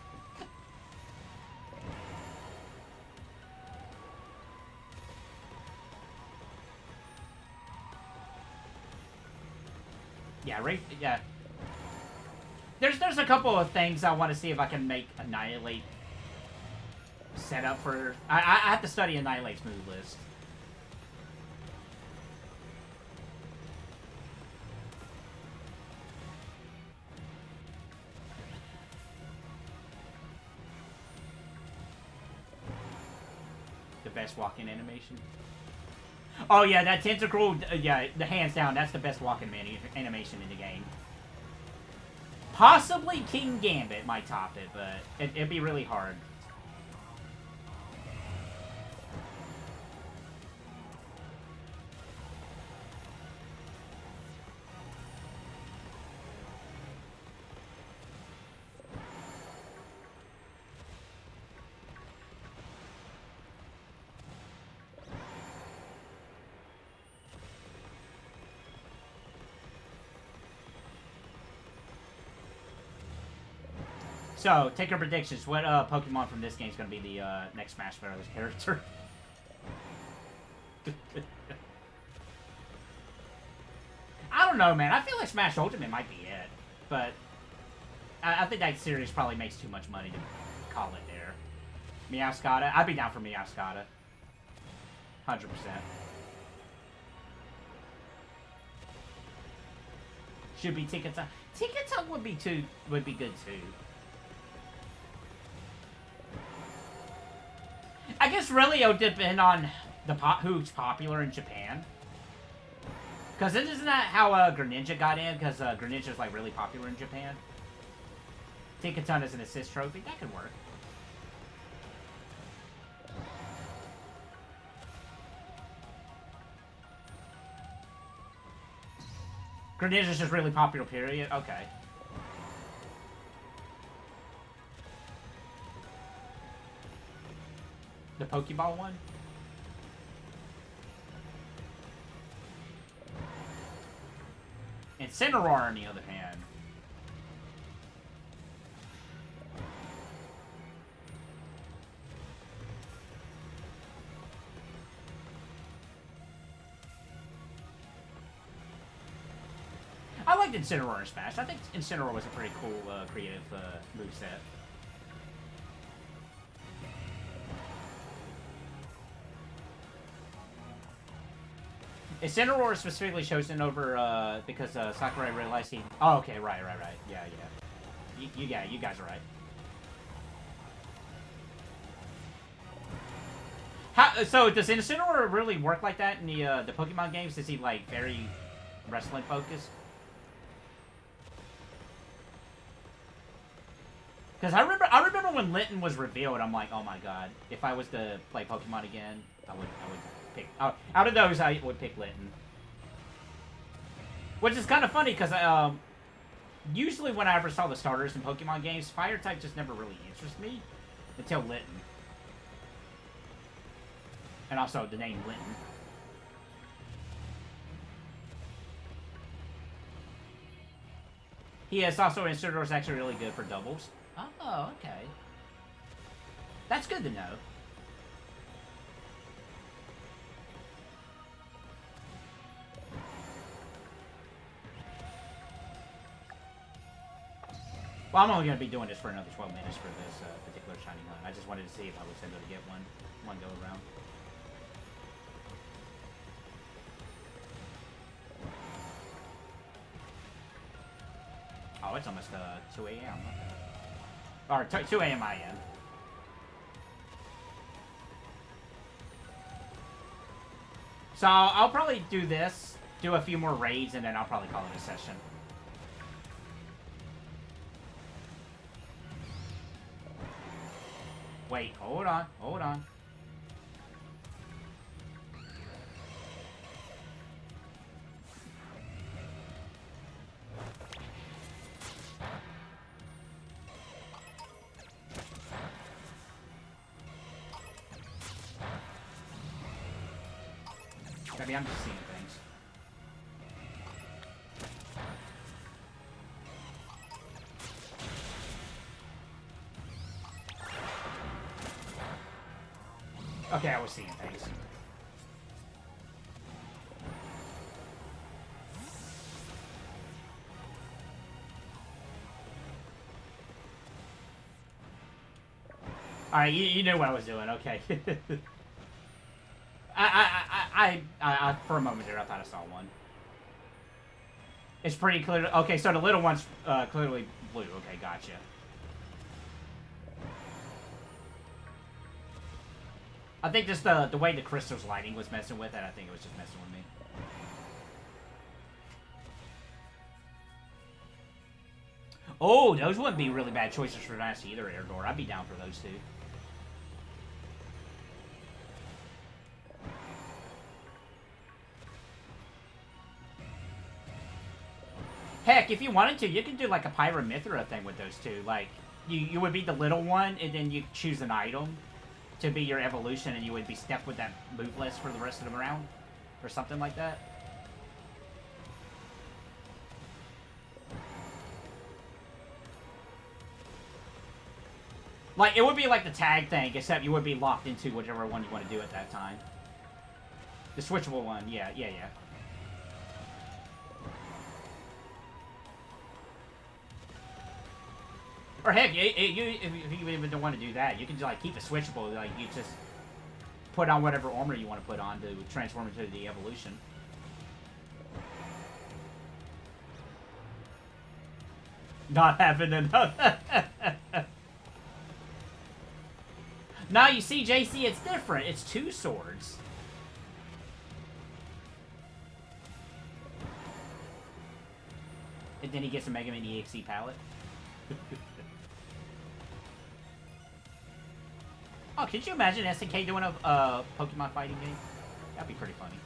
Yeah, right. Yeah. There's a couple of things I want to see if I can make Annihilate set up for. I have to study Annihilate's move list. The best walking animation. Oh yeah, that Tentacruel, yeah, the hands down, that's the best walking animation in the game. Possibly King Gambit might top it, but it'd be really hard. So, take our predictions. What Pokemon from this game is going to be the next Smash Bros. Character? I don't know, man. I feel like Smash Ultimate might be it. But I think that series probably makes too much money to call it there. Meowscarada? I'd be down for Meowscarada. 100%. Should be Ticketung. Ticketung would be good too. I guess really it would depend on who's popular in Japan. Because isn't that how Greninja got in? Because Greninja's like really popular in Japan. Ticketung is an assist trophy. That could work. Greninja's just really popular, period? Okay. The Pokeball one? Incineroar, on the other hand. I liked Incineroar in Smash. I think Incineroar was a pretty cool, creative moveset. Incineroar is specifically chosen over, because, Sakurai realized he... Oh, okay, right. Yeah. You guys are right. So, does Incineroar really work like that in the Pokemon games? Is he, like, very wrestling focused? Because I remember when Linton was revealed, I'm like, oh my god, if I was to play Pokemon again, I would pick... out of those, I would pick Linton. Which is kind of funny, because usually when I ever saw the starters in Pokemon games, Fire-type just never really interested me until Linton. And also the name Linton. Yes, also Incineroar is actually really good for doubles. Oh, okay. That's good to know. Well, I'm only going to be doing this for another 12 minutes for this particular shiny hunt. I just wanted to see if I was able to get one go around. Oh, it's almost 2 a.m. Or 2 a.m. I am. So I'll probably do this, do a few more raids, and then I'll probably call it a session. Wait, hold on. Maybe I'm just seeing things. Okay, I was seeing things. Alright, you knew what I was doing, okay. I for a moment there, I thought I saw one. It's pretty clear. Okay, so the little one's clearly blue. Okay, gotcha. I think just the way the crystal's lighting was messing with it. I think it was just messing with me. Oh, those wouldn't be really bad choices for Dynasty either, Air Door. I'd be down for those two. Heck, if you wanted to, you could do like a Pyramithra thing with those two. Like, you would be the little one, and then you choose an item to be your evolution, and you would be stuck with that move list for the rest of the round. Or something like that. Like, it would be like the tag thing, except you would be locked into whichever one you want to do at that time. The switchable one, yeah. Or heck, if you even don't want to do that, you can just like keep it switchable. Like you just put on whatever armor you want to put on to transform into the evolution. Not having enough. Now you see, JC, it's different. It's two swords. And then he gets a Mega Man EXE palette. Oh, could you imagine SNK doing a Pokemon fighting game? That'd be pretty funny.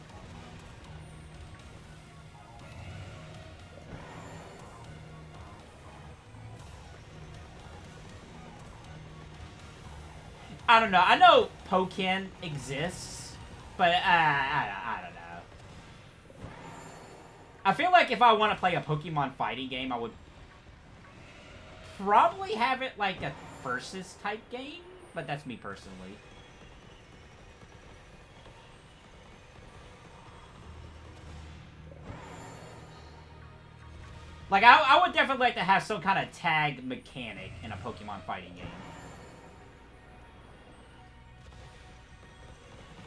I don't know. I know Pokken exists, but I don't know. I feel like if I want to play a Pokemon fighting game, I would probably have it like a versus type game, but that's me personally. Like, I would definitely like to have some kind of tag mechanic in a Pokemon fighting game.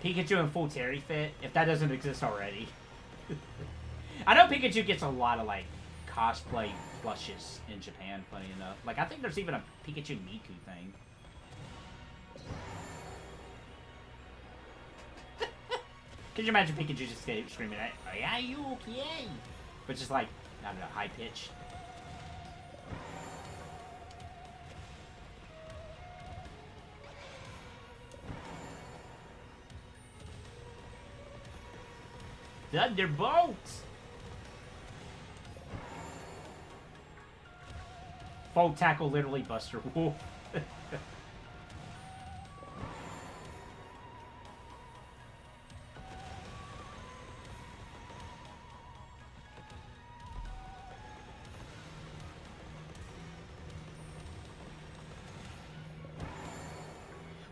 Pikachu in full Terry fit, if that doesn't exist already. I know Pikachu gets a lot of, like, cosplay plushes in Japan, funny enough. Like, I think there's even a Pikachu Miku thing. Could you imagine Pikachu just screaming at, "Are you okay?" But just like, I don't know, high pitch. Thunderbolts! Full tackle, literally Buster Wolf.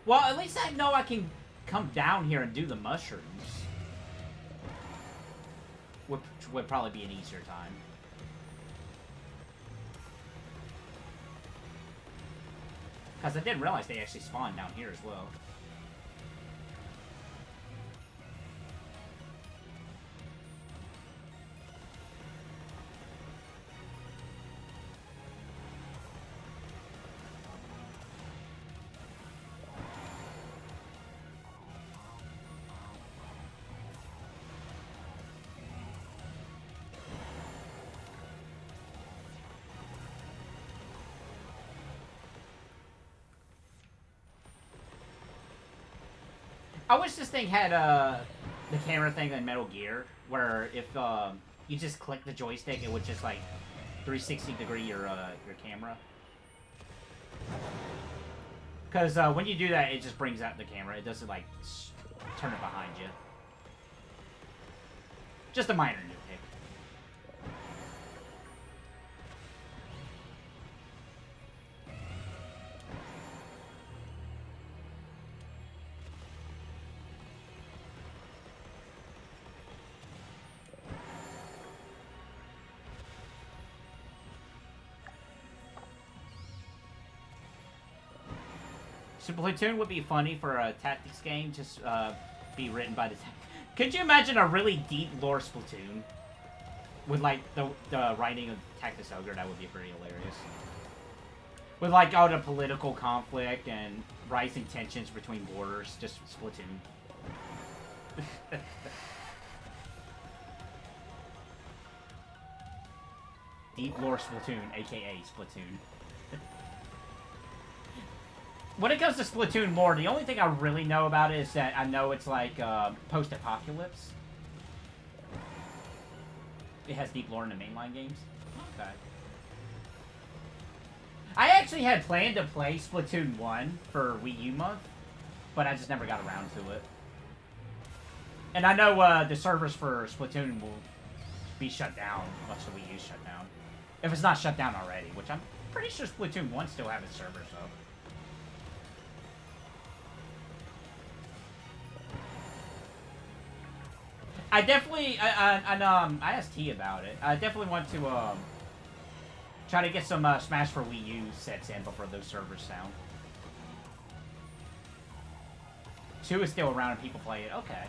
Well, at least I know I can come down here and do the mushrooms. Which would probably be an easier time. Because I didn't realize they actually spawn down here as well. I wish this thing had the camera thing in Metal Gear, where if you just click the joystick, it would just like 360 degree your camera. Because when you do that, it just brings out the camera. It doesn't like turn it behind you. Just a minor nitpick. Splatoon would be funny for a tactics game, just be written by the... Could you imagine a really deep lore Splatoon? With, like, the writing of Tactics Ogre? That would be pretty hilarious. With, like, all the political conflict and rising tensions between borders, just Splatoon. Deep lore Splatoon, aka Splatoon. When it comes to Splatoon lore, the only thing I really know about it is that I know it's like post-apocalypse. It has deep lore in the mainline games. Okay. I actually had planned to play Splatoon 1 for Wii U month, but I just never got around to it. And I know the servers for Splatoon will be shut down once the Wii U shut down. If it's not shut down already, which I'm pretty sure Splatoon 1 still have its servers, though. I definitely, I asked T about it. I definitely want to, try to get some, Smash for Wii U sets in before those servers down. 2 is still around and people play it. Okay.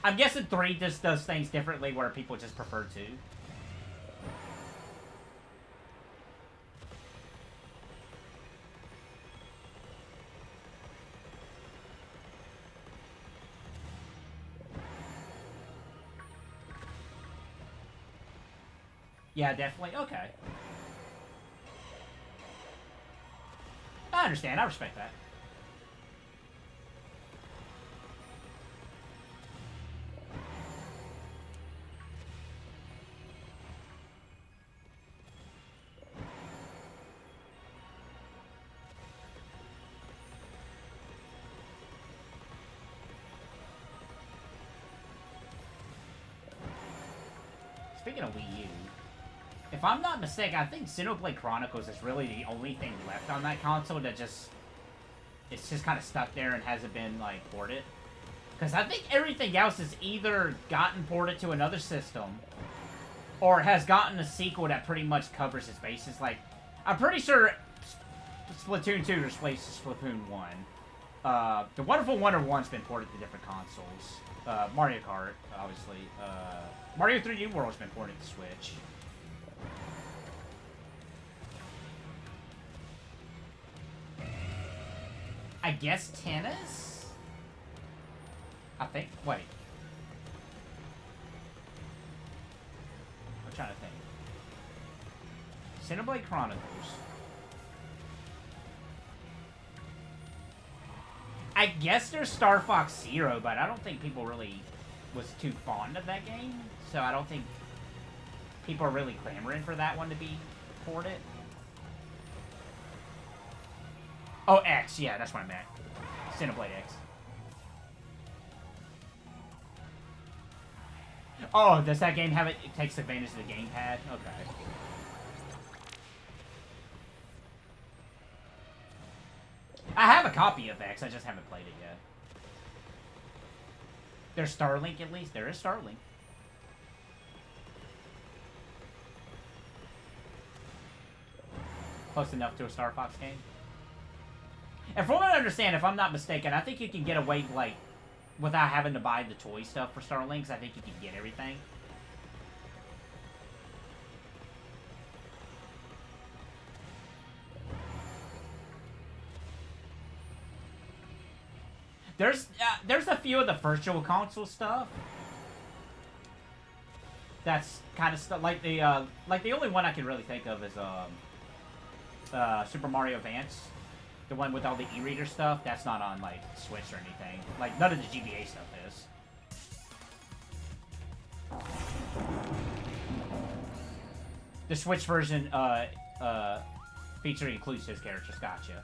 I'm guessing 3 just does things differently where people just prefer 2. Yeah, definitely. Okay. I understand. I respect that. speaking of Wii U, if I'm not mistaken, I think Xenoblade Chronicles is really the only thing left on that console that it's just kind of stuck there and hasn't been, like, ported. Because I think everything else has either gotten ported to another system or has gotten a sequel that pretty much covers its bases. Like, I'm pretty sure Splatoon 2 replaces Splatoon 1. The Wonderful 101's been ported to different consoles. Mario Kart, obviously. Mario 3D World's been ported to Switch. I guess tennis? I think. Wait. I'm trying to think. Xenoblade Chronicles. I guess there's Star Fox Zero, but I don't think people really was too fond of that game. So I don't think people are really clamoring for that one to be ported. Oh, X. Yeah, that's what I meant. Xenoblade X. Oh, does that game have it? It takes advantage of the gamepad? Okay. I have a copy of X. I just haven't played it yet. There's Starlink, at least. There is Starlink. Close enough to a Star Fox game. And from what I understand, if I'm not mistaken, I think you can get away, like, without having to buy the toy stuff for Starlinks. I think you can get everything. There's a few of the virtual console stuff. That's kind of stuff like the only one I can really think of is Super Mario Advance. The one with all the e-reader stuff, that's not on, like, Switch or anything. Like, none of the GBA stuff is. The Switch version, featuring includes his characters, gotcha.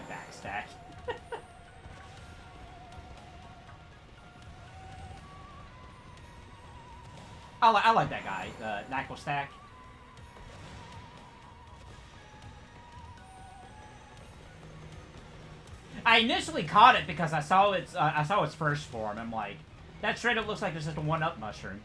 Backstack. I like that guy, Knuckle Stack. I initially caught it because I saw its first form. I'm like, that shredder looks like it's just a one-up mushroom.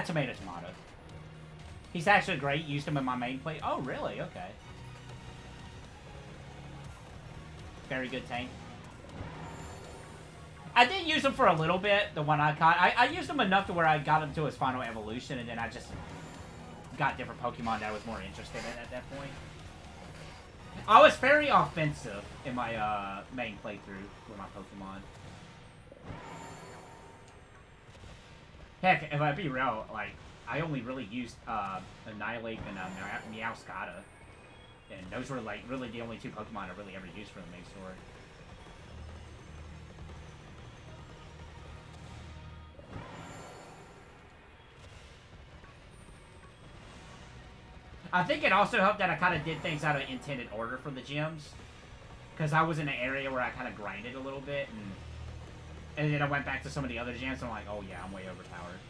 Tomato. He's actually great. Used him in my main play. Oh, really? Okay. Very good tank. I did use him for a little bit, the one I caught. I used him enough to where I got him to his final evolution, and then I just got different Pokemon that I was more interested in at that point. I was very offensive in my main playthrough with my Pokemon. Heck, if I be real, like, I only really used Annihilate and Meowscarlet. And those were, like, really the only two Pokemon I really ever used for the main story. I think it also helped that I kind of did things out of intended order for the gyms. Because I was in an area where I kind of grinded a little bit, and then I went back to some of the other gyms, and I'm like, oh yeah, I'm way overpowered.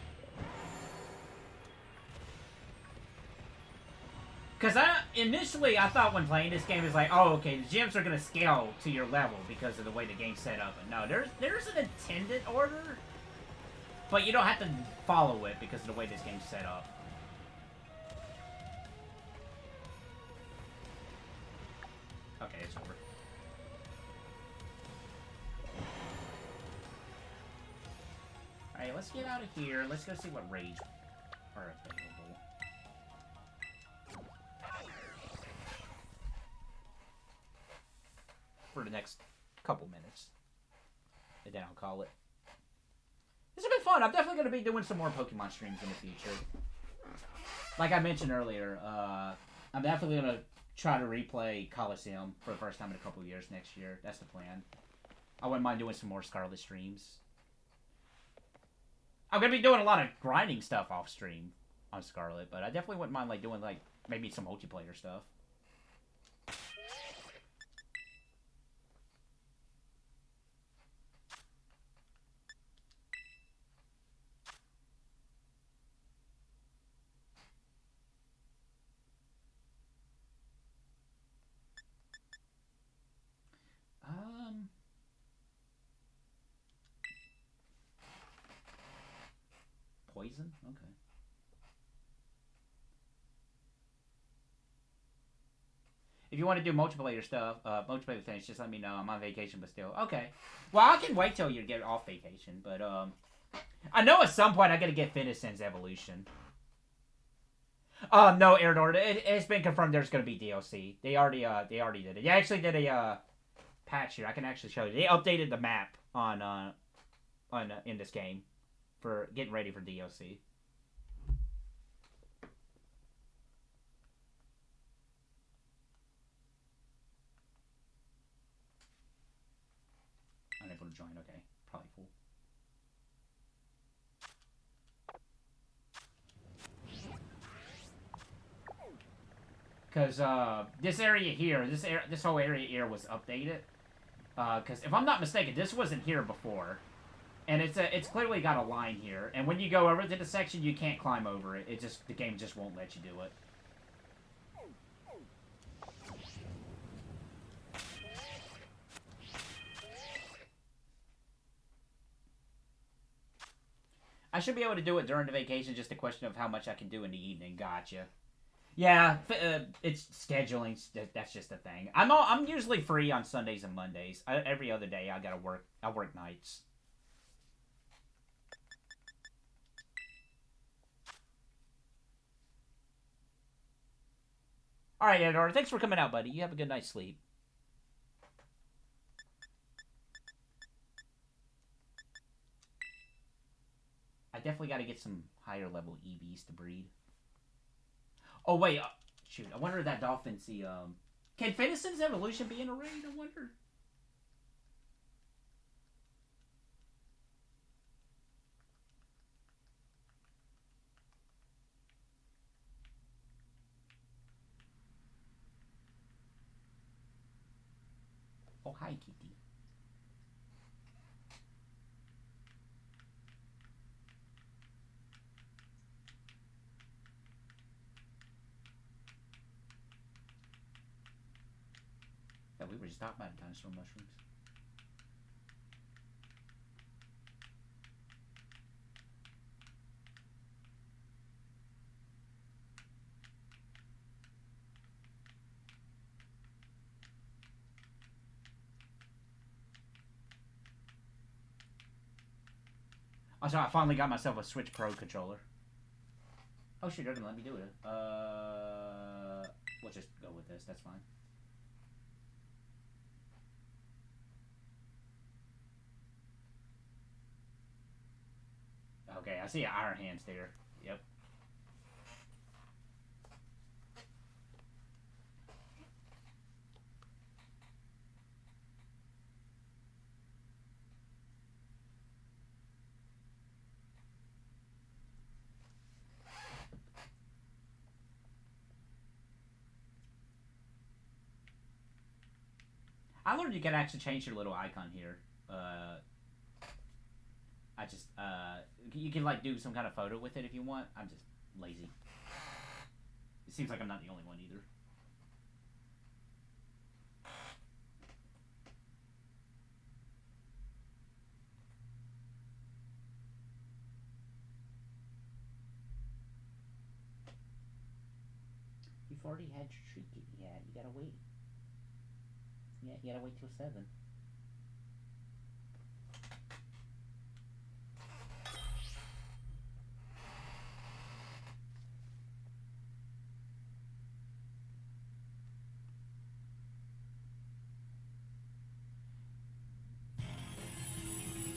Because initially, I thought when playing this game, it's like, oh, okay, the gyms are going to scale to your level because of the way the game's set up. But no, there's an intended order, but you don't have to follow it because of the way this game's set up. Okay, it's over. Alright, let's get out of here. Let's go see what raids are available. For the next couple minutes. And then I'll call it. fun. I'm definitely going to be doing some more Pokemon streams in the future. Like I mentioned earlier, I'm definitely going to try to replay Coliseum for the first time in a couple of years next year. That's the plan. I wouldn't mind doing some more Scarlet streams. I'm going to be doing a lot of grinding stuff off stream on Scarlet, but I definitely wouldn't mind like doing like maybe some multiplayer stuff. Poison? Okay. If you want to do multiplayer stuff, multiplayer things, just let me know. I'm on vacation, but still. Okay. Well, I can wait till you get off vacation, but, I know at some point I gotta get Finissen's Evolution. No, Airdor, it's been confirmed there's gonna be DLC. They already did it. They actually did a, patch here. I can actually show you. They updated the map in this game for getting ready for DLC. Unable to join. Okay, probably full. Because this area here, this whole area here was updated. Because if I'm not mistaken, this wasn't here before, and it's clearly got a line here. And when you go over to the section, you can't climb over it. The game just won't let you do it. I should be able to do it during the vacation. Just a question of how much I can do in the evening. Gotcha. Yeah, it's scheduling. That's just the thing. I'm usually free on Sundays and Mondays. Every other day I gotta work. I work nights. All right, Edward. Thanks for coming out, buddy. You have a good night's sleep. I definitely got to get some higher level EVs to breed. Oh wait, shoot! I wonder if that dolphin see can Finissen's Evolution be in a raid? I wonder. Oh hi, Kitty. Yeah, we were just talking about dinosaur mushrooms. Also, I finally got myself a Switch Pro controller. Oh shoot, they're gonna let me do it. We'll just go with this. That's fine. Okay, I see Iron Hands there. Yep. I learned you can actually change your little icon here. You can like do some kind of photo with it if you want. I'm just lazy. It seems like I'm not the only one either. You've already had your treat yet. You gotta wait. Yeah, you gotta wait till 7.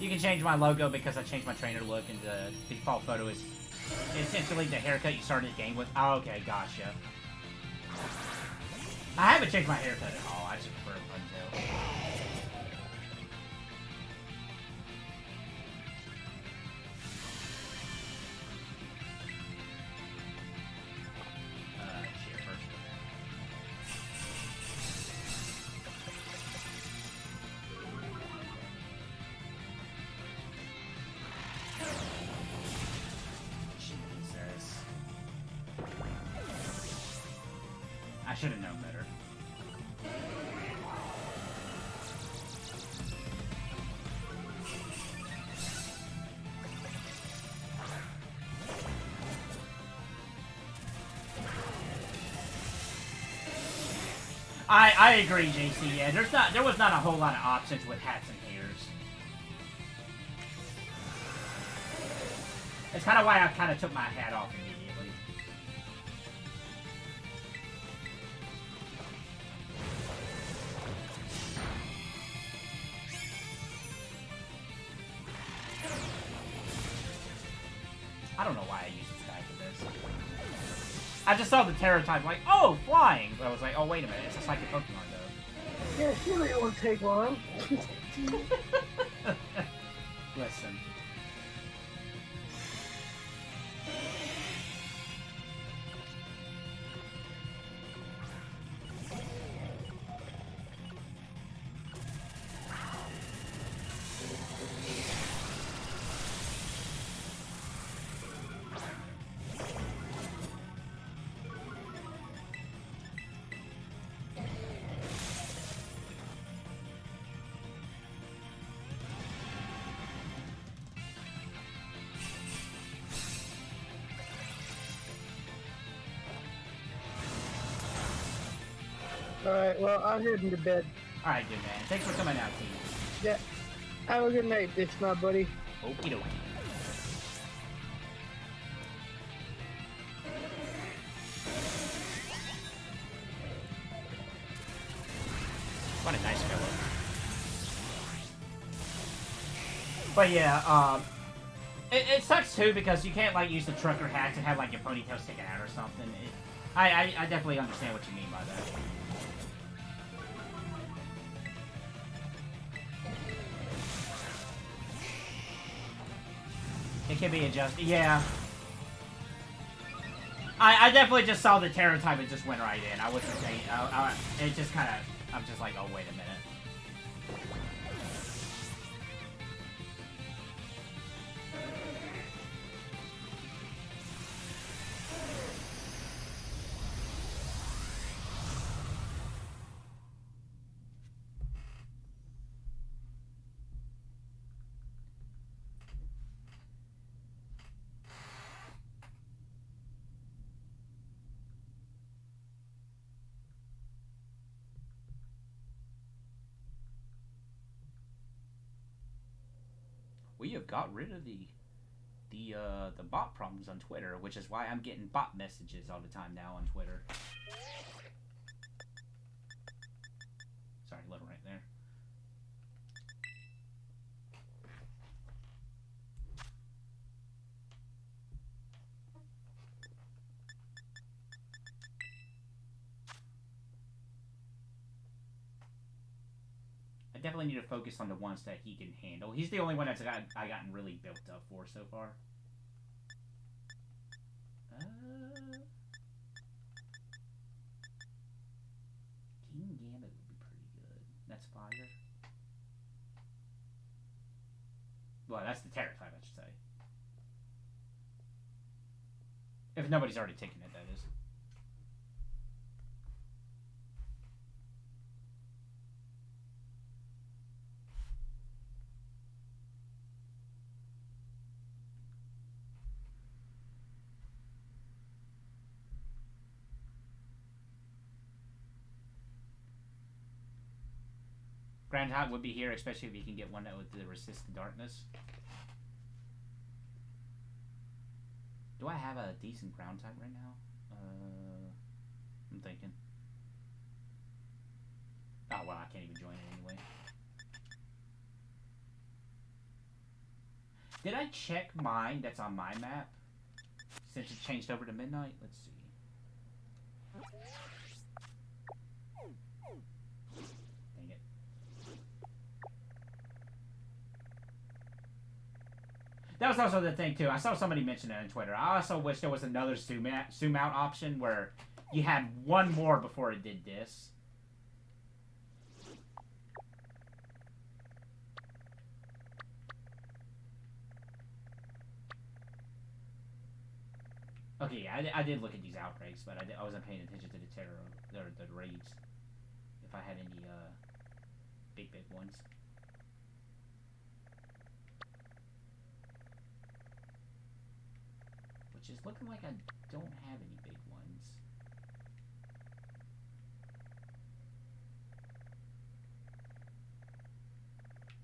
You can change my logo because I changed my trainer look, and the default photo is essentially the haircut you started the game with. Oh, okay, gotcha. I haven't changed my haircut at all. I just prefer a ponytail. I should have known better. I agree, JC. Yeah, there was not a whole lot of options with hats and hairs. It's kind of why I kind of took my hat off immediately. I don't know why I used this guy for this. I just saw the Terror type, like, oh, flying! I was like, oh, wait a minute, it's a psychic Pokemon, though. Yeah, surely it won't take long. Listen. Alright, well, I'm heading to bed. Alright, good man. Thanks for coming out, team. Yeah. Have a good night, bitch, my buddy. Okie dokie. What a nice fellow. But yeah, it sucks too because you can't like use the trucker hats and have like your ponytail sticking out or something. I definitely understand what you mean by that. It can be adjusted. Yeah. I definitely just saw the Terror type and just went right in. I wasn't saying... it just kind of... I'm just like, oh, wait a minute. We have got rid of the bot problems on Twitter, which is why I'm getting bot messages all the time now on Twitter. Sorry, little right there. I definitely need to focus on the ones that he can handle. He's the only one that's I gotten really built up for so far. King Gambit would be pretty good. That's fire. Well, that's the Terror type, I should say. If nobody's already taken it, that is. Groundhog would be here, especially if you can get one that with the resist darkness. Do I have a decent ground type right now? I'm thinking. Oh well, I can't even join it anyway. Did I check mine that's on my map? Since it changed over to midnight? Let's see. Dang it. That was also the thing, too. I saw somebody mention it on Twitter. I also wish there was another zoom out option where you had one more before it did this. Okay, yeah, I did look at these outbreaks, but I wasn't paying attention to the terror, the raids. If I had any, big ones. Which is looking like I don't have any big ones.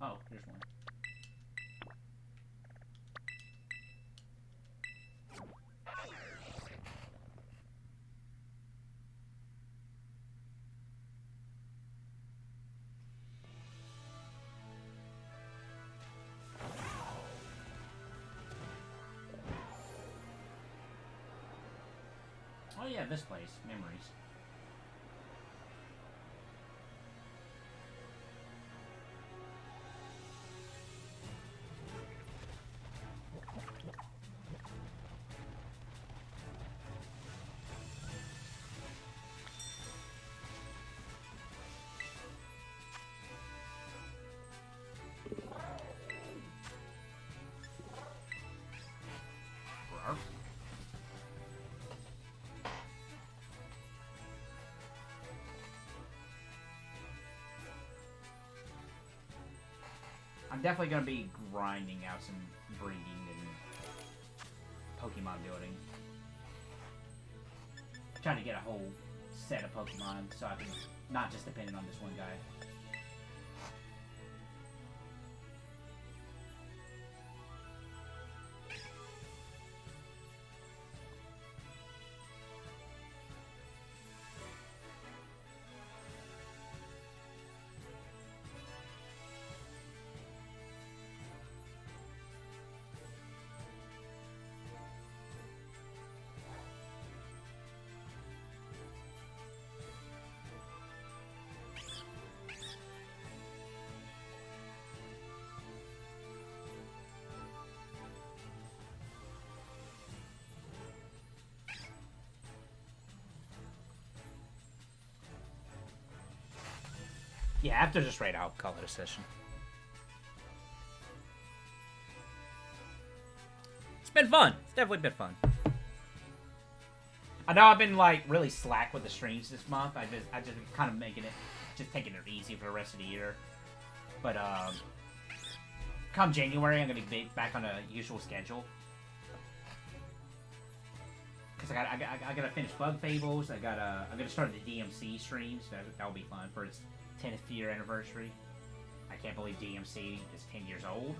Oh, here's one. Oh yeah, this place. Memories. I'm definitely going to be grinding out some breeding and Pokemon building. Trying to get a whole set of Pokemon so I can not just depend on this one guy. Yeah, after this raid, I'll call it a session. It's been fun. It's definitely been fun. I know I've been like really slack with the streams this month. I just kind of making it, just taking it easy for the rest of the year. But come January, I'm gonna be back on a usual schedule. Cause I gotta finish Bug Fables. I'm gonna start the DMC streams. That'll be fun for its 10th year anniversary. I can't believe DMC is 10 years old.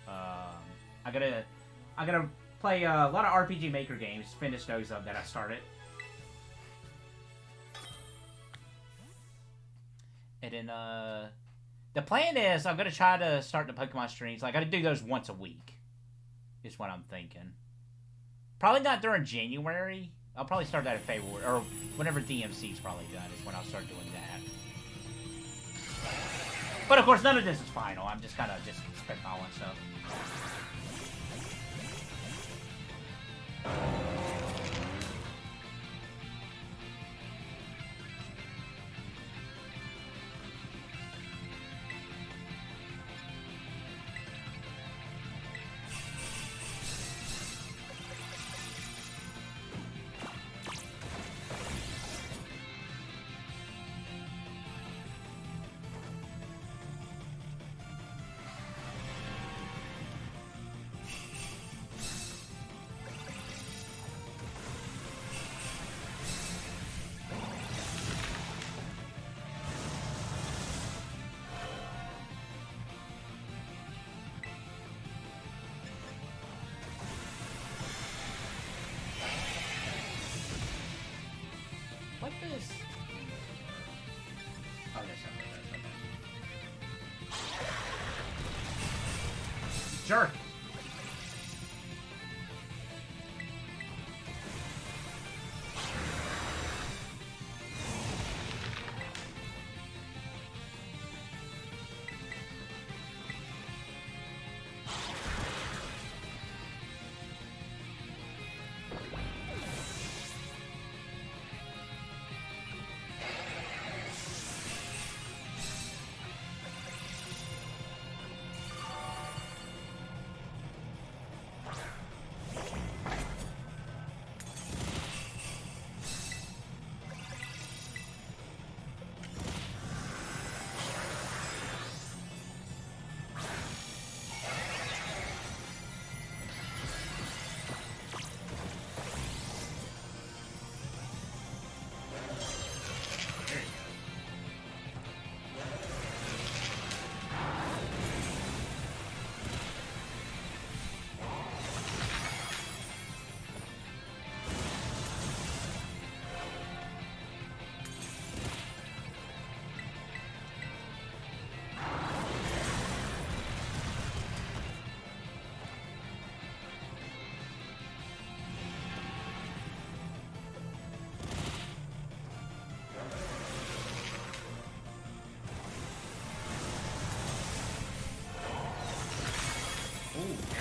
I gotta play a lot of RPG Maker games. Finish those up that I started. And then the plan is I'm gonna try to start the Pokemon streams. I gotta do those once a week. Is what I'm thinking. Probably not during January. I'll probably start that in February or whenever DMC's probably done is when I'll start doing that. But of course, none of this is final. I'm just kind of spitballing stuff. What this? Oh, there's something. Jerk!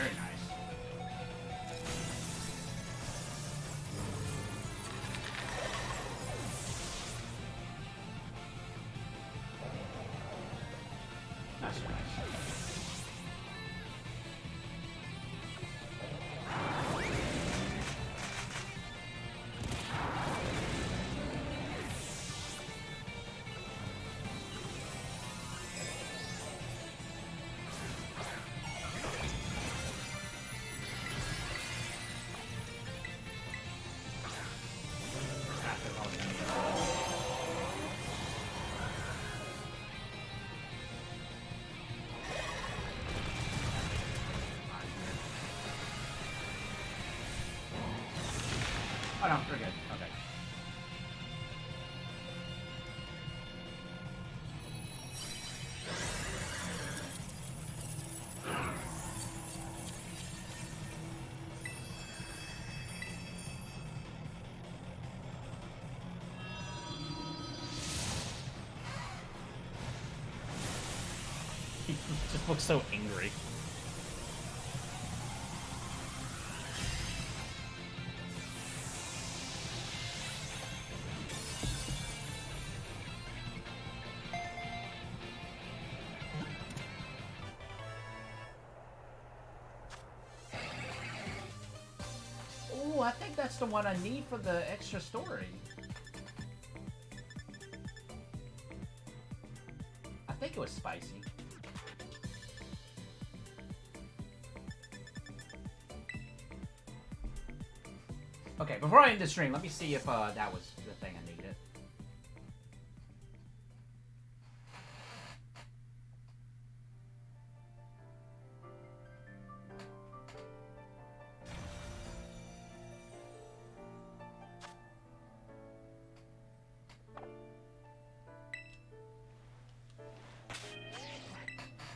Very nice. That's nice. Oh no, we're good. Okay. He just looks so angry. Ooh, I think that's the one I need for the extra story. I think it was spicy. Okay, before I end the stream, let me see if that was the thing I needed.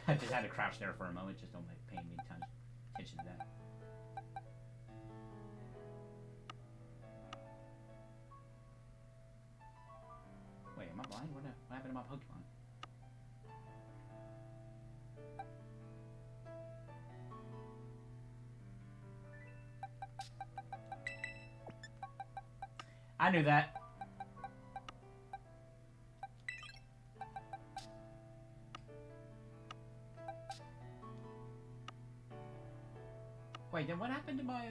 I just had to crouch there for a moment, just don't pay me attention to that. Wait, am I blind? What happened to my Pokemon? I knew that. Wait, then what happened to my,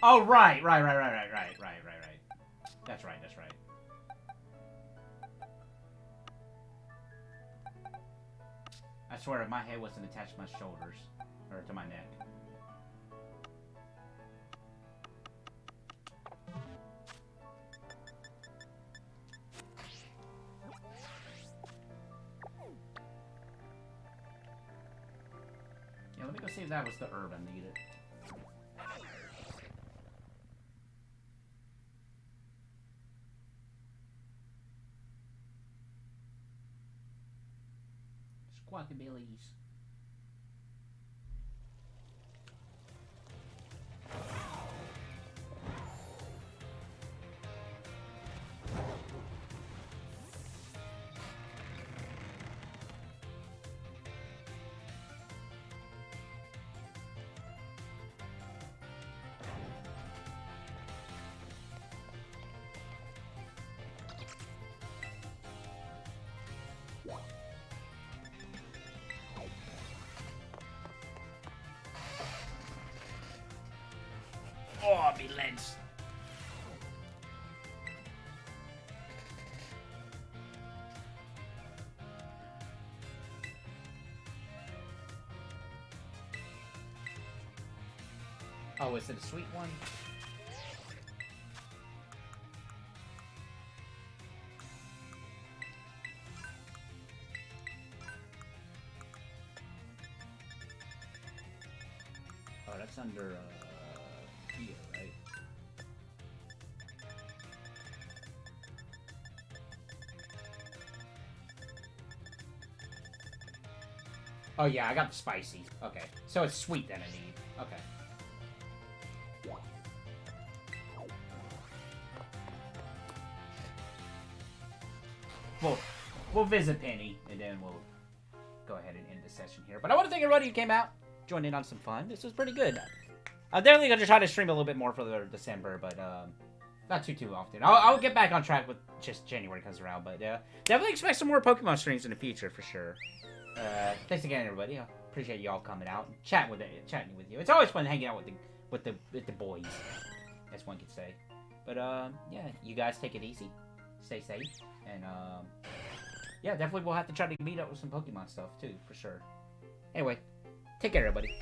Oh, right. That's right. I swear, if my head wasn't attached to my shoulders, or to my neck. Yeah, let me go see if that was the herb I needed. Squawkabillies. Oh, me legs. Oh, is it a sweet one? Oh, that's under, here, right? Oh, yeah, I got the spicy. Okay. So it's sweet that I need. Okay. We'll visit Penny, and then we'll go ahead and end the session here. But I want to thank everybody who came out, joined in on some fun. This was pretty good. I'm definitely going to try to stream a little bit more for the December, but not too often. I'll get back on track with just January comes around, but definitely expect some more Pokemon streams in the future for sure. Thanks again, everybody. I appreciate y'all coming out and chatting with you. It's always fun hanging out with the boys, as one could say. But yeah, you guys take it easy, stay safe, and yeah, definitely we'll have to try to meet up with some Pokemon stuff too, for sure. Anyway, take care, everybody.